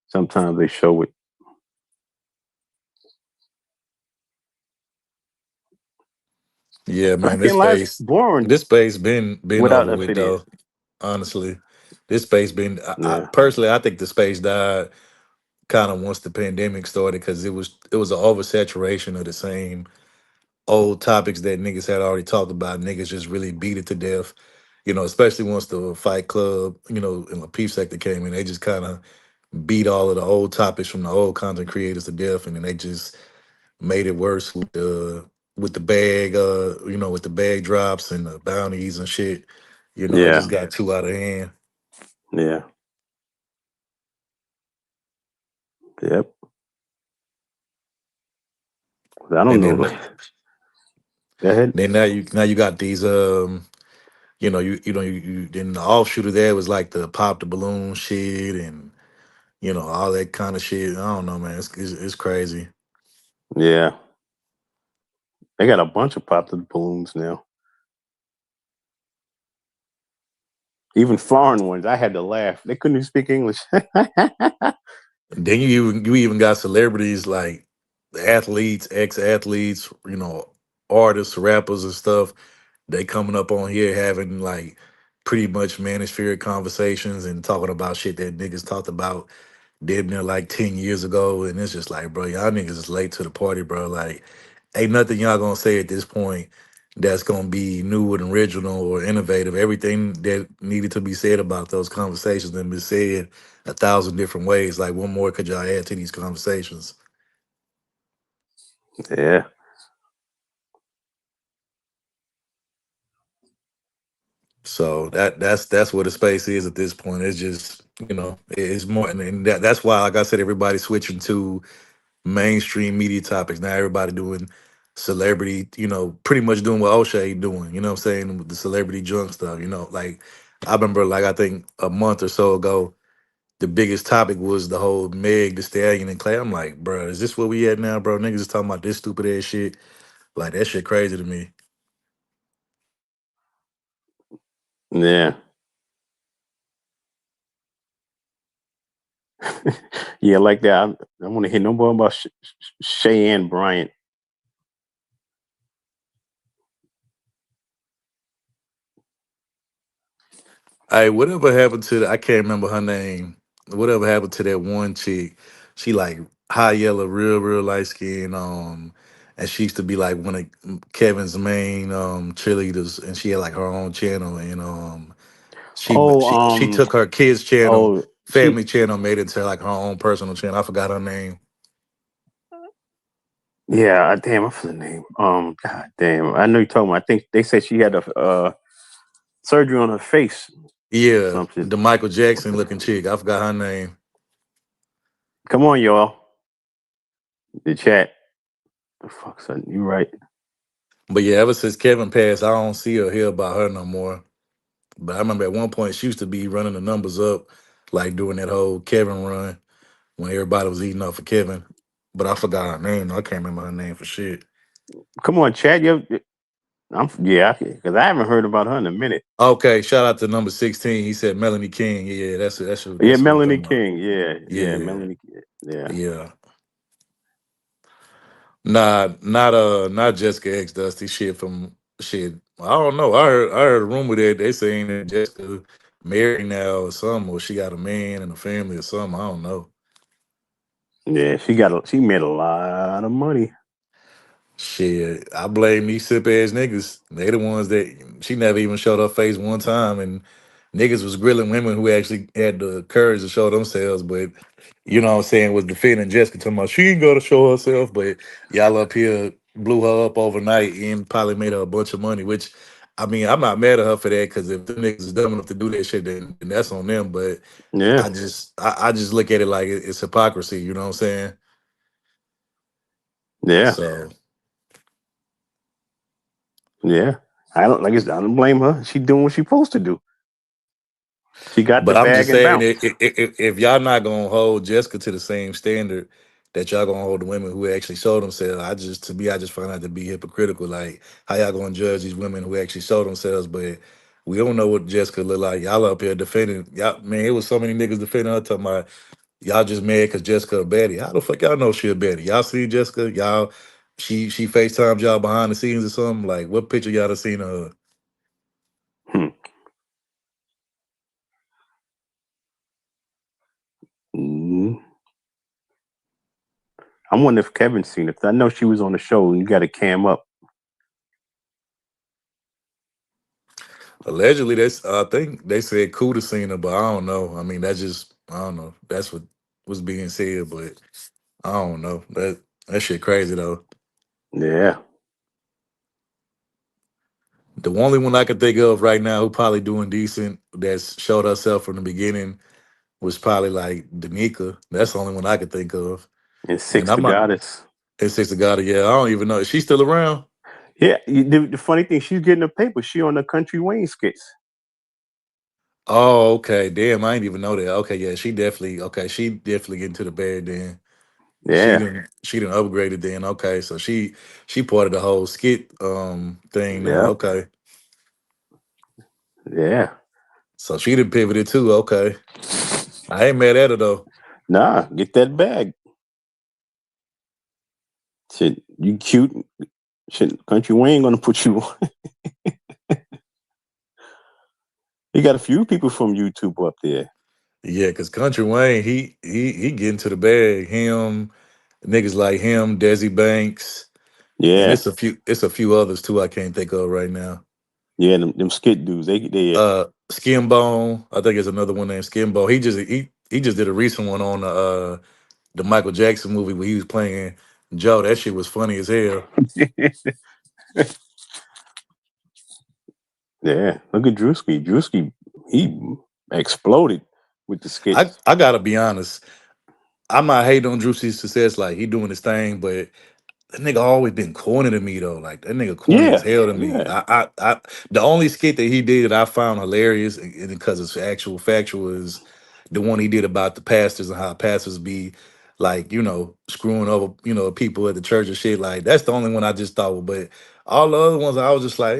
Sometimes they show it. Yeah, man, Fucking life's boring this space been without over a with video. though. Honestly, this space been. I personally, I think the space died kind of once the pandemic started because it was an oversaturation of the same old topics that niggas had already talked about. Niggas just really beat it to death. You know, especially once the Fight Club, you know, and the Peep Sector came in, they just kind of beat all of the old topics from the old content creators to death, and then they just made it worse with the bag, you know, with the bag drops and the bounties and shit. You know, it Yeah. just got too out of hand. Yeah. Yep. I don't know. Go ahead. Then now you got these you know, you then the offshoot of that was like the pop the balloon shit and you know all that kind of shit. I don't know, man. It's crazy. Yeah. They got a bunch of pop the balloons now. Even foreign ones. I had to laugh. They couldn't even speak English. Then you even got celebrities like athletes, ex-athletes, you know, artists, rappers and stuff. They coming up on here having like pretty much manosphere conversations and talking about shit that niggas talked about damn near like 10 years ago. And it's just like, bro, y'all niggas is late to the party, bro. Like, ain't nothing y'all gonna say at this point that's gonna be new and original or innovative. Everything that needed to be said about those conversations and been said 1,000 different ways. Like, what more could y'all add to these conversations? Yeah. So that's what the space is at this point. It's just, you know, it's more, and that's why, like I said, everybody's switching to mainstream media topics. Now everybody doing celebrity, you know, pretty much doing what O'Shea doing, you know what I'm saying, with the celebrity junk stuff, you know. Like I remember like I think a month or so ago, the biggest topic was the whole Meg the Stallion and Clay. I'm like, bro, is this where we at now, bro? Niggas is talking about this stupid ass shit. Like that shit crazy to me. Yeah. Yeah, like that. I want to hear no more about Cheyenne Bryant. Hey, whatever happened to I can't remember her name. Whatever happened to that one chick? She like high yellow, real light skin. And she used to be like one of Kevin's main cheerleaders, and she had like her own channel. And she took her kids' channel, family channel, made it to like her own personal channel. I forgot her name. Yeah, damn, what's the name? God damn, I know you're talking about. I think they said she had a surgery on her face. Yeah, the Michael Jackson looking chick. I forgot her name. Come on, y'all. The chat. The fuck, son? You right. But yeah, ever since Kevin passed, I don't see or hear about her no more. But I remember at one point she used to be running the numbers up, like doing that whole Kevin run when everybody was eating off of Kevin. But I forgot her name. I can't remember her name for shit. Come on, Chad. Because I haven't heard about her in a minute. Okay, shout out to number 16. He said Melanie King. Yeah, that's Melanie King. Yeah, Melanie. Yeah. Not Jessica X Dusty shit from shit. I don't know. I heard a rumor that they saying that Jessica married now or something, or she got a man and a family or something. I don't know. Yeah, she made a lot of money. Shit, I blame these sip ass niggas. They the ones that she never even showed her face one time, and niggas was grilling women who actually had the courage to show themselves. But you know what I'm saying, was defending Jessica, talking about she ain't gotta show herself. But y'all up here blew her up overnight and probably made her a bunch of money. Which I mean, I'm not mad at her for that because if the niggas is dumb enough to do that shit, then that's on them. But yeah, I just look at it like it's hypocrisy. You know what I'm saying? Yeah. So. Yeah, I don't blame her. She doing what she supposed to do. She got But the I'm bag just and saying, bounce. if y'all not gonna hold Jessica to the same standard that y'all gonna hold the women who actually show themselves. To me, I just find out to be hypocritical. Like, how y'all gonna judge these women who actually show themselves, but we don't know what Jessica look like. Y'all up here defending y'all, man. It was so many niggas defending her, talking about y'all just mad because Jessica a baddie. How the fuck y'all know she a baddie? Y'all see Jessica? Y'all, she FaceTimed y'all behind the scenes or something? Like, what picture y'all done seen of her? I wonder if Kevin's seen it. I know she was on the show. You got a cam up. Allegedly, I think they said Kuda seen her, but I don't know. I mean, I don't know. That's what was being said, but I don't know. That shit crazy though. Yeah. The only one I can think of right now who probably doing decent that's showed herself from the beginning was probably like Danica. That's the only one I could think of. And Six the I'm not. Goddess. And Six the Goddess. Yeah, I don't even know. Is she still around? Yeah. The funny thing, she's getting a paper. She on the Country Wayne skits. Oh, okay. Damn, I didn't even know that. Okay, yeah, she definitely getting to the bed then. Yeah. She didn't upgraded then. Okay, so she part of the whole skit thing now. Yeah. Okay. Yeah. So she done pivoted too. Okay. I ain't mad at her though. Nah, get that bag. Shit, you cute. Shit, Country Wayne gonna put you on. You got a few people from YouTube up there. Yeah, because Country Wayne, he getting to the bag. Him, niggas like him, Desi Banks. And Yeah. it's a few others too I can't think of right now. Yeah, them skit dudes. They Skin Bone, I think it's another one named Skin Bone. He just did a recent one on the Michael Jackson movie where he was playing Joe. That shit was funny as hell. Yeah, look at Drewski. Drewski, he exploded with the skits. I gotta be honest. I'm not hating on Drewski's success, like he doing his thing, but that nigga always been corny to me though. Like that nigga corny as Yeah, hell to me. yeah. The only skit that he did that I found hilarious and because it's factual is the one he did about the pastors and how pastors be like, screwing over, people at the church and shit. Like that's the only one I just thought of. But all the other ones I was just like,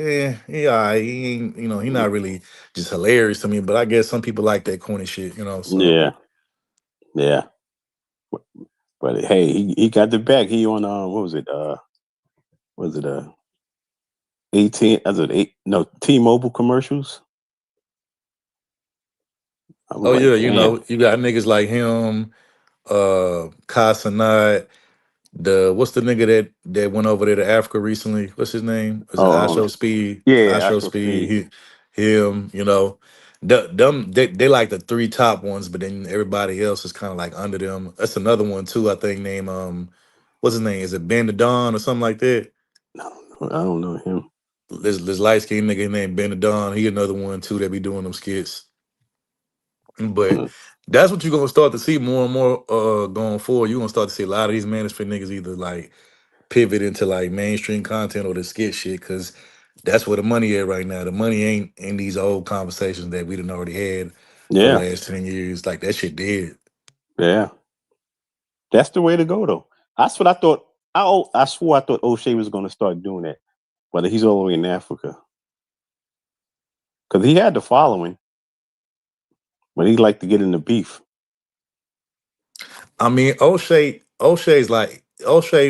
he alright. He ain't, he not really just hilarious to me. But I guess some people like that corny shit, so Yeah. Yeah. But hey, he got the back. He on what was it? Was it 18 as it 8 no T-Mobile commercials? I was oh like, yeah, damn. you got niggas like him, Casanat, what's the nigga that went over there to Africa recently? What's his name? Was it Oh, Asho Speed? yeah, Asho Astro Speed. Speed, him, they like the three top ones, but then everybody else is kind of like under them. That's another one too, I think, named what's his name? Is it Ben the Don or something like that? I don't know him. This light skinned nigga named Ben the Don. He another one too that be doing them skits. But that's what you're gonna start to see more and more going forward. You're gonna start to see a lot of these management niggas either like pivot into like mainstream content or the skit shit, cause that's where the money at right now. The money ain't in these old conversations that we done already had for the Yeah, last 10 years. Like that shit dead. yeah. That's the way to go though. That's what I thought. I swore I thought O'Shea was gonna start doing that. But he's all the way in Africa. Because he had the following. But he liked to get in the beef. I mean, O'Shea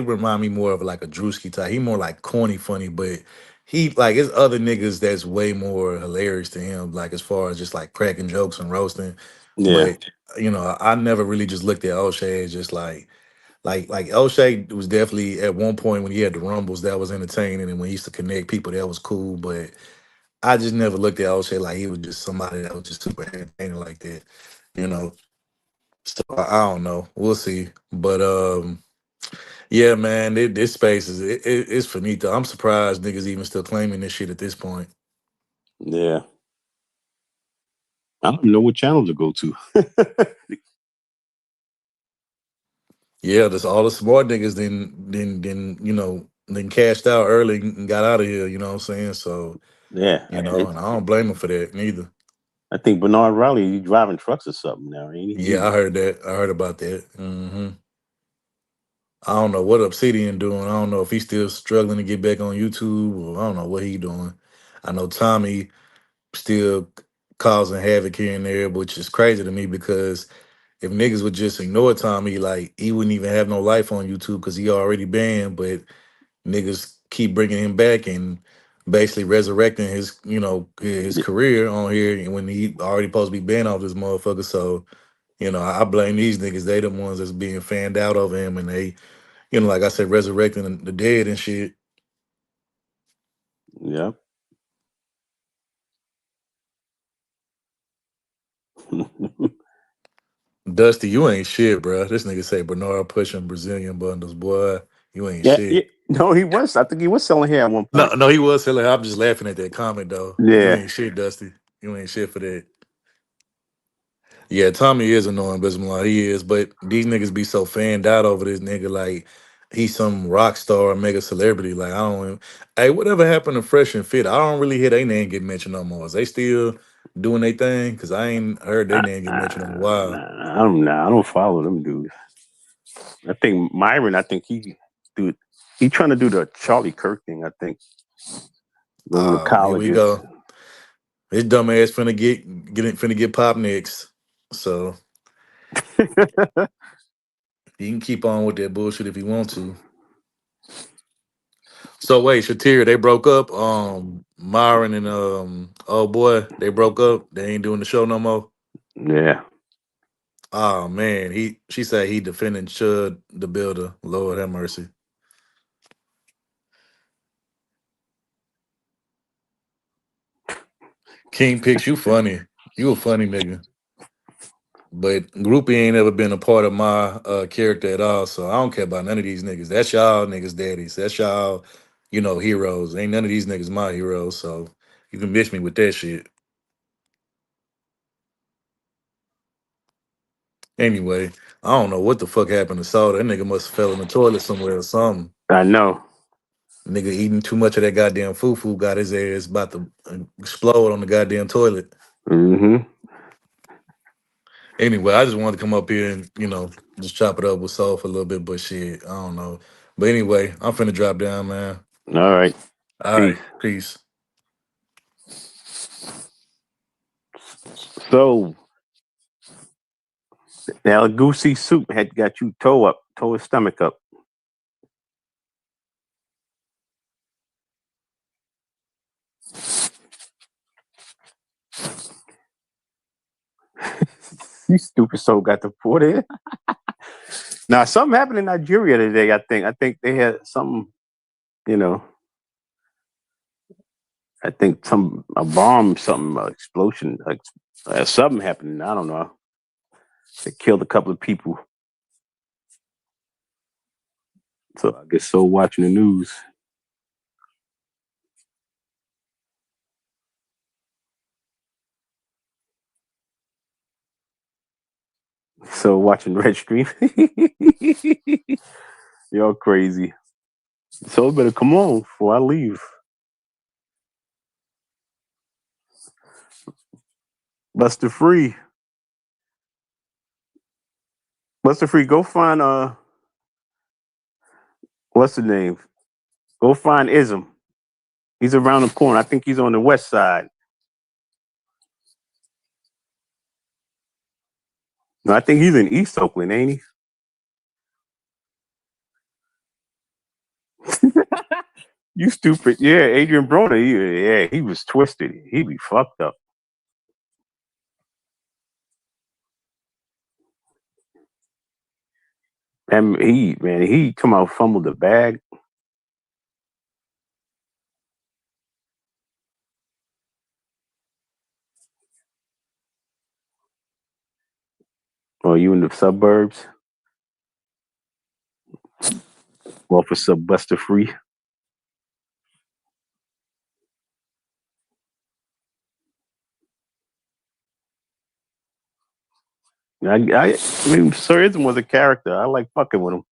remind me more of like a Drewski type. He more like corny funny, but he like it's other niggas that's way more hilarious to him, like as far as just like cracking jokes and roasting. Yeah. But I never really just looked at O'Shea as just like O'Shea was definitely at one point when he had the rumbles that was entertaining and when he used to connect people that was cool. But I just never looked at O'Shea like he was just somebody that was just super entertaining like that, you know. So I don't know. We'll see. But yeah, man, this space it's finito. I'm surprised niggas even still claiming this shit at this point. Yeah. I don't know what channel to go to. Yeah, that's all the smart niggas then cashed out early and got out of here, you know what I'm saying? So, Yeah. and I don't blame them for that neither. I think Bernard Riley, he's driving trucks or something now, ain't he? Yeah, I heard that. I heard about that. Mm-hmm. I don't know what Obsidian doing. I don't know if he's still struggling to get back on YouTube, or I don't know what he doing. I know Tommy still causing havoc here and there, which is crazy to me because if niggas would just ignore Tommy, like he wouldn't even have no life on YouTube because he already banned. But niggas keep bringing him back and basically resurrecting his, his career on here when he already supposed to be banned off this motherfucker. So, I blame these niggas. They the ones that's being fanned out over him, and they, like I said, resurrecting the dead and shit. Yeah. Dusty, you ain't shit, bro. This nigga say Bernard pushing Brazilian bundles, boy. You ain't shit. No, he was. I think he was selling hair at one point. No, he was selling. I'm just laughing at that comment though. You Yeah. ain't shit, Dusty. You ain't shit for that. Yeah, Tommy is annoying, Bismarck. He is, but these niggas be so fanned out over this nigga like he's some rock star, mega celebrity. Like I don't. Hey, whatever happened to Fresh and Fit? I don't really hear their name get mentioned no more. Is they still doing their thing? Because I ain't heard their name get mentioned in a while. I don't follow them dudes. I think Myron. I think he trying to do the Charlie Kirk thing. I think. Going to colleges. Here we go. His dumb ass finna get popped next. So he can keep on with that bullshit if he want to. So wait, Shatir, they broke up. Myron and oh boy, they broke up. They ain't doing the show no more. Yeah. Oh man, she said he defending Chud the Builder. Lord have mercy. King Picks, you funny. You a funny nigga. But Groupie ain't ever been a part of my character at all, so I don't care about none of these niggas. That's y'all niggas' daddies. That's y'all, heroes. Ain't none of these niggas my heroes, so you can miss me with that shit. Anyway, I don't know what the fuck happened to Soda. That nigga must have fell in the toilet somewhere or something. I know. Nigga eating too much of that goddamn fufu got his ass about to explode on the goddamn toilet. Mm-hmm. Anyway, I just wanted to come up here and, just chop it up with Soul for a little bit, but shit, I don't know. But anyway, I'm finna drop down, man. All right. All right. Peace. So now Goosey Soup had got you toe his stomach up. You stupid soul got the port in. Now something happened in Nigeria today. I think they had something. I think a bomb, explosion, like something happened. I don't know. They killed a couple of people. So I guess so watching the news. So watching Red Stream. Y'all crazy. So better come on before I leave. Buster Free. Go find what's the name? Go find Ism. He's around the corner. I think he's on the west side. No, I think he's in East Oakland, ain't he? You stupid. Yeah, Adrian Broner. He was twisted. He be fucked up. And he come out fumbled the bag. Or you in the suburbs? Well, for sub Buster Free. I mean, Sir Ism was a character. I like fucking with him.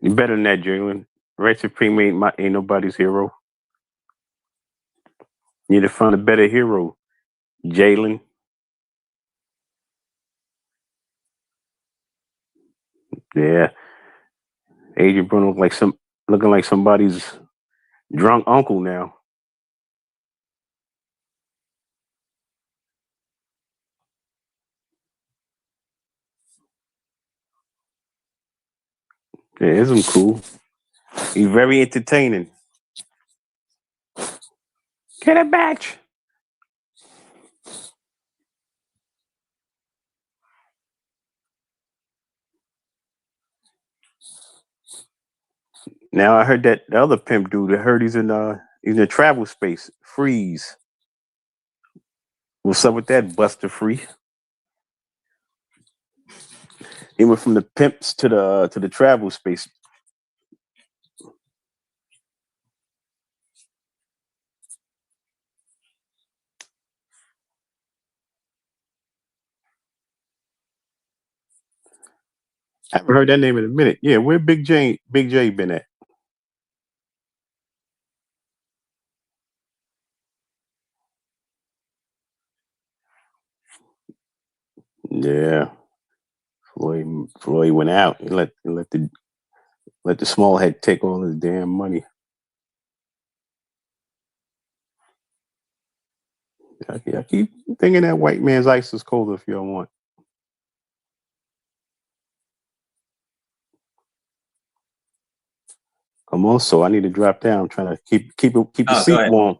You better than that, Jalen. Red Supreme ain't nobody's hero. You need to find a better hero. Jalen. Yeah. Adrian Bruno looking like somebody's drunk uncle now. Yeah, isn't cool. He's very entertaining. Get a batch. Now I heard that the other pimp dude. I heard he's in a travel space. Freeze. What's up with that, Buster Free? He went from the pimps to the travel space. I haven't heard that name in a minute. Yeah, where Big J been at? Yeah. Floyd went out. He let the small head take all his damn money. I keep thinking that white man's ice is colder if y'all want. Come on, so I need to drop down. I'm trying to keep the seat warm.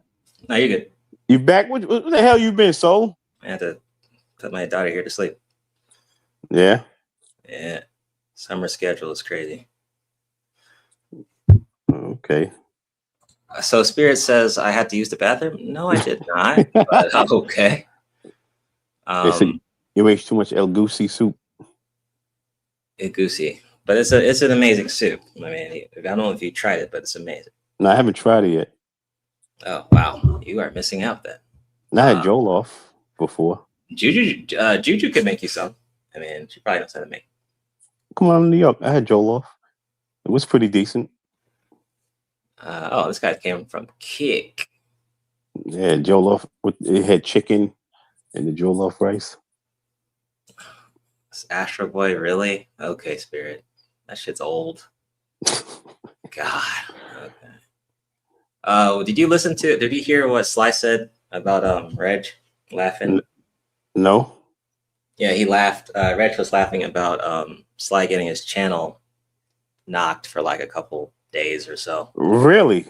No, you're good. You back? What the hell you been, Soul? I had to put my daughter here to sleep. Yeah. Yeah. Summer schedule is crazy. Okay. So Spirit says I had to use the bathroom. No, I did not. But okay. You ate too much El Goosey soup. El Goosey, but it's an amazing soup. I mean, I don't know if you tried it, but it's amazing. No, I haven't tried it yet. Oh wow, you are missing out then. I had Joel off before. Juju could make you some. I mean, she probably knows how to make. Come on, New York. I had Joel off. It was pretty decent. This guy came from Kick. Yeah, Jollof. It had chicken and the Jollof rice. This Astro Boy, really? Okay, Spirit. That shit's old. God. Okay. Did you hear what Sly said about Reg laughing? No. Yeah, he laughed. Reg was laughing about Sly getting his channel knocked for like a couple days or so. Really?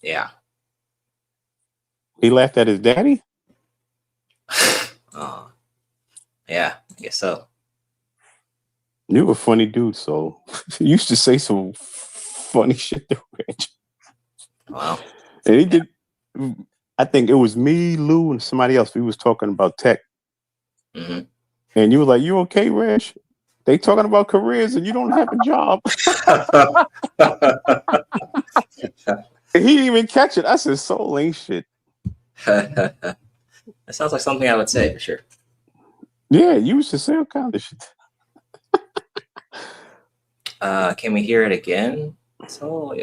Yeah. He laughed at his daddy? Yeah, I guess so. You a funny dude, so you used to say some funny shit to Reg. Wow. And he did. I think it was me, Lou, and somebody else. We was talking about tech. Mm-hmm. And you were like, "You okay, Reg? They talking about careers and you don't have a job." He didn't even catch it. I said, "Soul ain't shit." That sounds like something I would say for sure. Yeah, you used to say all kind of shit. Can we hear it again? So,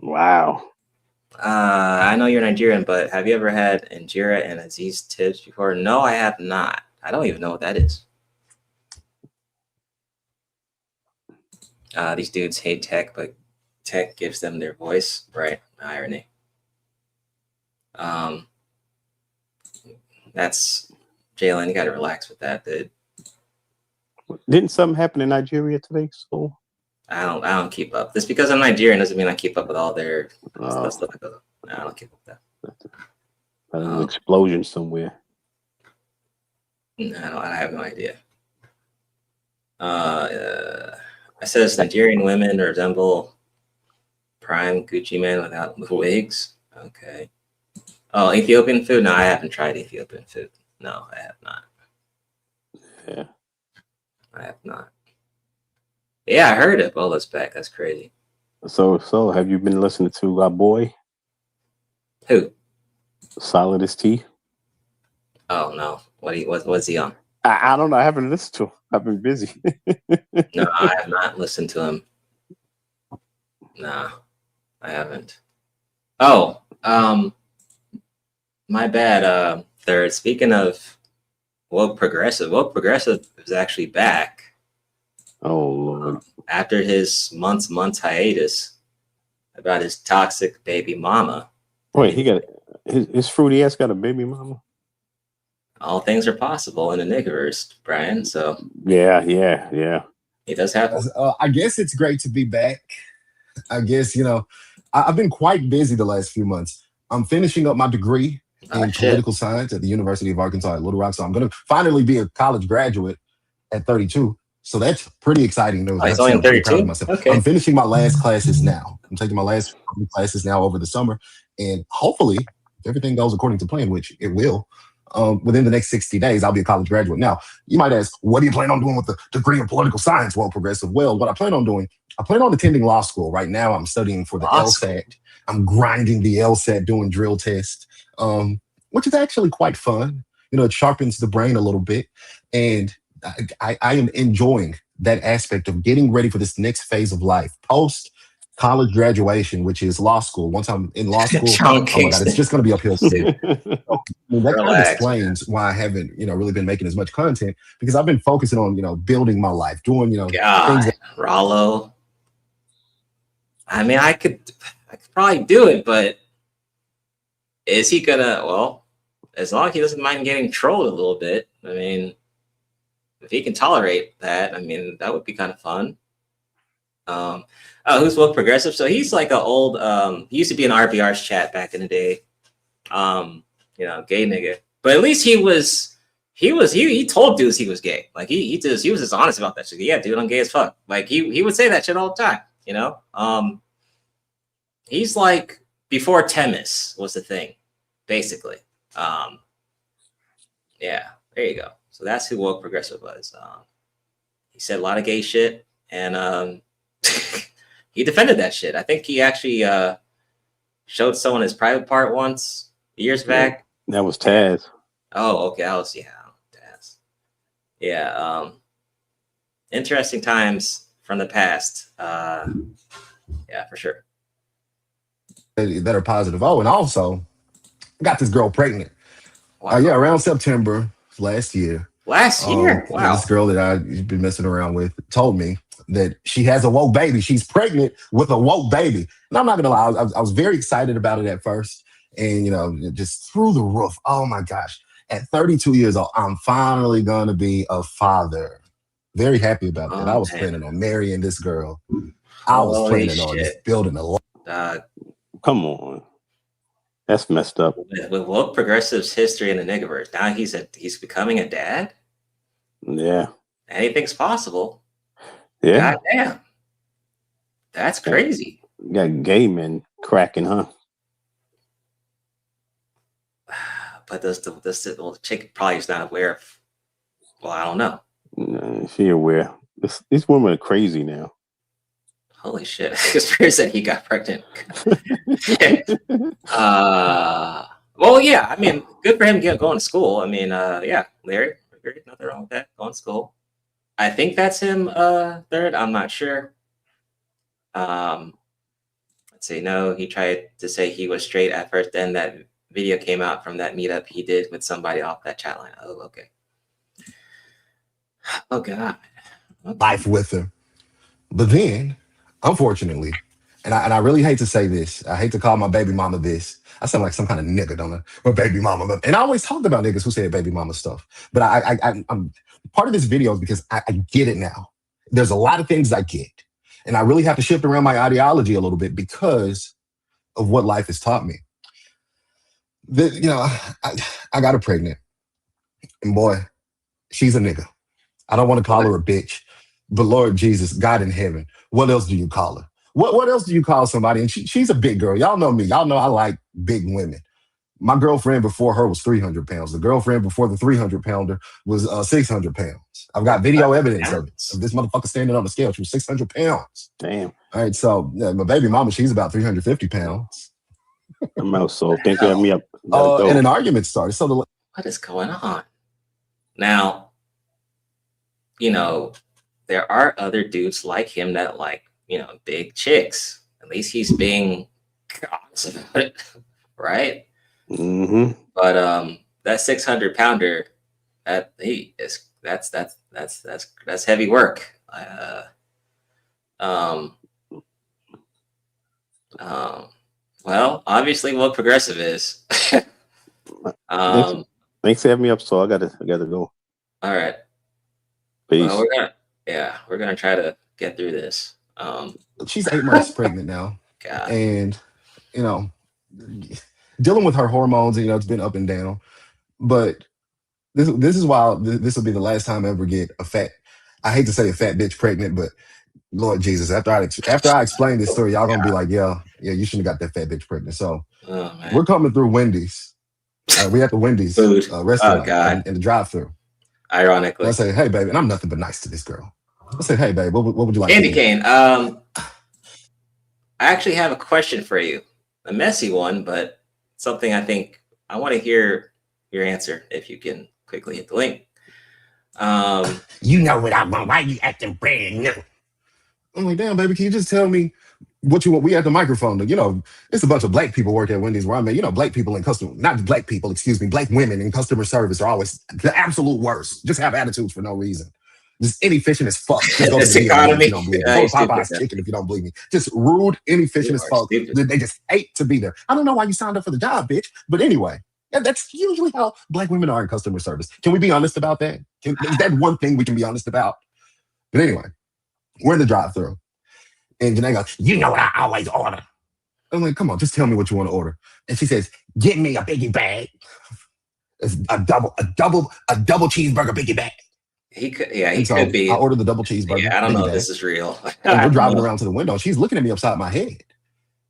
wow. I know you're Nigerian, but have you ever had injera and Aziz tips before? No, I have not. I don't even know what that is. These dudes hate tech, but tech gives them their voice. Right? Irony. That's Jalen. You got to relax with that, dude. Didn't something happen in Nigeria today? So I don't keep up. Just because I'm Nigerian doesn't mean I keep up with all their stuff that goes on. I don't keep up with that. An explosion somewhere. No, I have no idea. It says Nigerian women resemble prime Gucci men without wigs. Okay. Oh, Ethiopian food? No, I haven't tried Ethiopian food. No, I have not. Yeah. I have not. Yeah, I heard it. Bolo's back. That's crazy. So have you been listening to our boy? Who? Solid as T. Oh no. What's he on? I don't know. I haven't listened to him. I've been busy. No, I have not listened to him. No, I haven't. Oh, My bad. Third. Speaking of woke progressive is actually back. Oh Lord! After his months hiatus about his toxic baby mama. Wait, he got his fruity ass got a baby mama. All things are possible in the niggerverse, Brian. So yeah. He does have one. I guess it's great to be back. I guess, I've been quite busy the last few months. I'm finishing up my degree in political science at the University of Arkansas at Little Rock. So I'm going to finally be a college graduate at 32. So that's pretty exciting news. Oh, he's only I'm pretty proud 32? of myself. Okay. I'm finishing my last classes now. I'm taking my last classes now over the summer. And hopefully, if everything goes according to plan, which it will, within the next 60 days, I'll be a college graduate. Now, you might ask, what do you plan on doing with the degree in political science? Well, progressive. Well, what I plan on doing, I plan on attending law school. Right now, I'm studying for the LSAT. I'm grinding the LSAT, doing drill tests, which is actually quite fun. It sharpens the brain a little bit. And I am enjoying that aspect of getting ready for this next phase of life, post college graduation, which is law school. Once I'm in law school, oh my God, it's just going to be uphill. That kind of explains why I haven't, really been making as much content, because I've been focusing on, building my life, doing, things that Rollo. I mean, I could probably do it, but is he gonna? Well, as long as he doesn't mind getting trolled a little bit, I mean, if he can tolerate that, I mean, that would be kind of fun. Who's woke progressive? So he's like an old. He used to be in RBR's chat back in the day. Gay nigga. But at least he told dudes he was gay. Like he was just honest about that shit. Yeah, dude, I'm gay as fuck. Like he would say that shit all the time. He's like before Temis was the thing, basically. Yeah, there you go. So that's who woke progressive was. He said a lot of gay shit, and he defended that shit. I think he actually showed someone his private part once years back. That was Taz. Oh, okay. That was Taz. Yeah. Interesting times from the past. Yeah, for sure. That are positive. Oh, and also, I got this girl pregnant. Wow. Around September last year. Wow. This girl that I've been messing around with told me that she has a woke baby. She's pregnant with a woke baby. And I'm not going to lie, I was very excited about it at first. And, just through the roof. Oh, my gosh. At 32 years old, I'm finally going to be a father. Very happy about that. I was planning on marrying this girl. I was planning on just building a life. Come on. That's messed up. With woke progressive's history in the niggerverse, now he's becoming a dad? Yeah. Anything's possible. Yeah. God damn. That's crazy. You got gay men cracking, huh? But the chick probably is not aware of. Well, I don't know. No, she aware. These women are crazy now. Holy shit! Because said he got pregnant. Well, yeah. I mean, good for him going to school. I mean, yeah, Larry, nothing wrong with that. Going to school. I think that's him. Third. I'm not sure. Let's see. No, he tried to say he was straight at first. Then that video came out from that meetup he did with somebody off that chat line. Oh, okay. Oh, God. Okay. Life with her. But then, unfortunately, and I really hate to say this, I hate to call my baby mama this. I sound like some kind of nigga, don't I? My baby mama. And I always talked about niggas who said baby mama stuff. But I'm part of this video is because I get it now. There's a lot of things I get. And I really have to shift around my ideology a little bit because of what life has taught me. I got her pregnant. And boy, she's a nigga. I don't want to call her a bitch. But Lord Jesus, God in heaven, what else do you call her? What else do you call somebody? And she's a big girl. Y'all know me. Y'all know I like big women. My girlfriend before her was 300 pounds. The girlfriend before the 300-pounder was 600 pounds. I've got video evidence of this motherfucker standing on the scale. She was 600 pounds. Damn. All right, so my baby mama, she's about 350 pounds. I'm also thinking of me up. And an argument started. So what is going on? Now, there are other dudes like him that like, big chicks. At least he's being honest about it, right? Mm-hmm. But that 600-pounder, that's heavy work. Well, obviously, what progressive is. Thanks for having me up, so I gotta go. All right. Peace. Well, we're gonna try to get through this. She's 8 months pregnant now, God. and you know, dealing with her hormones. You know, it's been up and down. But this is why this will be the last time I ever get a fat. I hate to say a fat bitch pregnant, but Lord Jesus, after I explain this story, y'all gonna be like, yeah, you shouldn't have got that fat bitch pregnant. So we're coming through Wendy's. We at the Wendy's restaurant in the drive-through. Ironically, I say, hey baby, and I'm nothing but nice to this girl. I say, hey babe, what would you like? Candy to cane. I actually have a question for you, a messy one, but something I think I want to hear your answer if you can quickly hit the link. You know what I want. Why you acting brand new? I'm like, damn, baby, can you just tell me what you want? We at the microphone. You know, it's a bunch of black people work at Wendy's where I'm at. You know, black people in customer, not black people, excuse me, black women in customer service are always the absolute worst. Just have attitudes for no reason. Just inefficient as fuck. Just go to the DMV if you don't believe me. Go to Popeye's Chicken if you don't believe me. Just rude, inefficient as fuck. They just hate to be there. I don't know why you signed up for the job, bitch. But anyway, that's usually how black women are in customer service. Can we be honest about that? Is that one thing we can be honest about? But anyway, we're in the drive-thru. And Janae goes, you know what I always order. I'm like, come on, just tell me what you want to order. And she says, get me a biggie bag. It's a double cheeseburger biggie bag. He could be. I ordered the double cheeseburger. Yeah, I don't know if bag. this is real. And we're driving around to the window. She's looking at me upside my head.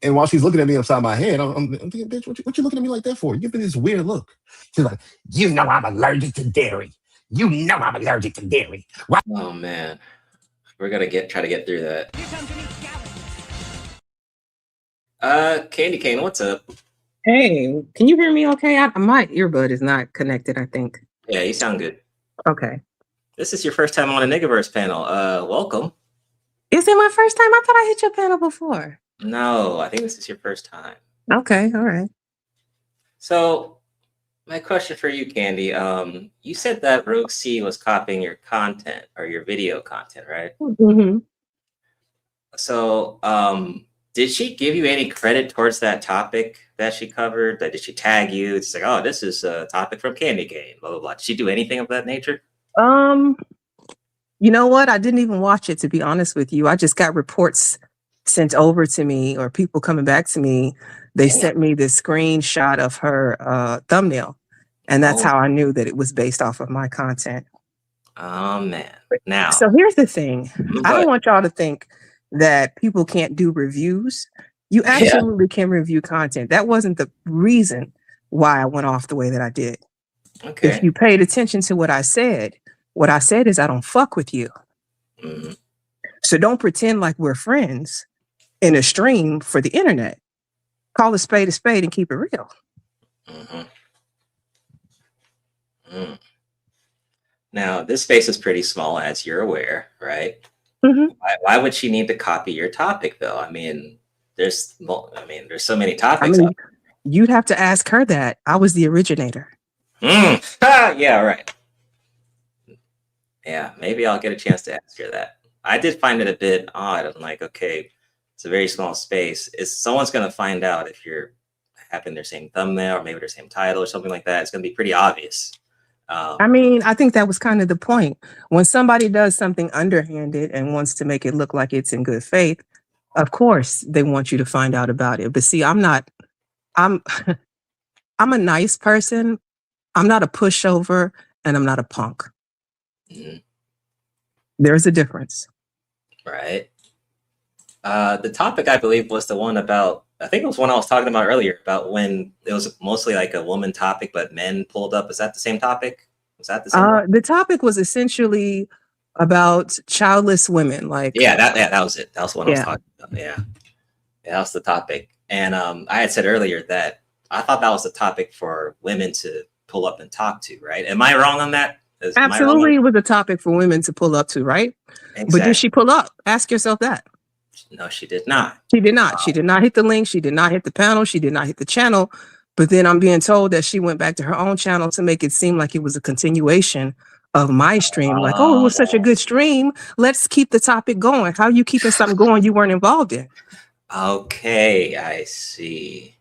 And while she's looking at me upside my head, I'm thinking, bitch, what you looking at me like that for? You give me this weird look. She's like, you know I'm allergic to dairy. You know I'm allergic to dairy. Why? Oh man. We're gonna try to get through that. Candy Cane, what's up? Hey, can you hear me okay? My earbud is not connected, I think. Yeah, you sound good. Okay. This is your first time on a Niggaverse panel. Welcome. Is it my first time? I thought I hit your panel before. No, I think this is your first time. Okay, all right. So, my question for you, Candy, you said that Rogue C was copying your content or your video content, right? Mm-hmm. So, did she give you any credit towards that topic that she covered? Did she tag you? It's like, oh, this is a topic from Candy Cane, blah, blah, blah. Did she do anything of that nature? You know what? I didn't even watch it, to be honest with you. I just got reports sent over to me or people coming back to me. They sent me this screenshot of her thumbnail. And that's how I knew that it was based off of my content. Oh, man. Now. So here's the thing. I don't want y'all to think that people can't do reviews. You absolutely can review content. That wasn't the reason why I went off the way that I did. Okay. If you paid attention to what I said is I don't fuck with you. Mm-hmm. So don't pretend like we're friends in a stream for the internet. Call a spade and keep it real. Mm-hmm. Mm. Now, this space is pretty small, as you're aware, right? Mm-hmm. Why would she need to copy your topic, though? I mean, there's so many topics. You'd have to ask her that. I was the originator. Yeah, right. Yeah, maybe I'll get a chance to ask her that. I did find it a bit odd. I'm like, okay, it's a very small space. Someone's going to find out if you're having their same thumbnail or maybe their same title or something like that. It's going to be pretty obvious. I think that was kind of the point. When somebody does something underhanded and wants to make it look like it's in good faith, of course they want you to find out about it. But see, I'm I'm a nice person. I'm not a pushover and I'm not a punk. Mm-hmm. There's a difference. Right. The topic, I believe, was the one about, I think it was one I was talking about earlier, about when it was mostly like a woman topic, but men pulled up. Is that the same topic? Was that the same one? The topic was essentially about childless women. Like, that was it. That was the one I was talking about. Yeah, that was the topic. And I had said earlier that I thought that was the topic for women to pull up and talk to, right? Am I wrong on that? Absolutely, it was a topic for women to pull up to, right? Exactly. But did she pull up? Ask yourself that. No, she did not. She did not. She did not hit the link. She did not hit the panel. She did not hit the channel. But then I'm being told that she went back to her own channel to make it seem like it was a continuation of my stream. Like, oh, it was such a good stream. Let's keep the topic going. How are you keeping something going you weren't involved in? Okay, I see.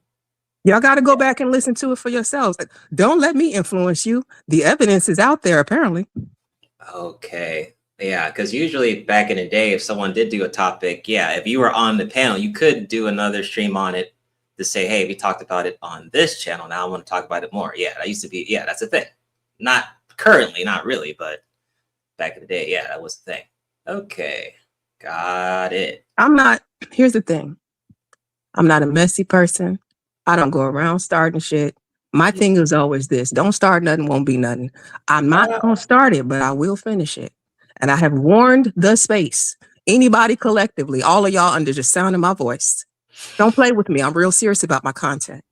Y'all got to go back and listen to it for yourselves. Don't let me influence you. The evidence is out there, apparently. Okay. Yeah, because usually back in the day, if someone did do a topic, yeah, if you were on the panel, you could do another stream on it to say, hey, we talked about it on this channel. Now I want to talk about it more. Yeah, that used to be, yeah, that's a thing. Not currently, not really, but back in the day, yeah, that was the thing. Okay, got it. Here's the thing. I'm not a messy person. I don't go around starting shit. My thing is always this. Don't start nothing, won't be nothing. I'm not going to start it, but I will finish it. And I have warned the space, anybody collectively, all of y'all under the sound of my voice. Don't play with me. I'm real serious about my content.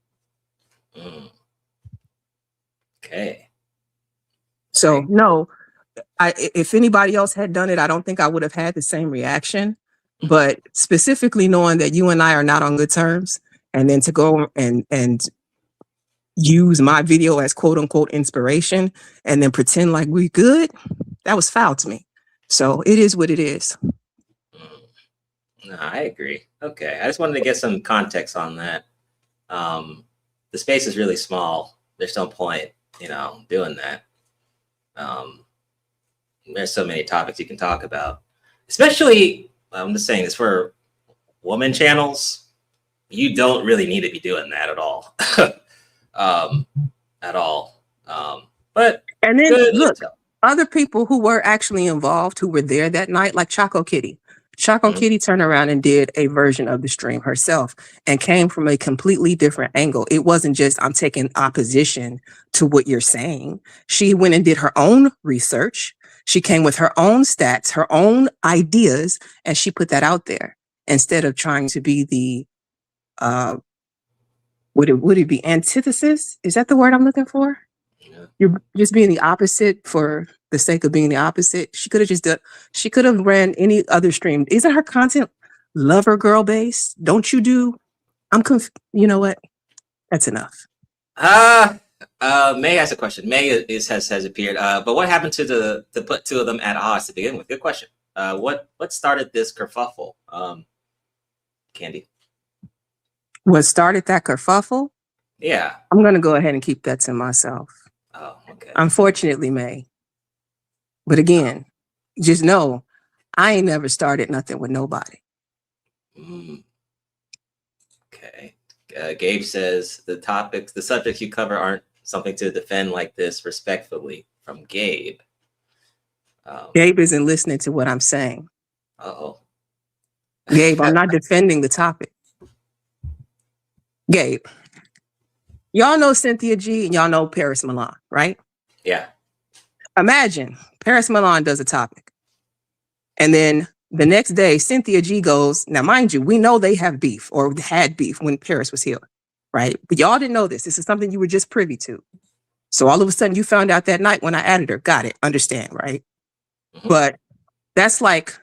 Okay. So no, if anybody else had done it, I don't think I would have had the same reaction. But specifically knowing that you and I are not on good terms, and then to go and use my video as quote unquote inspiration and then pretend like we good, that was foul to me. So it is what it is. No, I agree. Okay, I just wanted to get some context on that. The space is really small. There's no point, doing that. There's so many topics you can talk about, especially, I'm just saying this for woman channels. You don't really need to be doing that at all. But and then look, other people who were actually involved, who were there that night, like Choco Kitty. Choco Kitty turned around and did a version of the stream herself and came from a completely different angle. It wasn't just, I'm taking opposition to what you're saying. She went and did her own research. She came with her own stats, her own ideas, and she put that out there instead of trying to be the, would it be antithesis? Is that the word I'm looking for? Yeah. You're just being the opposite for the sake of being the opposite. She could have ran any other stream. Isn't her content lover girl based? Don't you do? You know what? That's enough. May has a question. May has appeared. But what happened to put two of them at odds to begin with? Good question. What started this kerfuffle? Candy. What started that kerfuffle? Yeah. I'm gonna go ahead and keep that to myself. Oh, okay. Unfortunately, May. But again, just know I ain't never started nothing with nobody. Okay. Gabe says the subjects you cover aren't something to defend like this respectfully. From Gabe. Gabe isn't listening to what I'm saying. Uh-oh. Gabe, I'm not defending the topic. Gabe, y'all know Cynthia G and y'all know Paris Milan, right? Yeah. Imagine Paris Milan does a topic. And then the next day, Cynthia G goes, now mind you, we know they have beef or had beef when Paris was here, right? But y'all didn't know this. This is something you were just privy to. So all of a sudden you found out that night when I added her. Got it. Understand, right? Mm-hmm. But that's like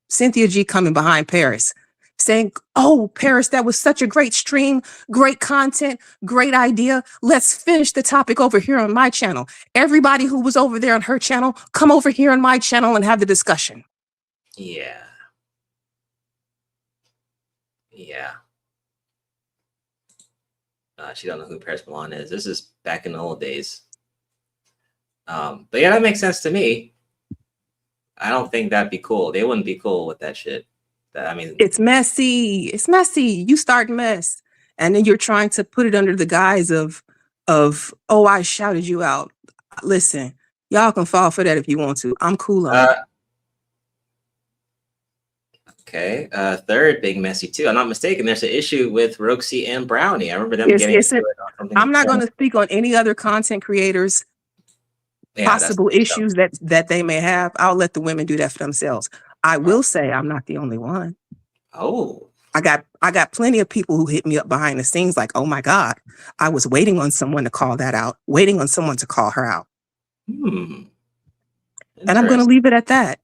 Cynthia G coming behind Paris saying, oh, Paris, that was such a great stream, great content, great idea. Let's finish the topic over here on my channel. Everybody who was over there on her channel, come over here on my channel and have the discussion. Yeah. Yeah. She don't know who Paris Milan is. This is back in the old days. But yeah, that makes sense to me. I don't think that'd be cool. They wouldn't be cool with that shit. It's messy. It's messy. You start mess. And then you're trying to put it under the guise of, oh, I shouted you out. Listen, y'all can fall for that if you want to. I'm cool on it. Okay. Third big messy too. I'm not mistaken. There's an issue with Roxy and Brownie. I remember them getting into it on something. I'm not going to speak on any other content creators' possible issues that they may have. I'll let the women do that for themselves. I will say I'm not the only one. Oh. I got plenty of people who hit me up behind the scenes like, oh my God, I was waiting on someone to call that out, waiting on someone to call her out. And I'm going to leave it at that.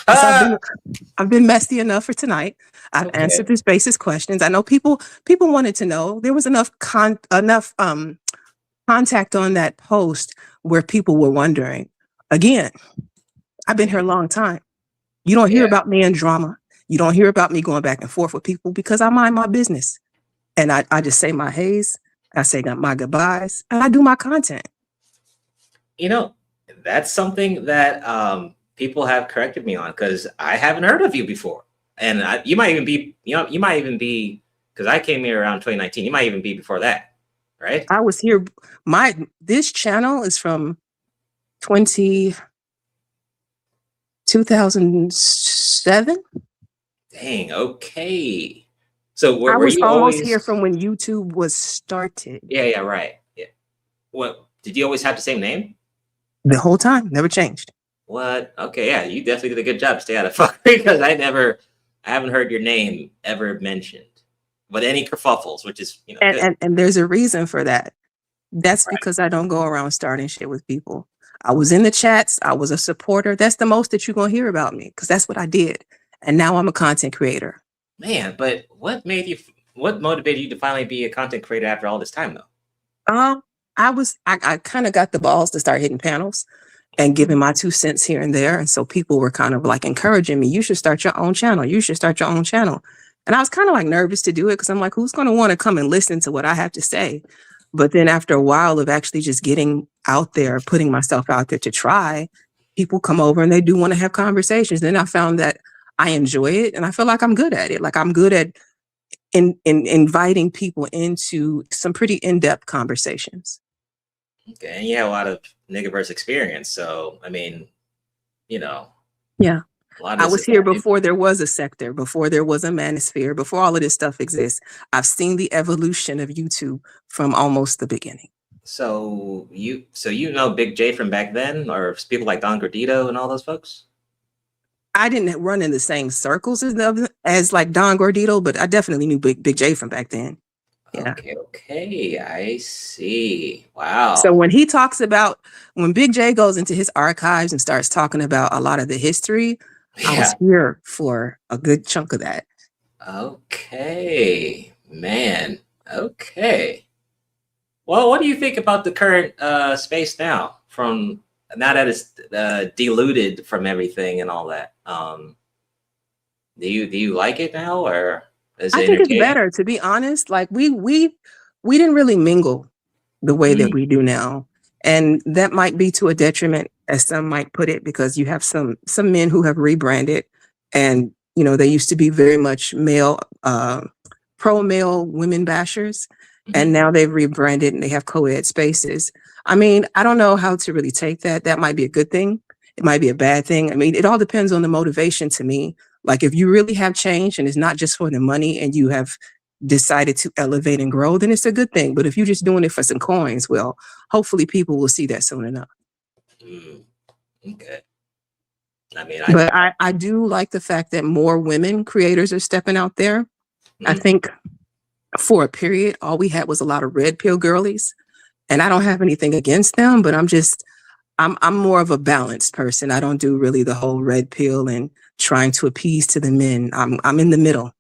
I've been messy enough for tonight. I've answered the Space's questions. I know people wanted to know. There was enough contact on that post where people were wondering. Again, I've been here a long time. You don't hear about me in drama. You don't hear about me going back and forth with people because I mind my business. And I just say my hays, I say my goodbyes, and I do my content. You know, that's something that people have corrected me on because I haven't heard of you before. And you might even be, because I came here around 2019. You might even be before that, right? I was here. This channel is from 2007. Dang. Okay. So I were was you almost always here from when YouTube was started. Yeah. Right. Yeah. What did you always have the same name? The whole time, never changed. What? Okay. Yeah. You definitely did a good job to stay out of fuck because I haven't heard your name ever mentioned, but any kerfuffles, which is good. And there's a reason for that. That's because I don't go around starting shit with people. I was in the chats. I was a supporter. That's the most that you're going to hear about me because that's what I did. And now I'm a content creator. Man, but what motivated you to finally be a content creator after all this time though? I kind of got the balls to start hitting panels and giving my 2 cents here and there. And so people were kind of like encouraging me, you should start your own channel. You should start your own channel. And I was kind of like nervous to do it because I'm like, who's going to want to come and listen to what I have to say? But then after a while of actually just getting out there, putting myself out there to try, people come over and they do want to have conversations. Then I found that I enjoy it and I feel like I'm good at it. Like I'm good at in inviting people into some pretty in-depth conversations. Okay, and you have a lot of Niggaverse experience, so I mean, Yeah. I was here before there was a sector, before there was a manosphere, before all of this stuff exists. I've seen the evolution of YouTube from almost the beginning. So you know Big J from back then, or people like Don Gordito and all those folks? I didn't run in the same circles as like Don Gordito, but I definitely knew Big J from back then. Yeah. Okay, I see. Wow. So when he talks about, when Big J goes into his archives and starts talking about a lot of the history, I was here for a good chunk of that. Okay, man. Okay. Well, what do you think about the current space now? From now that it's diluted from everything and all that, do you like it now, or is it I think it's better, to be honest. Like we didn't really mingle the way that we do now, and that might be to a detriment, as some might put it, because you have some men who have rebranded, and they used to be very much male, pro male women bashers, and now they've rebranded and they have co-ed spaces. I mean, I don't know how to really take that. That might be a good thing. It might be a bad thing. I mean, it all depends on the motivation to me. Like if you really have changed and it's not just for the money and you have decided to elevate and grow, then it's a good thing. But if you're just doing it for some coins, well, hopefully people will see that soon enough. Okay. I mean, I do like the fact that more women creators are stepping out there. I think for a period, all we had was a lot of red pill girlies, and I don't have anything against them, but I'm more of a balanced person. I don't do really the whole red pill and trying to appease to the men. I'm in the middle.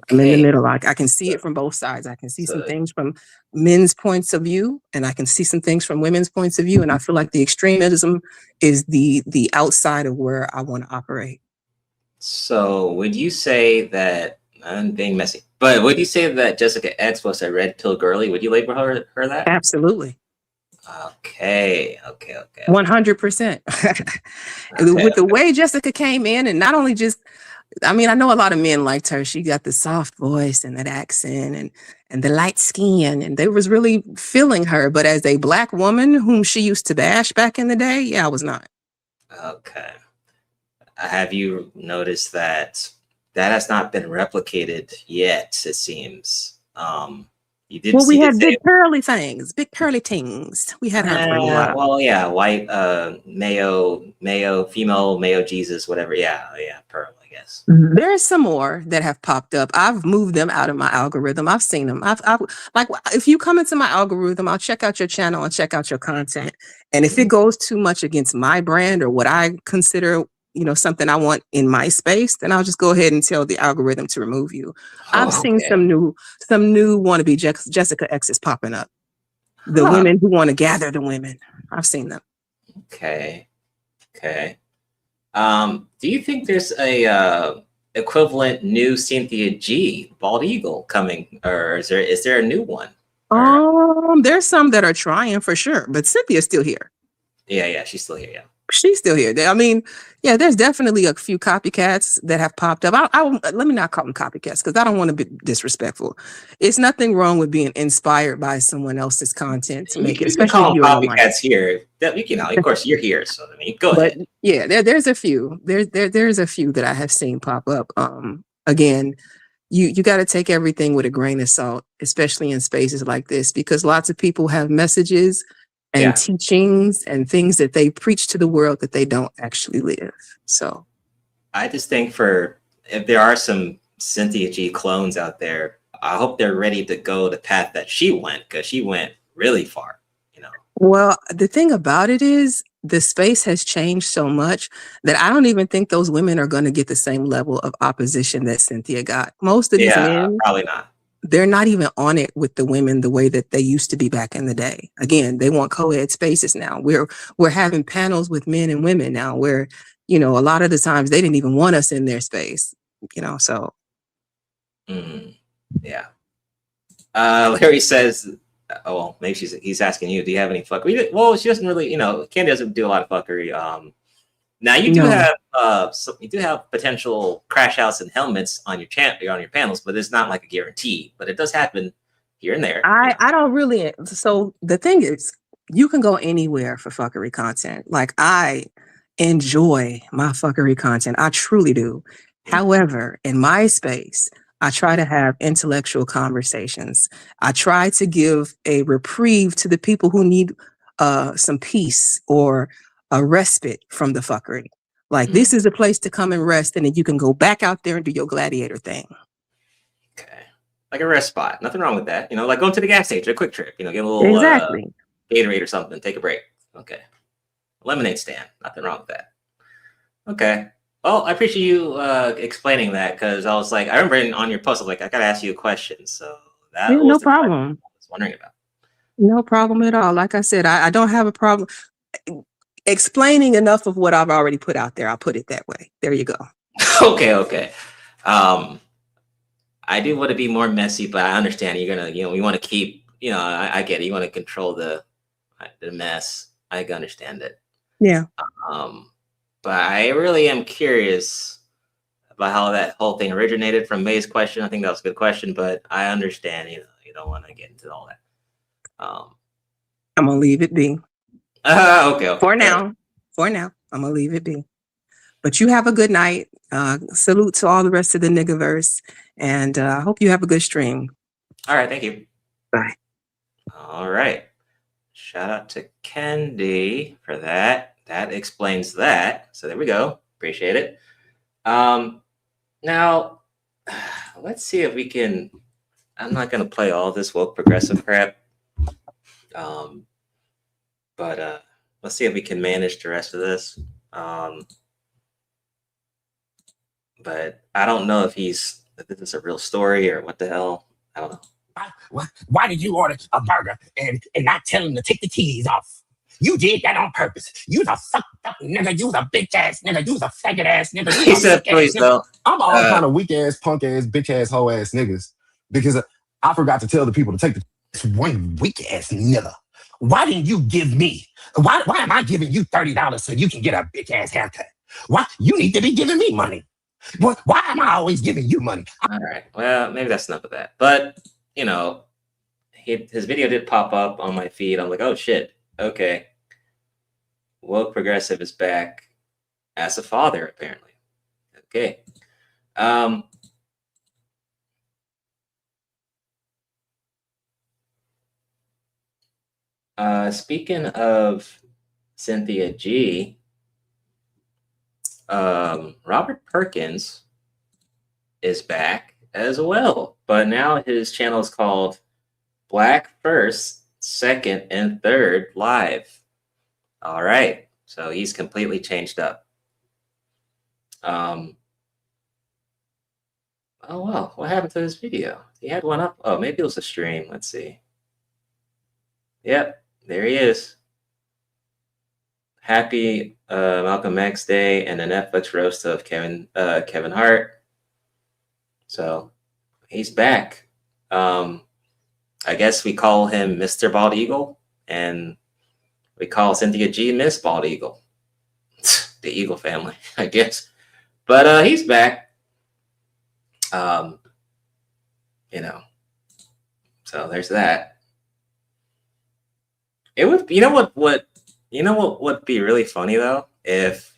I'm in the middle. I can see it from both sides. I can see some things from men's points of view, and I can see some things from women's points of view. And I feel like the extremism is the outside of where I want to operate. So would you say that, I'm being messy, but would you say that Jessica X was a red pill girly? Would you label her that? Absolutely. Okay. 100%. With the way Jessica came in, and not only just, I mean, I know a lot of men liked her. She got the soft voice and that accent and the light skin, and they was really feeling her. But as a Black woman whom she used to bash back in the day, yeah, I was not. Okay. Have you noticed that has not been replicated yet, it seems? You did. Well, we had big curly things. We had her for a while. Well, yeah, white, mayo, female, mayo Jesus, whatever. Yeah, Pearl, I guess. There's some more that have popped up. I've moved them out of my algorithm. I've seen them. I've like, if you come into my algorithm, I'll check out your channel and check out your content. And if it goes too much against my brand or what I consider something I want in my space, then I'll just go ahead and tell the algorithm to remove you. I've seen some new wannabe Jessica X's popping up. The women who want to gather the women. I've seen them. Okay. Do you think there's a equivalent new Cynthia G, Bald Eagle, coming, or is there a new one? There's some that are trying for sure, but Cynthia's still here. Yeah, she's still here. Yeah, she's still here. I mean, yeah, there's definitely a few copycats that have popped up. Let me not call them copycats because I don't want to be disrespectful. It's nothing wrong with being inspired by someone else's content to make it, especially if you're copycats here. Of course, you're here, so I mean, go ahead. Yeah, there's a few. There's a few that I have seen pop up. Again, you got to take everything with a grain of salt, especially in spaces like this, because lots of people have messages and teachings and things that they preach to the world that they don't actually live. So I just think if there are some Cynthia G clones out there, I hope they're ready to go the path that she went, because she went really far. Well, the thing about it is the space has changed so much that I don't even think those women are going to get the same level of opposition that Cynthia got. Most of these men, probably not. They're not even on it with the women the way that they used to be back in the day. Again, they want co-ed spaces now. We're having panels with men and women now where, a lot of the times they didn't even want us in their space, so. Yeah. Larry says, maybe he's asking you, do you have any fuckery? Well, she doesn't really, Candy doesn't do a lot of fuckery. Now you do have potential crash outs and helmets on your panels, but it's not like a guarantee. But it does happen here and there. I don't really. So the thing is, you can go anywhere for fuckery content. Like, I enjoy my fuckery content. I truly do. However, in my space, I try to have intellectual conversations. I try to give a reprieve to the people who need some peace or a respite from the fuckery. Like, this is a place to come and rest, and then you can go back out there and do your gladiator thing. Okay. Like a rest spot. Nothing wrong with that. Like going to the gas station, a quick trip, get a little Gatorade or something, take a break. Okay. Lemonade stand. Nothing wrong with that. Okay. Well, I appreciate you explaining that, because I was like, I remember on your post, I was like, I got to ask you a question. So that was no problem. I was wondering about. No problem at all. Like I said, I don't have a problem explaining enough of what I've already put out there. I'll put it that way. There you go. Okay. I do want to be more messy, but I understand you're gonna, we want to keep, I get it. You want to control the mess. I can understand it. Yeah. But I really am curious about how that whole thing originated from May's question. I think that was a good question, but I understand, you don't want to get into all that. I'm gonna leave it be. Okay. For now, I'm gonna leave it be. But you have a good night. Salute to all the rest of the niggaverse, and I hope you have a good stream. All right, thank you. Bye. All right. Shout out to Candy for that. That explains that. So there we go. Appreciate it. Now, let's see if we can. I'm not gonna play all this woke progressive crap. But let's see if we can manage the rest of this. But I don't know if this is a real story or what the hell. I don't know. Why did you order a burger and not tell him to take the cheese off? You did that on purpose. You's a fucked up nigga. You's a bitch ass nigga. You's a faggot ass nigga. He said, please don't. I'm all kind of weak ass, punk ass, bitch ass, hoe ass niggas, because I forgot to tell the people to take this one weak ass nigga. Why didn't you give me? Why am I giving you $30 so you can get a bitch ass haircut? Why you need to be giving me money? Why am I always giving you money? All right. Well, maybe that's enough of that. But his video did pop up on my feed. I'm like, oh shit. Okay. Woke progressive is back as a father, apparently. Okay. Speaking of Cynthia G, Robert Perkins is back as well, but now his channel is called Black First, Second, and Third Live. All right, so he's completely changed up. Oh wow, what happened to this video? He had one up. Oh, maybe it was a stream. Let's see. Yep, there he is. Happy Malcolm X Day and a Netflix roast of Kevin Hart. So he's back. I guess we call him Mr. Bald Eagle, and we call Cynthia G Miss Bald Eagle. The Eagle family, I guess. But he's back. You know. So there's that. It would, what would be really funny though, if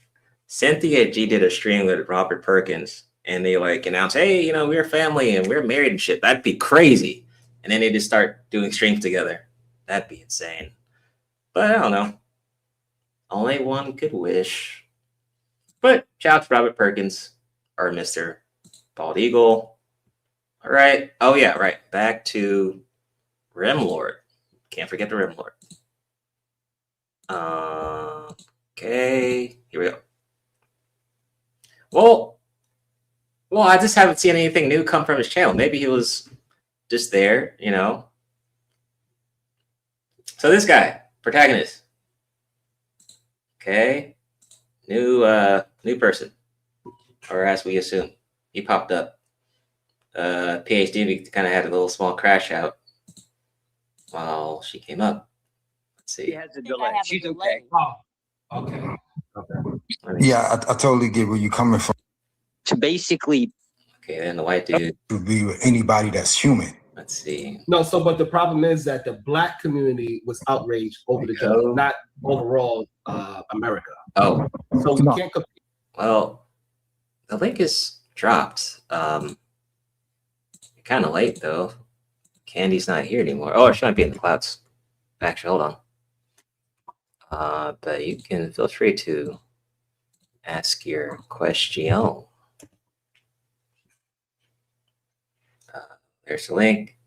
Cynthia G did a stream with Robert Perkins and they like announce, hey, we're family and we're married and shit. That'd be crazy. And then they just start doing streams together. That'd be insane. But I don't know. Only one could wish. But shout out to Robert Perkins or Mr. Bald Eagle. All right. Oh yeah, right. Back to Rimlord. Can't forget the Rimlord. Okay, here we go. Well, I just haven't seen anything new come from his channel. Maybe he was just there, So this guy, protagonist. Okay, new person, or as we assume, he popped up. PhD, we kind of had a little small crash out while she came up. Let's see. She has a delay. She's okay. Oh, okay. Yeah, I totally get where you're coming from. To basically, okay, then the white dude to be with anybody that's human. Let's see. No, but the problem is that the black community was outraged over the judge, not overall America. Oh, so we can't compare. Well, the link is dropped. Kind of late though. Candy's not here anymore. Oh, she might be in the clouds. Actually, hold on. But you can feel free to ask your question. There's the link.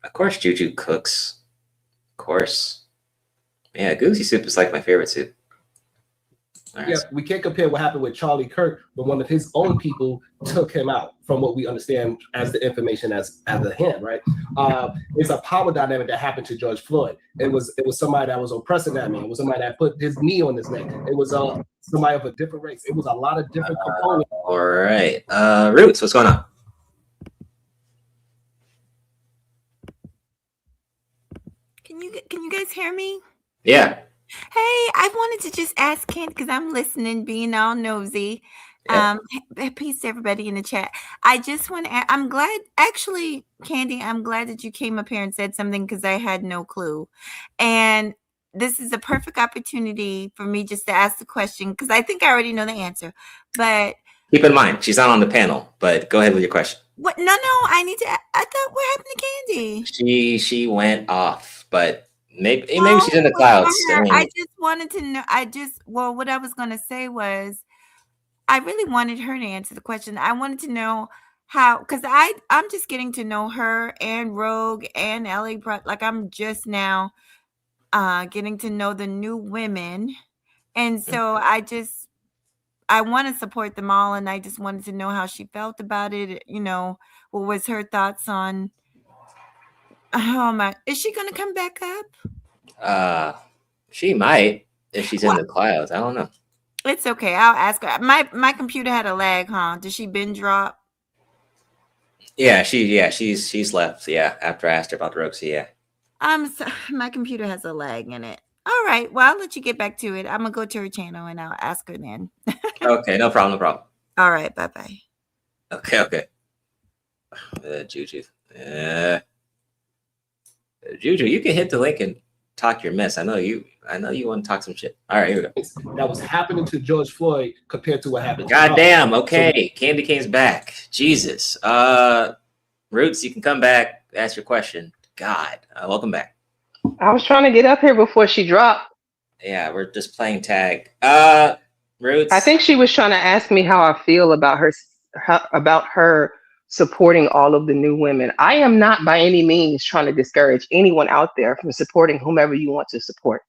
Of course, Juju cooks. Of course. Yeah, goosey soup is like my favorite soup. Yeah, we can't compare what happened with Charlie Kirk, but one of his own people took him out, from what we understand as the information as a hint, right? It's a power dynamic that happened to George Floyd. It was somebody that was oppressing that man. It was somebody that put his knee on his neck. It was somebody of a different race. It was a lot of different components. All right, Roots, what's going on? Can you guys hear me? Yeah. Hey, I wanted to just ask Kent because I'm listening, being all nosy. Peace to everybody in the chat. I just want to. I'm glad, actually, Candy. I'm glad that you came up here and said something because I had no clue, and this is a perfect opportunity for me just to ask the question because I think I already know the answer. But keep in mind, she's not on the panel. But go ahead with your question. What? No. I need to. I thought what happened to Candy? She went off, but. Maybe she's in the clouds. I just wanted to know. What I was going to say was, I really wanted her to answer the question. I wanted to know how, because I'm just getting to know her and Rogue and LA. Like I'm just now getting to know the new women, and so I want to support them all, and I just wanted to know how she felt about it. What was her thoughts on? Oh my! Is she going to come back up? She might if she's in the clouds. I don't know. It's okay. I'll ask her. My computer had a lag, huh? Did she binge drop? Yeah, she's left. Yeah, after I asked her about the Roxy. Yeah. My computer has a lag in it. All right. Well, I'll let you get back to it. I'm gonna go to her channel and I'll ask her then. Okay, no problem. All right. Bye. Okay. Juju. Juju, you can hit the link and talk your mess. I know you want to talk some shit. All right, here we go. That was happening to George Floyd compared to what happened. Goddamn. Okay, Candy Cane's back. Jesus. Roots, you can come back. Ask your question. God, welcome back. I was trying to get up here before she dropped. Yeah, we're just playing tag. Roots. I think she was trying to ask me how I feel about her supporting all of the new women. I am not by any means trying to discourage anyone out there from supporting whomever you want to support.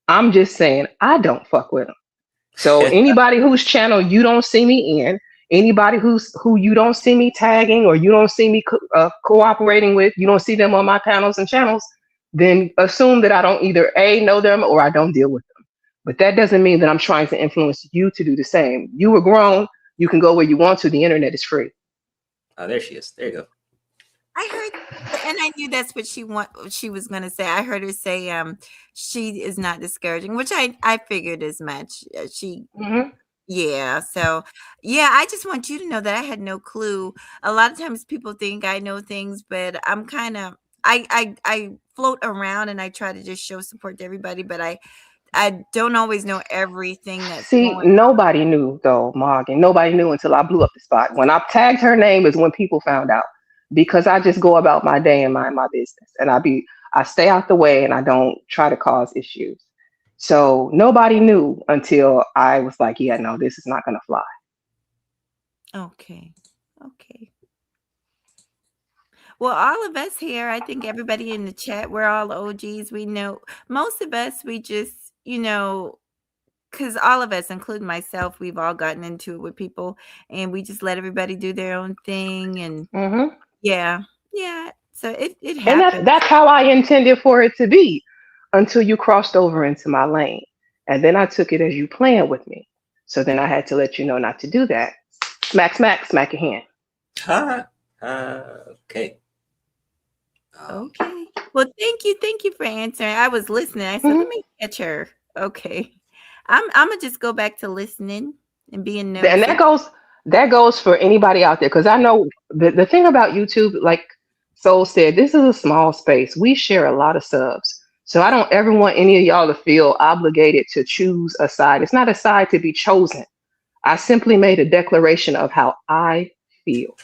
I'm just saying I don't fuck with them. So anybody whose channel you don't see me in, anybody who you don't see me tagging or you don't see me cooperating with, you don't see them on my panels and channels, then assume that I don't either A, know them or I don't deal with them. But that doesn't mean that I'm trying to influence you to do the same. You were grown. You can go where you want to. The internet is free. Oh, there she is. There you go. I heard, and I knew that's what she was going to say. I heard her say, she is not discouraging, which I figured as much. Yeah. So, yeah, I just want you to know that I had no clue. A lot of times people think I know things, but I'm kind of, I float around and I try to just show support to everybody, but I don't always know everything that's See, going on. nobody knew though, Morgan. Nobody knew until I blew up the spot. When I tagged her name is when people found out, because I just go about my day and mind my business, and I stay out the way and I don't try to cause issues. So nobody knew until I was like, yeah, no, this is not going to fly. Okay. Well, all of us here, I think everybody in the chat, we're all OGs. We know most of us, we just, because all of us, including myself, we've all gotten into it with people and we just let everybody do their own thing. And yeah. So it happens. And that's how I intended for it to be until you crossed over into my lane. And then I took it as you playing with me. So then I had to let you know not to do that. Smack your hand. Okay. Okay. Well, thank you for answering. I was listening. I said, let me catch her. Okay. I'm gonna just go back to listening and being nosy. And that goes for anybody out there, because I know the thing about YouTube, like Soul said, this is a small space. We share a lot of subs. So I don't ever want any of y'all to feel obligated to choose a side. It's not a side to be chosen. I simply made a declaration of how I feel.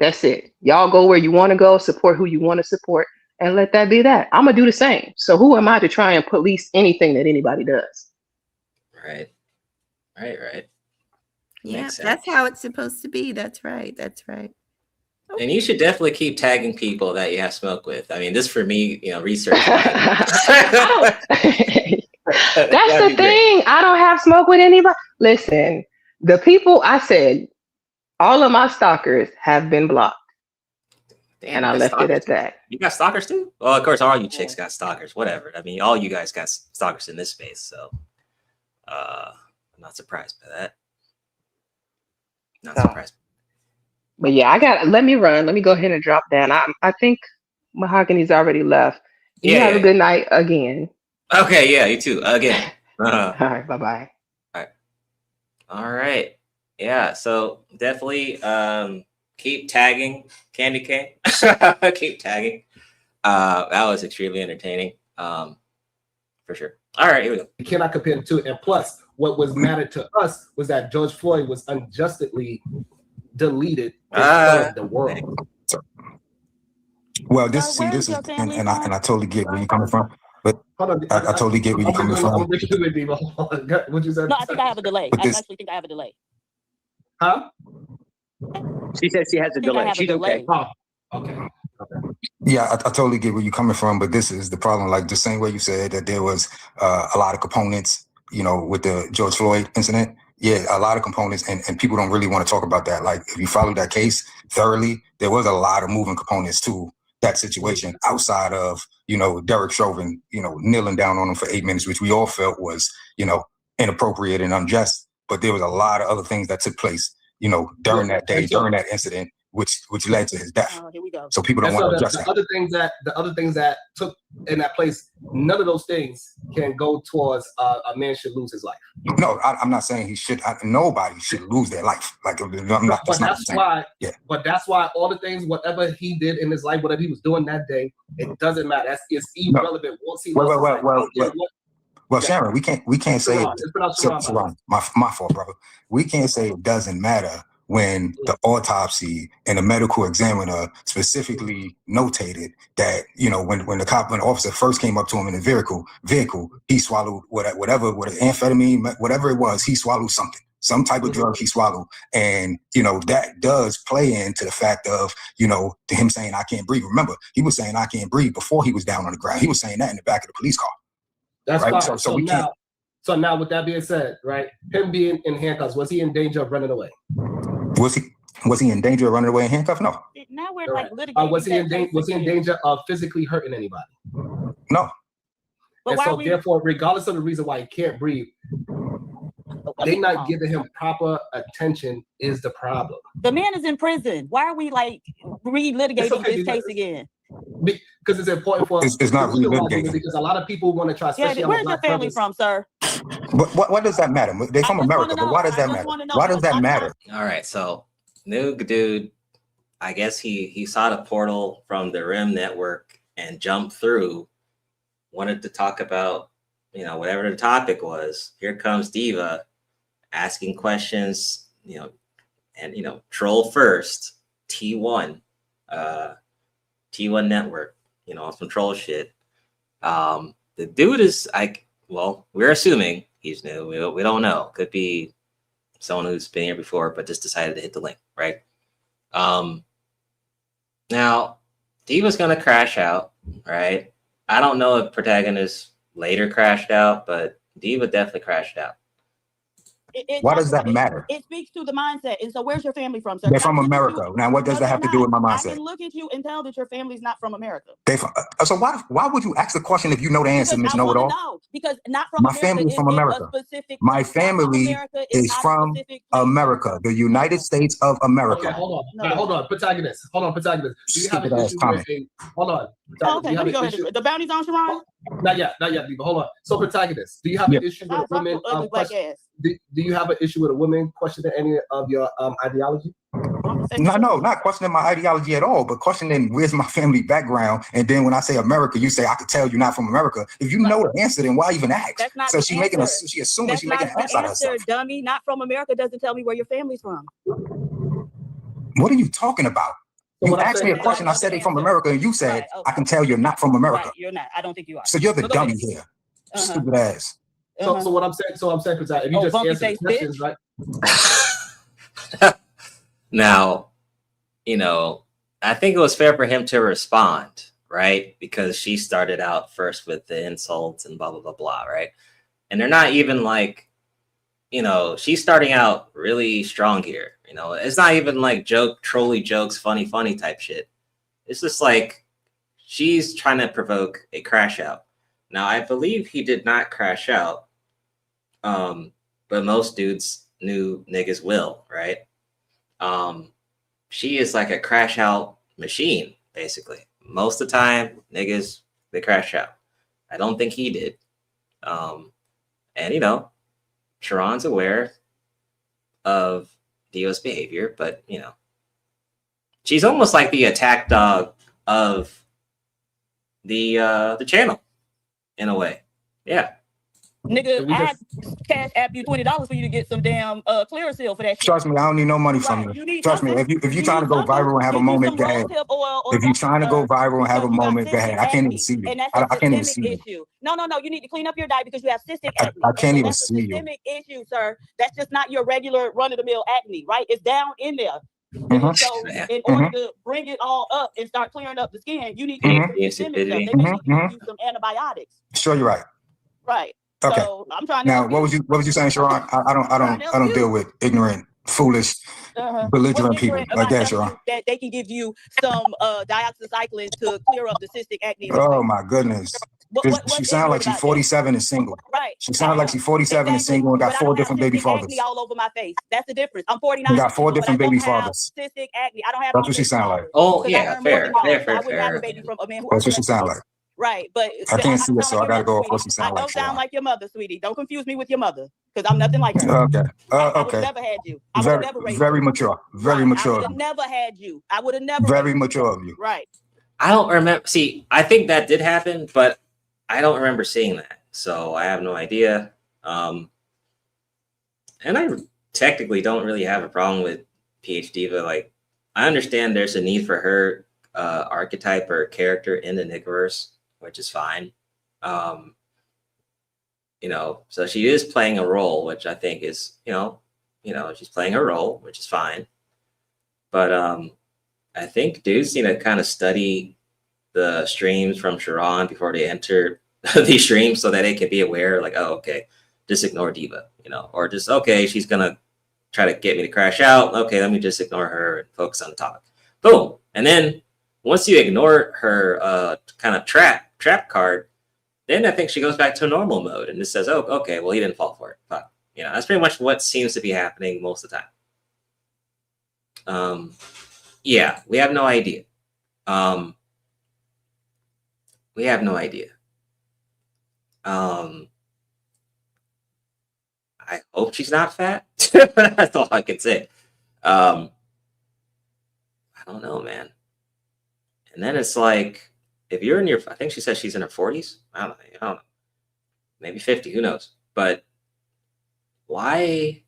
That's it. Y'all go where you want to go, support who you want to support, and let that be that. I'm going to do the same. So who am I to try and police anything that anybody does? Right. Yeah, that's how it's supposed to be. That's right. And you should definitely keep tagging people that you have smoke with. I mean, this for me, research. That's the thing. I don't have smoke with anybody. Listen, the people I said, all of my stalkers have been blocked. Damn, and I left it at that. You got stalkers too? Well, of course, all you chicks got stalkers. Whatever. I mean, all you guys got stalkers in this space. So I'm not surprised by that. Not surprised. But yeah, let me run. Let me go ahead and drop down. I think Mahogany's already left. You have a good night again. Okay, yeah, you too. Again. All right, bye-bye. All right. Yeah, so definitely keep tagging Candy Cane. Keep tagging. That was extremely entertaining. For sure. All right, here we go. You cannot compare the two. And plus, what was mattered to us was that George Floyd was unjustly deleted from the world. Well, this is and I totally get where you're coming from, but I totally get where you're coming from. What you said? No, I think I have a delay. I actually think I have a delay. Huh? She says she has a delay. She's okay. Oh, okay. Yeah, I totally get where you're coming from, but this is the problem. Like the same way you said that there was a lot of components, with the George Floyd incident. Yeah, a lot of components, and people don't really want to talk about that. Like if you follow that case thoroughly, there was a lot of moving components to that situation outside of, Derek Chauvin, kneeling down on him for 8 minutes, which we all felt was, inappropriate and unjust. But there was a lot of other things that took place, during that day, during that incident, which led to his death. Here we go. So people don't want to address that. The other things that took in that place, none of those things can go towards a man should lose his life. No, I'm not saying he should. nobody should lose their life. Like I'm not. But that's why. Yeah. But that's why all the things, whatever he did in his life, whatever he was doing that day, it doesn't matter. It's irrelevant. Well, Sharon, we can't say it. My fault, brother. We can't say it doesn't matter when the autopsy and the medical examiner specifically notated that, when the officer first came up to him in the vehicle, he swallowed whatever amphetamine, whatever it was, he swallowed something. Some type of drug he swallowed. And, that does play into the fact of, him saying, I can't breathe. Remember, he was saying, I can't breathe before he was down on the ground. He was saying that in the back of the police car. That's right. fine. So we can't. So now, with that being said, right, him being in handcuffs, was he in danger of running away? Was he in danger of running away in handcuffs? No. Now we're Right. like litigating. Was he in danger of physically hurting anybody? No. But And why so, we- therefore, regardless of the reason why he can't breathe, they not giving him proper attention is the problem. The man is in prison. Why are we like relitigating this case again? Because it's important for It's not the reason why, relitigating. because a lot of people want to try. Yeah, especially on where's the your Black family brothers. from, sir? But what does that matter? They're from America, but why does that matter? Why does that matter? All right, so new dude, I guess he saw the portal from the Rim Network and jumped through. Wanted to talk about, whatever the topic was. Here comes Diva asking questions, and troll first. T1 Network, on some troll shit. The dude is we're assuming he's new. We don't know. Could be someone who's been here before, but just decided to hit the link, right? Now, Diva's gonna crash out, right? I don't know if Protagonist later crashed out, but Diva definitely crashed out. Why does that matter? It speaks to the mindset. And so where's your family from, sir? They're from America. Now, what does that have to do with my I mindset? can look at you and tell that your family's not from America. So why would you ask the question if you know the answer, Miss Know It All? No, because not from My America family is from in America. a specific My place. Not from family America is not a from specific America, the United States of Okay, America. hold on. Hold on, Protagonist. Protagonist. Do you have an Stupid-ass issue comment. with hold on. Oh, Protagonist, do okay, you let have me go an ahead. issue? The bounty's on Sharon? Not yet, Diva. Hold on. So, Protagonist, do you have an issue with a woman? Ugly black ass. Do you have an issue with a woman questioning any of your ideology? No, not questioning my ideology at all, but questioning where's my family background. And then when I say America, you say I could tell you're not from America. If you know the answer, then why even ask? That's not So the she answer. she assuming That's she's making an not ass the out of answer, herself. dummy. Not from America doesn't tell me where your family's from. What are you talking about? So You what I'm asked me a saying- question, I said they from America, and you said, Right, okay. I can tell you're not from America. Right, you're not. I don't think you are. So you're the But go dummy ahead. here. Stupid ass. So what I'm saying, Protagonist, if you just funky answer the face questions, right? Now, I think it was fair for him to respond, right? Because she started out first with the insults and blah, blah, blah, blah, right? And they're not even like, she's starting out really strong here. It's not even like trolly jokes, funny type shit. It's just like she's trying to provoke a crash out. Now, I believe he did not crash out, but most dudes knew niggas will, right? She is like a crash out machine, basically. Most of the time, niggas, they crash out. I don't think he did. And, Sharon's aware of Dio's behavior, but, she's almost like the attack dog of the channel, in a way. Yeah. Nigga, I cash app you $20 for you to get some damn clear seal for that shit. Trust me, I don't need no money from Right, you. you need Trust me, something. if you're trying to go viral and have a moment, go ahead. If you're trying to go viral and have a moment, go ahead. I can't even see you. And that's I a can't even see systemic you. issue. No, you need to clean up your diet because you have cystic acne. I can't even That's a see you. systemic issue, sir. That's just not your regular run-of-the-mill acne, right? It's down in there. Mhm. So in order to bring it all up and start clearing up the skin, you need to get the systemic stuff. They may need to give you some antibiotics. Sure, you're right. Right. Okay. So I'm trying to Now, help what was you saying, Sharon? I don't deal with ignorant, foolish, belligerent What's people ignorant like about that, telling Sharon. you that they can give you some dioxycycline to clear up the cystic acne? Oh my goodness. She sounds like she's 47 and single. Right. She sounds like she's 47 and single and got But I 4 don't have different baby cystic fathers. acne all over my face. That's the difference. I'm 49. You got 4 but I different don't baby have fathers. Cystic acne. I don't have. That's what she sound like. Oh, because I yeah, earn more fair, than y'all, fair, so I wouldn't have fair. a baby from a man who That's what earns she sound like. Right, but I can't see don't it, so sound I like gotta your go mother, off what she sweetie. sound I like. don't sound Sharon. like your mother, sweetie. Don't confuse me with your mother, because I'm nothing like her. Okay. I would have Okay. never had you. I would have never raised Very you. mature. Very I mature would of have you. never had you. I would have never. Very raised mature of you. you. Right. I don't remember. See, I think that did happen, but I don't remember seeing that. So I have no idea. And I technically don't really have a problem with PH Diva. Like, I understand there's a need for her archetype or character in the Nickverse, which is fine. So she is playing a role, which I think is, she's playing her role, which is fine. But I think dudes need to kind of study the streams from Sharon before they enter these streams so that they can be aware, like, oh, okay, just ignore Diva, you know, or just, okay, she's gonna try to get me to crash out. Okay, let me just ignore her and focus on the topic. Boom. And then once you ignore her kind of trap card, then I think she goes back to normal mode and just says, oh, okay, well, he didn't fall for it. But, you know, that's pretty much what seems to be happening most of the time. Yeah, we have no idea. We have no idea. I hope she's not fat. That's all I can say. I don't know, man. And then it's like, if you're in your, I think she says she's in her 40s. I don't know. Maybe 50, who knows? But why?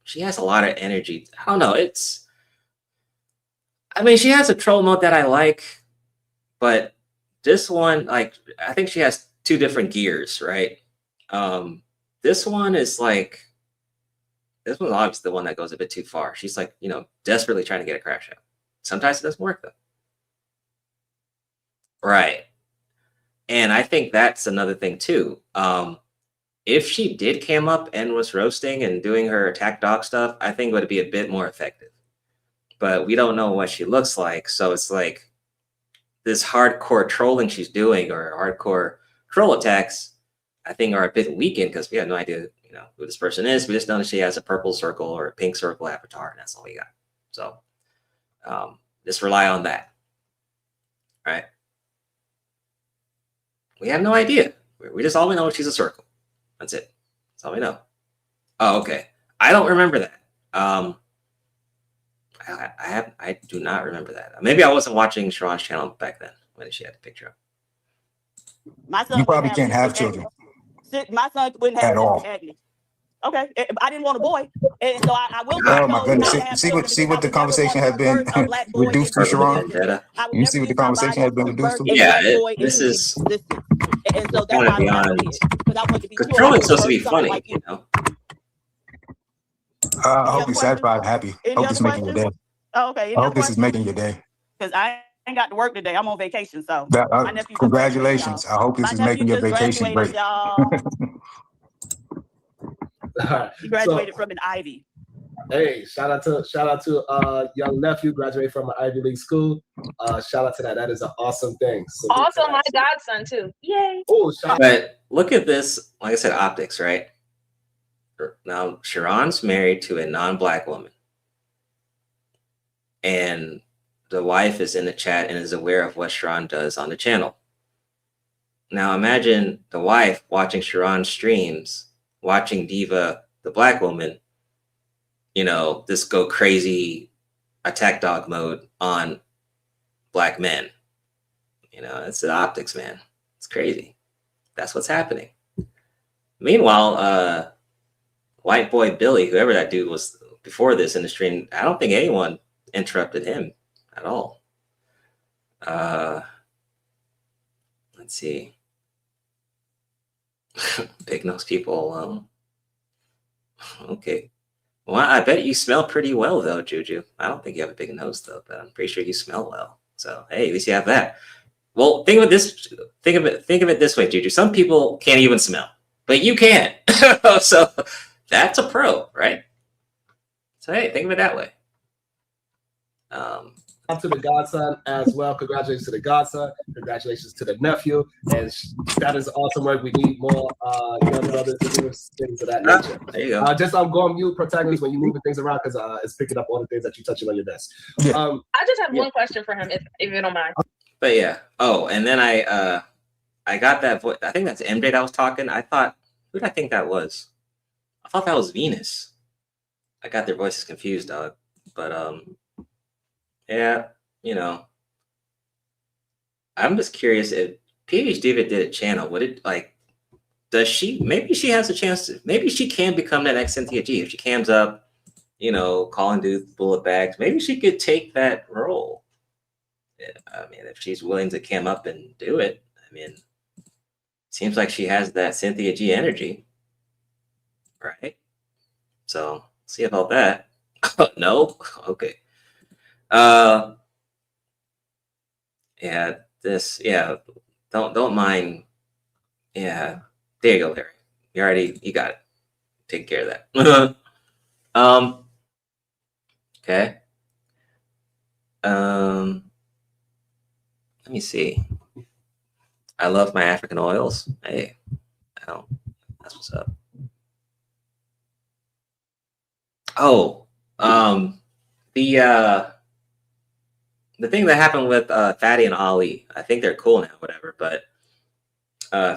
She has a lot of energy. I don't know. I mean, she has a troll mode that I like, but this one, like, I think she has two different gears, right? This one is like, this one's obviously the one that goes a bit too far. She's like, you know, desperately trying to get a crash out. Sometimes it doesn't work though. Right. And I think that's another thing too. If she did cam up and was roasting and doing her attack dog stuff, I think it would be a bit more effective. But we don't know what she looks like. So it's like this hardcore trolling she's doing, or hardcore troll attacks, I think are a bit weakened because we have no idea, you know, who this person is. We just know that she has a purple circle or a pink circle avatar, and that's all we got. So just rely on that. Right? We have no idea. We just all we know is she's a circle. That's it. That's all we know. Oh, okay. I don't remember that. I do not remember that. Maybe I wasn't watching Sharon's channel back then when she had the picture up. My son You probably wouldn't can't have cystic children acne. My son wouldn't have at all. cystic acne. Okay, I didn't want a boy, and so I will Oh my chose goodness! not to have See children what because I the would never conversation want has to been birth a black boy reduced to, into Sharon. existence. I would You never see what the use my conversation body has been to reduced birth to? a Yeah, black boy this into is existence, and so that's kind of why I never beyond. did, because I wanted to be Because pure. I trolling's wanted to supposed to birth be something funny, like you you. know. I You hope have a you're question? satisfied and happy. Any Hope other this is making your questions? day. Oh, okay. I Any hope other this is questions? making your day. Because I ain't got to work today. I'm on vacation, so That, my nephew just graduated, y'all. congratulations. I hope this My is nephew making your just vacation graduated, great. y'all. All right. He graduated from an Ivy. Hey, shout out to young nephew graduated from an Ivy League school. Shout out to that. That is an awesome thing. So Also, my godson too. Yay! Oh, shout But look at this, like I said, optics, right? Now, Sharon's married to a non-black woman. And the wife is in the chat and is aware of what Sharon does on the channel. Now, imagine the wife watching Sharon's streams, watching Diva, the black woman, you know, just go crazy attack dog mode on black men. You know, it's the optics, man. It's crazy. That's what's happening. Meanwhile, white boy Billy, whoever that dude was before this in the stream, I don't think anyone interrupted him at all. Let's see. Big nose people. Okay. Well, I bet you smell pretty well, though, Juju. I don't think you have a big nose, though, but I'm pretty sure you smell well. So, hey, at least you have that. Well, think of it this way, Juju. Some people can't even smell, but you can. So that's a pro, right? So hey, think of it that way. to the godson as well. Congratulations to the godson. Congratulations to the nephew. And that is awesome work. We need more young brothers to do things of that nature. There you go. Just go on mute, protagonist, when you're moving things around, because it's picking up all the things that you're touching on your desk. I just have one question for him, if you don't mind. But yeah. Oh, and then I got that voice. I think that's MJ that was talking. I thought, who did I think that was? I thought that was Venus. I got their voices confused, dog. But yeah, you know, I'm just curious if PH Diva did a channel. Would it like? Does she? Maybe she has a chance to. Maybe she can become that next Cynthia G if she cams up. You know, calling dudes bullet bags. Maybe she could take that role. I mean, if she's willing to cam up and do it, I mean, seems like she has that Cynthia G energy, right? So see about that. No, okay. Yeah, this, yeah. Don't mind. Yeah, there you go, Larry. You got it. take care of that. Okay. Let me see. I love my African oils. Hey, that's what's up. Oh, the thing that happened with Fatty and Ali, I think they're cool now, whatever. But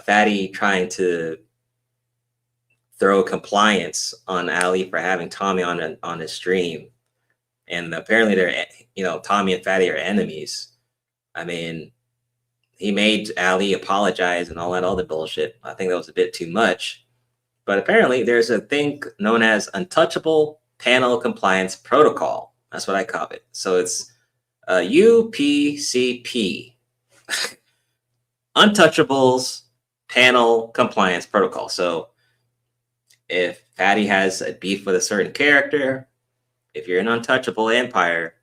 Fatty trying to throw compliance on Ali for having Tommy on his stream, and apparently they're Tommy and Fatty are enemies. I mean, he made Ali apologize and all that other bullshit. I think that was a bit too much. But apparently there's a thing known as Untouchable Panel Compliance Protocol. That's what I call it. So it's UPCP. Untouchables Panel Compliance Protocol. So if Fatty has a beef with a certain character, if you're an untouchable empire,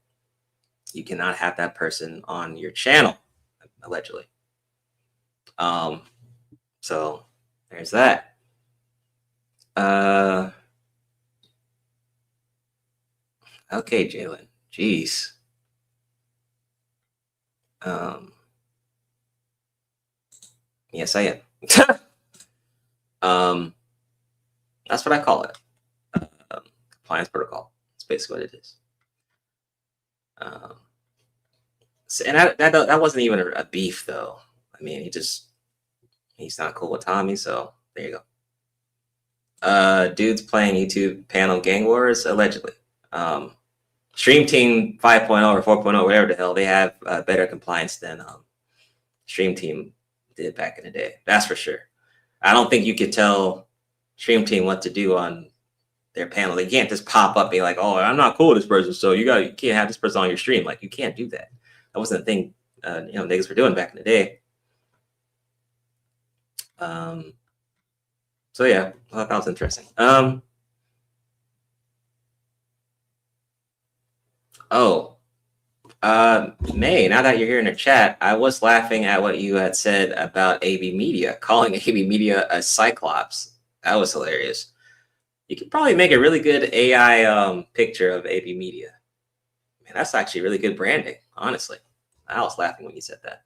you cannot have that person on your channel, allegedly. So there's that. Okay, Jalen. Jeez. Yes, I am. That's what I call it. Compliance protocol. That's basically what it is. And that wasn't even a beef, though. I mean, he's not cool with Tommy, so there you go. Dudes playing YouTube panel gang wars, allegedly. Stream Team 5.0 or 4.0, whatever the hell, they have better compliance than Stream Team did back in the day. That's for sure. I don't think you could tell Stream Team what to do on their panel. They can't just pop up and be like, "Oh, I'm not cool with this person, so you can't have this person on your stream." Like, you can't do that. That wasn't a thing niggas were doing back in the day. So yeah, I thought that was interesting. May, now that you're here in the chat, I was laughing at what you had said about AB Media, calling AB Media a cyclops. That was hilarious. You could probably make a really good AI picture of AB Media. Man, that's actually really good branding, honestly. I was laughing when you said that.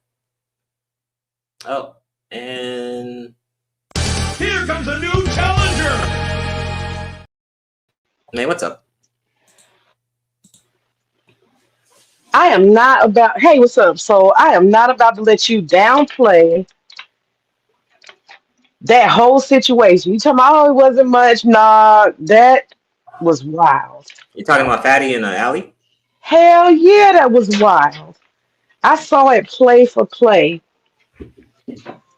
Oh, and here comes a new challenger. May, what's up? I am not about, hey, what's up? So I am not about to let you downplay that whole situation. You talking about, oh, it wasn't much. Nah, that was wild. You talking about Fatty and Ali? Hell yeah, that was wild. I saw it play for play.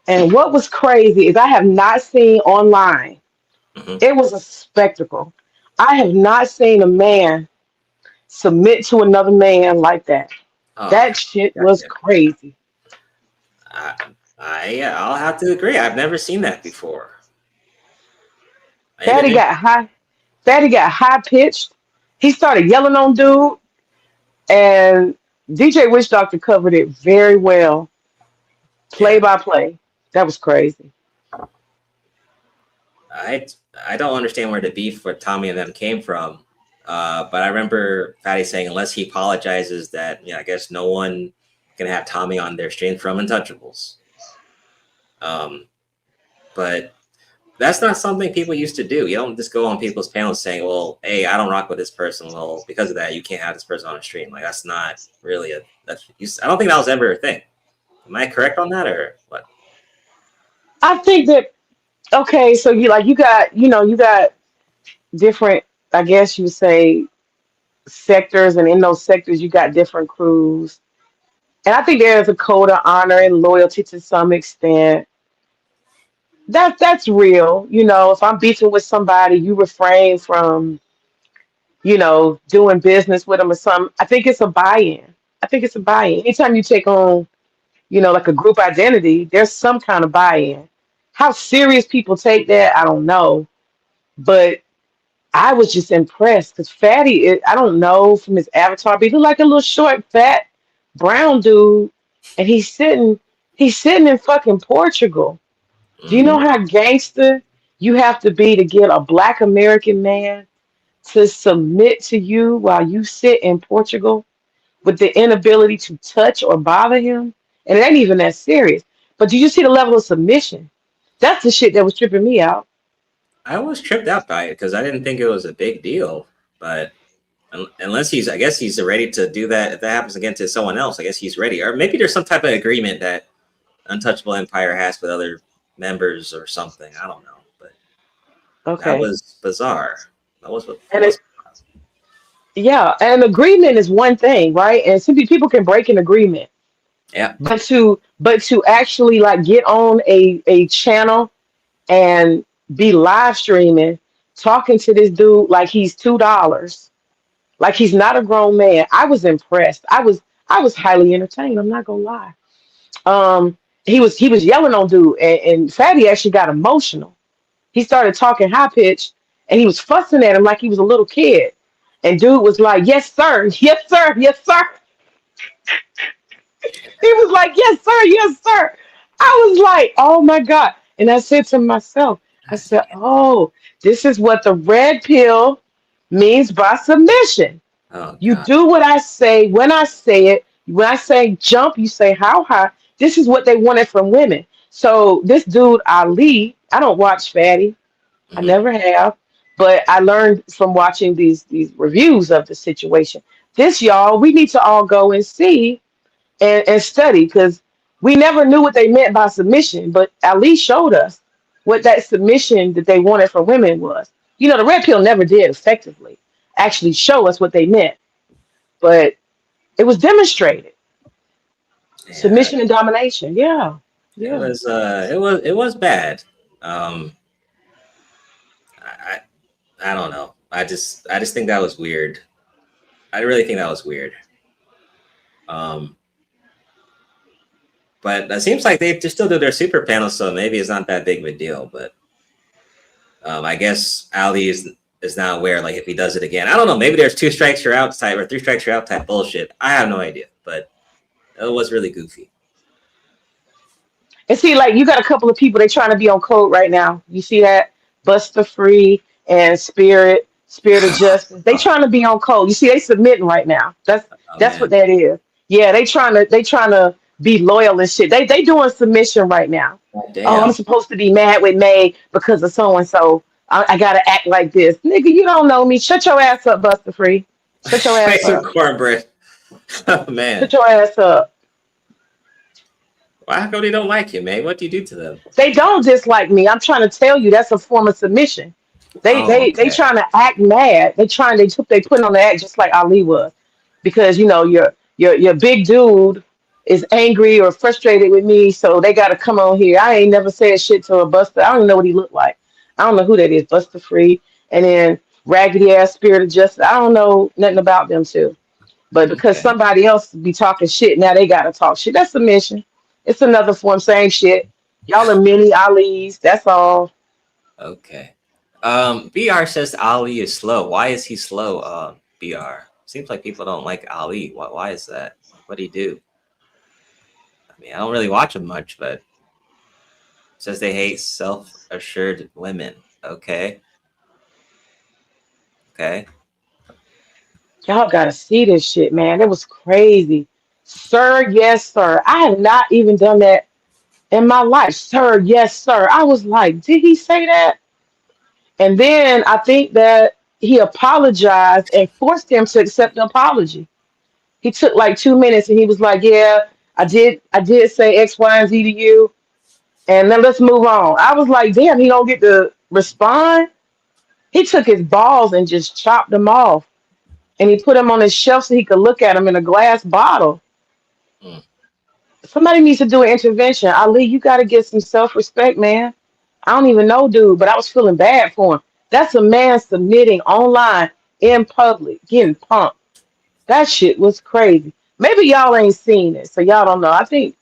And what was crazy is I have not seen online. It was a spectacle. I have not seen a man submit to another man like that. That shit was crazy. I'll have to agree. I've never seen that before. Fatty got high pitched. He started yelling on dude, and DJ Witch Doctor covered it very well, play by play. That was crazy. I don't understand where the beef with Tommy and them came from. But I remember Fatty saying, unless he apologizes, that I guess no one can have Tommy on their stream from Untouchables. But that's not something people used to do. You don't just go on people's panels saying, well, hey, I don't rock with this person. Well, because of that, you can't have this person on a stream. Like, that's not really I don't think that was ever a thing. Am I correct on that, or what? I think that, okay, so you got different, I guess you would say, sectors, and in those sectors you got different crews. And I think there's a code of honor and loyalty to some extent. That's real. If I'm beefing with somebody, you refrain from, doing business with them or something. I think it's a buy-in. Anytime you take on, like a group identity, there's some kind of buy-in. How serious people take that, I don't know. But I was just impressed because Fatty, I don't know from his avatar, but he looked like a little short, fat, brown dude. And he's sitting in fucking Portugal. Do you know how gangster you have to be to get a Black American man to submit to you while you sit in Portugal with the inability to touch or bother him? And it ain't even that serious. But do you see the level of submission? That's the shit that was tripping me out. I was tripped out by it because I didn't think it was a big deal. But unless I guess he's ready to do that. If that happens again to someone else, I guess he's ready. Or maybe there's some type of agreement that Untouchable Empire has with other members or something. I don't know. But that Okay. was bizarre. That was what. And yeah, an agreement is one thing, right? And simply people can break an agreement. Yeah. But to actually like get on a channel and be live streaming, talking to this dude like he's $2, like he's not a grown man. I was impressed. I was highly entertained. I'm not gonna lie. Um, he was yelling on dude, and Fatty actually got emotional. He started talking high pitched, and he was fussing at him like he was a little kid. And dude was like, "Yes, sir. Yes, sir. Yes, sir." He was like, "Yes, sir. Yes, sir." I was like, "Oh my God." And I said to myself, I said, "Oh, this is what the red pill means by submission. Oh You God. do what I say when I say it. When I say jump, you say how high. This is what they wanted from women." So this dude, Ali, I don't watch Fatty. I never have. But I learned from watching these reviews of the situation. This, y'all, we need to all go and see and study, because we never knew what they meant by submission, but Ali showed us what that submission that they wanted from women was. The red pill never did effectively actually show us what they meant, but it was demonstrated. Yeah. Submission and domination. Yeah. It Yeah. was bad. I don't know. I just think that was weird. I really think that was weird. But it seems like they just still do their super panel, so maybe it's not that big of a deal. But I guess Ali is now aware, like if he does it again, I don't know. Maybe there's 2 strikes you're out type or 3 strikes you're out type bullshit. I have no idea, but it was really goofy. And see, like, you got a couple of people, they trying to be on code right now. You see that? Buster Free and Spirit of Justice. They trying to be on code. You see, they submitting right now. That's what that is. Yeah, they trying to be loyal and shit. They doing submission right now. Oh, I'm supposed to be mad with May because of so and so. I gotta act like this. Nigga, you don't know me. Shut your ass up, Buster Free. Shut your ass Make some up. cornbread. Oh man. Shut your ass up. Why come they don't like you, man? What do you do to them? They don't dislike me. I'm trying to tell you that's a form of submission. They trying to act mad. They putting on the act just like Ali was, because your big dude is angry or frustrated with me, so they got to come on here. I ain't never said shit to a Buster. I don't even know what he looked like. I don't know who that is. Buster Free, and then raggedy ass Spirit of Justice. I don't know nothing about them too. But because somebody else be talking shit, now they got to talk shit. That's submission. It's another form, same shit. Y'all are mini Ali's. That's all. Okay. BR says Ali is slow. Why is he slow? BR. Seems like people don't like Ali. Why is that? What do he do? I mean, I don't really watch him much, but says they hate self-assured women. Okay. Okay. Y'all gotta see this shit, man. It was crazy. Sir, yes, sir. I have not even done that in my life. Sir, yes, sir. I was like, did he say that? And then I think that he apologized and forced him to accept the apology. He took like 2 minutes and he was like, "Yeah, I did say X, Y, and Z to you, and then let's move on." I was like, "Damn, he don't get to respond." He took his balls and just chopped them off, and he put them on his shelf so he could look at them in a glass bottle. Somebody needs to do an intervention. Ali, you got to get some self-respect, man. I don't even know, dude, but I was feeling bad for him. That's a man submitting online in public, getting pumped. That shit was crazy. Maybe y'all ain't seen it, so y'all don't know. I think,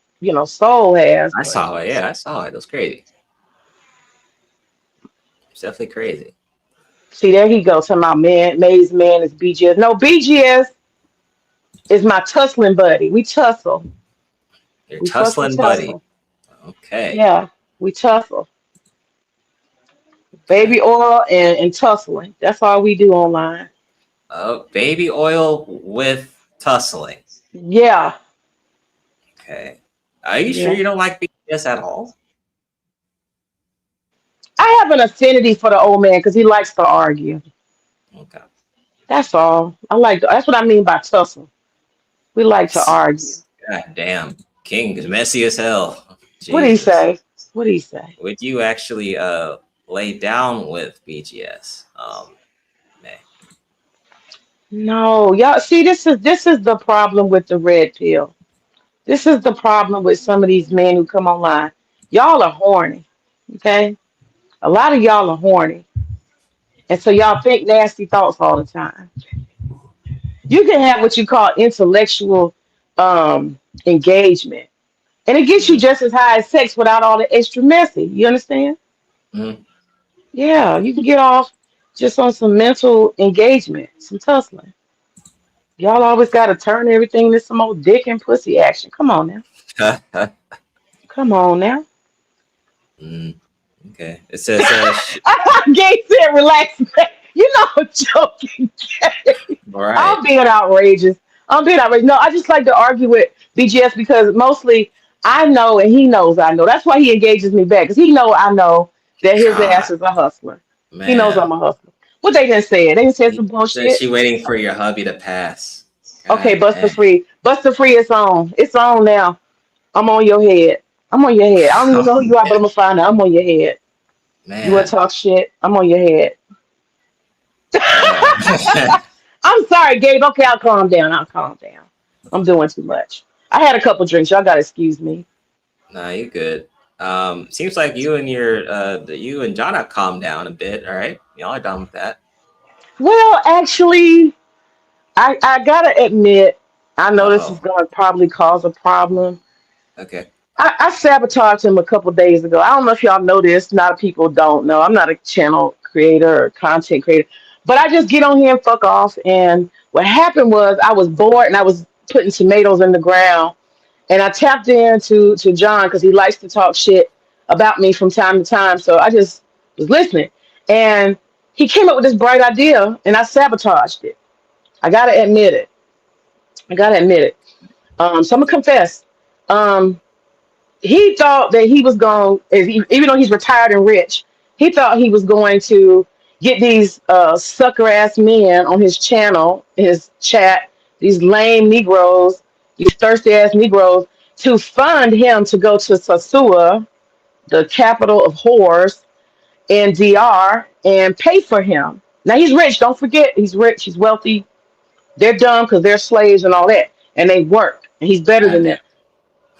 Soul has. I But saw it. Yeah, I saw it. It was crazy. It's definitely crazy. see, there he goes. Talking about May's man is BGS. No, BGS is my tussling buddy. We tussle. Your We fucking tussling buddy. tussle. Okay. Yeah, we tussle. Baby oil and tussling. That's all we do online. Oh, baby oil with tussling. Yeah. Okay. Are you sure Yeah. you don't like BTS at all? I have an affinity for the old man because he likes to argue. Okay. That's all. That's what I mean by tussle. We like to argue. God damn. King is messy as hell. What did he Jesus. say? What did he say? Would you actually lay down with BGS? May. No, y'all see this is the problem with the red pill. This is the problem with some of these men who come online. Y'all are horny. Okay? A lot of y'all are horny. And so y'all think nasty thoughts all the time. You can have what you call intellectual engagement. And it gets you just as high as sex without all the extra messy. You understand? Mm-hmm. Yeah, you can get off just on some mental engagement, some tussling. Y'all always got to turn everything into some old dick and pussy action. Come on now. Come on now. Okay. It says Gay said, relax, man. You know I'm joking. right. I'm being outrageous. No, I just like to argue with BGS because mostly I know and he knows I know. That's why he engages me back because he know I know that his God, ass is a hustler. He knows man. I'm a hustler. What they didn't say? They didn't say some Says bullshit. she waiting for your hubby to pass. Okay, God Buster dang. Free. Buster Free, it's on. It's on now. I'm on your head. I'm on your head. I don't even know who you are, but I'm gonna find out. I'm on your head. You wanna Man. talk shit? I'm on your head. Uh, I'm sorry, Gabe. Okay, I'll calm down. I'll calm down. I'm doing too much. I had a couple drinks. Y'all gotta excuse me. nah, you good. Seems like you and you and John have calmed down a bit. All right, y'all are done with that. Well, actually, I gotta admit, I know this is Uh-oh. gonna probably cause a problem. Okay. I sabotaged him a couple days ago. I don't know if y'all know this. A lot of people don't know. I'm not a channel creator or content creator, but I just get on here and fuck off. And what happened was I was bored and I was putting tomatoes in the ground. And I tapped into John because he likes to talk shit about me from time to time. So I just was listening. And he came up with this bright idea and I sabotaged it. I gotta admit it. I gotta admit it. So I'm gonna confess. Um, he thought that he was going, even though he's retired and rich, he thought he was going to get these sucker ass men on his channel, his chat, these lame Negroes, these thirsty ass Negroes, to fund him to go to Sasua, the capital of whores, in DR, and pay for him. Now he's rich. Don't forget, he's rich. He's wealthy. They're dumb because they're slaves and all that, and they work. And he's better God than damn.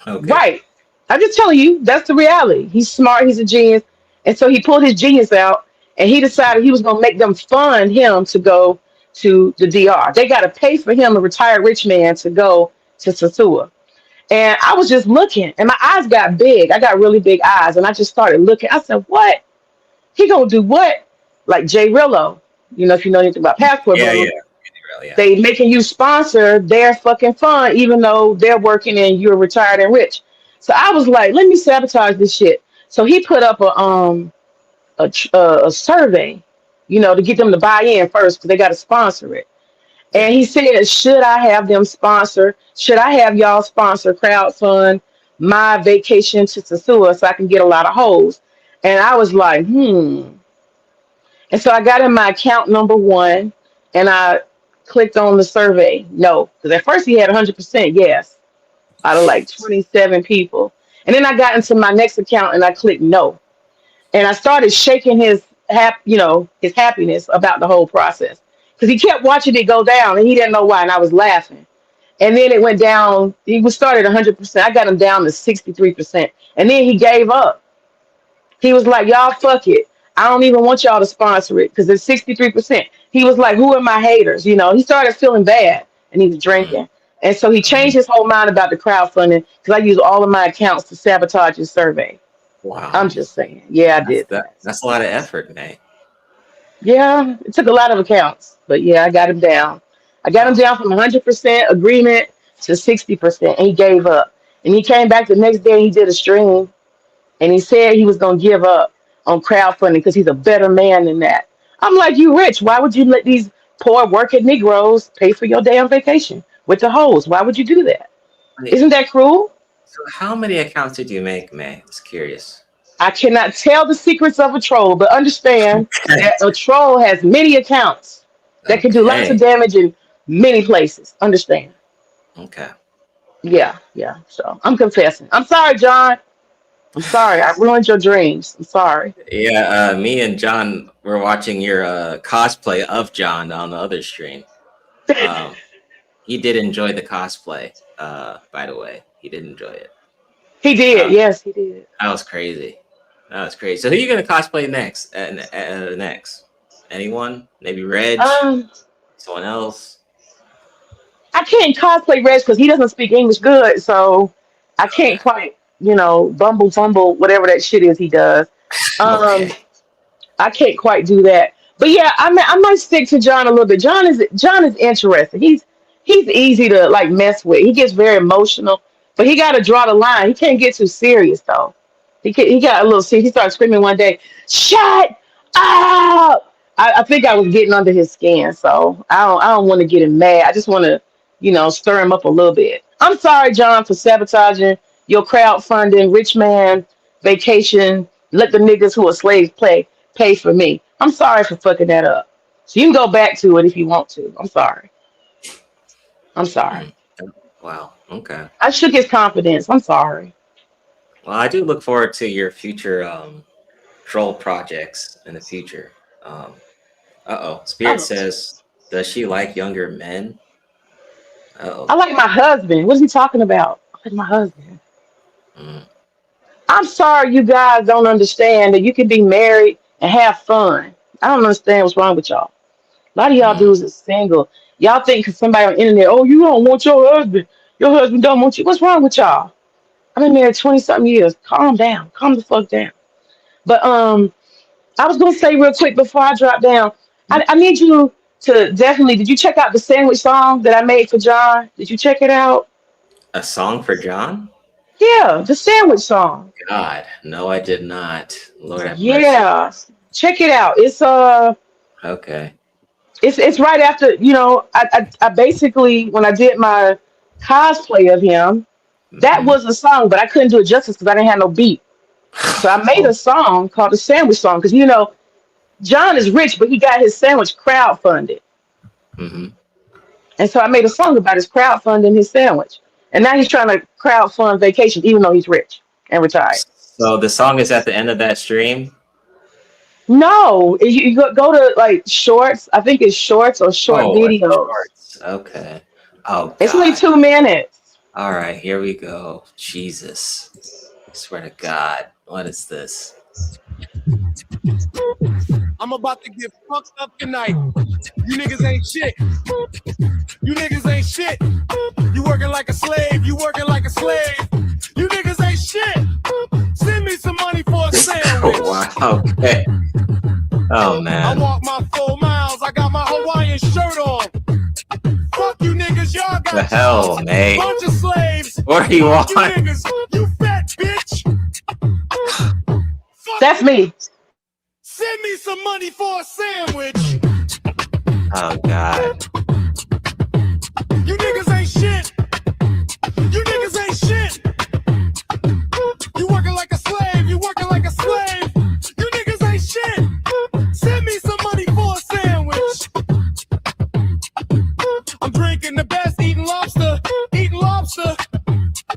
them. Okay. Right. I'm just telling you, that's the reality. He's smart, he's a genius. And so he pulled his genius out and he decided he was going to make them fund him to go to the DR. They got to pay for him, a retired rich man, to go to Sasua. And I was just looking and my eyes got big. I got really big eyes. And I just started looking. I said, what? He going to do what? Like Jay Rillo. You know, if you know anything about Passport, Yeah, but yeah. Yeah. they making you sponsor their fucking fund, even though they're working and you're retired and rich. So I was like, let me sabotage this shit. So he put up a survey, you know, to get them to buy in first because they got to sponsor it. And he said, should I have them sponsor? Should I have y'all sponsor crowdfund my vacation to Sasua so I can get a lot of hoes? And I was like, And so I got in my account number one and I clicked on the survey. No, because at first he had 100% yes out of like 27 people. And then I got into my next account and I clicked no. And I started shaking his happiness about the whole process. Because he kept watching it go down and he didn't know why. And I was laughing. And then it went down. He was started 100%. I got him down to 63%. And then he gave up. He was like, y'all, fuck it. I don't even want y'all to sponsor it because it's 63%. He was like, who are my haters? You know, he started feeling bad and he was drinking. And so he changed his whole mind about the crowdfunding because I used all of my accounts to sabotage his survey. Wow. I'm just saying. Yeah, I did that. That's a lot of effort, man. Yeah, it took a lot of accounts. But yeah, I got him down. I got him down from 100% agreement to 60%. And he gave up. And he came back the next day and he did a stream. And he said he was going to give up on crowdfunding because he's a better man than that. I'm like, you rich. Why would you let these poor working Negroes pay for your damn vacation with the hoes? Why would you do that? Wait, Isn't that cruel? so how many accounts did you make, May? Just curious. I cannot tell the secrets of a troll, but understand that a troll has many accounts that can do lots of Okay. damage in many places. Understand? Okay. Yeah, yeah. So I'm confessing. I'm sorry, John. I'm sorry. I ruined your dreams. I'm sorry. Yeah, me and John were watching your cosplay of John on the other stream. He did enjoy the cosplay, by the way. He did enjoy it. He did. Yes, he did. That was crazy. That was crazy. So who are you gonna cosplay next? Next? Anyone? Maybe Reg? Someone else? I can't cosplay Reg because he doesn't speak English good, so I can't quite, bumble fumble whatever that shit is he does. Okay. I can't quite do that. But yeah, I might stick to John a little bit. John is interesting. He's easy to like mess with. He gets very emotional, but he got to draw the line. He can't get too serious though. He got a little serious. He started screaming one day, "Shut up!" I think I was getting under his skin, so I don't want to get him mad. I just want to, stir him up a little bit. I'm sorry, John, for sabotaging your crowdfunding rich man vacation. Let the niggas who are slaves pay for me. I'm sorry for fucking that up. So you can go back to it if you want to. I'm sorry. I'm sorry. Wow. Okay. I shook his confidence. I'm sorry. Well, I do look forward to your future troll projects in the future. Spirit says, does she like younger men? I like my husband. What is he talking about? I like my husband. I'm sorry you guys don't understand that you can be married and have fun. I don't understand what's wrong with y'all. A lot of y'all dudes are single. Y'all think 'cause somebody on the internet, oh, you don't want your husband. Your husband don't want you. What's wrong with y'all? I've been married 20-something years. Calm down. Calm the fuck down. But I was gonna say real quick before I drop down, I need you to definitely, did you check out the sandwich song that I made for John? Did you check it out? A song for John? Yeah, the sandwich song. God, no, I did not. Lord have mercy. Yeah. Check it out. Okay. It's right after, I basically when I did my cosplay of him, that was a song, but I couldn't do it justice because I didn't have no beat. So I made a song called the sandwich song because John is rich, but he got his sandwich crowdfunded. And so I made a song about his crowdfunding his sandwich. And now he's trying to crowdfund vacation, even though he's rich and retired. So the song is at the end of that stream? No, you go to like shorts. I think it's shorts or short videos. Shorts. Okay. Oh, God. It's only 2 minutes. All right, here we go. Jesus. I swear to God. What is this? I'm about to get fucked up tonight. You niggas ain't shit. You niggas ain't shit. You working like a slave. You working like a slave. You niggas ain't shit. Send me some money for a sandwich. Wow. Okay. Oh, man. I walk my 4 miles. I got my Hawaiian shirt on. Fuck you niggas. Y'all got The hell, mate? bunch of slaves. What do you want? You niggas. You fat bitch. That's me. Send me some money for a sandwich. Oh, God. You niggas ain't shit. You niggas ain't shit. You working like a slave. You working like a slave. You niggas ain't shit. Send me some money for a sandwich. I'm drinking the best, eating lobster. Eating lobster.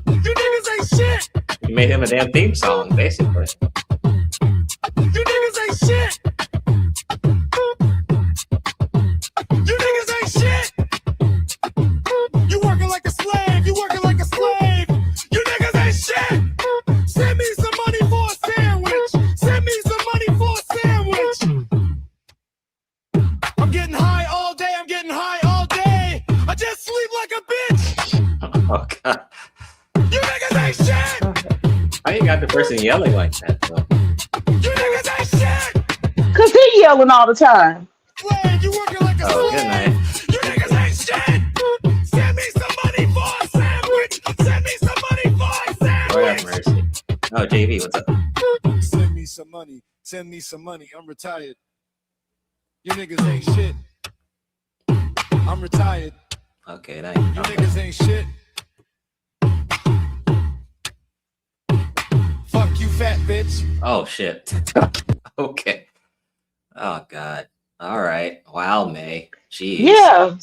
You niggas ain't shit. You made him a damn theme song, basically. You niggas ain't shit. You niggas ain't shit. You working like a slave. You working like a slave. You niggas ain't shit. Send me some money for a sandwich. Send me some money for a sandwich. I'm getting high all day. I'm getting high all day. I just sleep like a bitch. Oh, God. You niggas ain't shit. How you got the person yelling like that, though? You niggas ain't shit. Cause he yelling all the time. Slave. You working like a Oh, slave. good night. You niggas ain't shit. Send me some money for a sandwich. Send me some money for a Lord have sandwich. mercy. Oh, JV, what's up? Send me some money. money. Send me some money. I'm retired. You niggas ain't shit. I'm retired. Okay, now You niggas ain't shit. Fuck you, fat bitch. Oh shit. Okay. Oh god. All right. Wow, May. Jeez.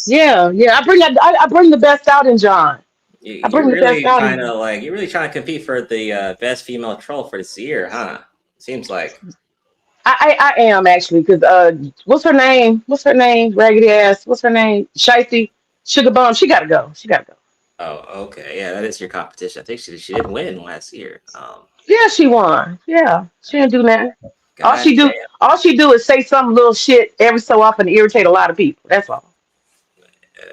Yeah. I bring the best out in John. I bring You're the best really out trying in to you're really trying to compete for the best female troll for this year, huh? Seems like. I am actually, because what's her name? Raggedy ass. What's her name? Shicey. Sugar Bum. She gotta go. Oh, okay. Yeah, that is your competition. I think she did win last year. Yeah, she won. Yeah. She didn't do nothing. All God she damn. do is say some little shit every so often to irritate a lot of people. That's all.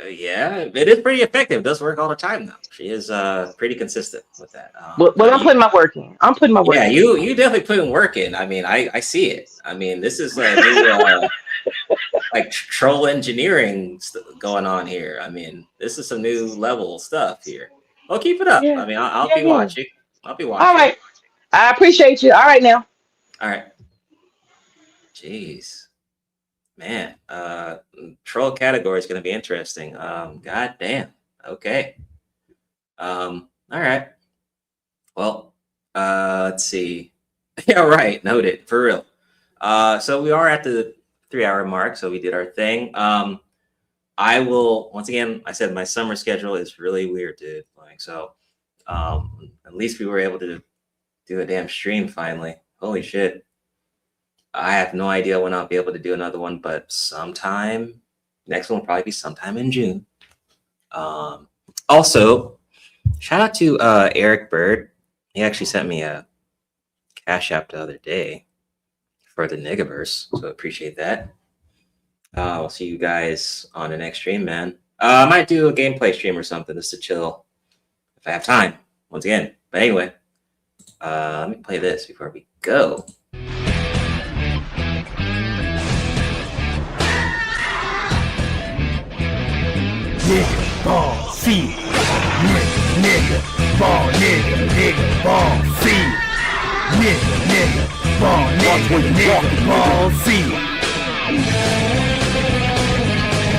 Yeah, it is pretty effective. It does work all the time though. She is pretty consistent with that. Well, I'm putting my work in. Yeah, you definitely putting work in. I mean, I see it. I mean, this is a new troll engineering going on here. I mean, this is some new level stuff here. Well, keep it up. Yeah. I mean, I'll Yeah, be yeah. watching. I'll be watching. All right. I appreciate you. All right now. All right. Jeez. Man, troll category is going to be interesting. God damn. Okay. All right. Well, let's see. Yeah, right. Noted. For real. So we are at the 3-hour mark. So we did our thing. I will, once again, I said my summer schedule is really weird, dude. At least we were able to do a damn stream finally. Holy shit. I have no idea when I'll be able to do another one, but sometime, next one will probably be sometime in June. Also, shout out to Eric Bird. He actually sent me a Cash App the other day for the Niggaverse, so appreciate that. I'll see you guys on the next stream, man. I might do a gameplay stream or something just to chill if I have time, once again. But anyway, let me play this before we go. Nigga, ball, see. Nigga, ball, nigga, ball, see. Nigga, ball, nigga, ball, see.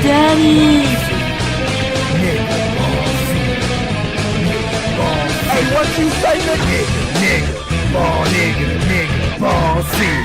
Daddy. Nigga, ball, see. Hey, what you say, nigga? Nigga, ball, nigga, ball, see.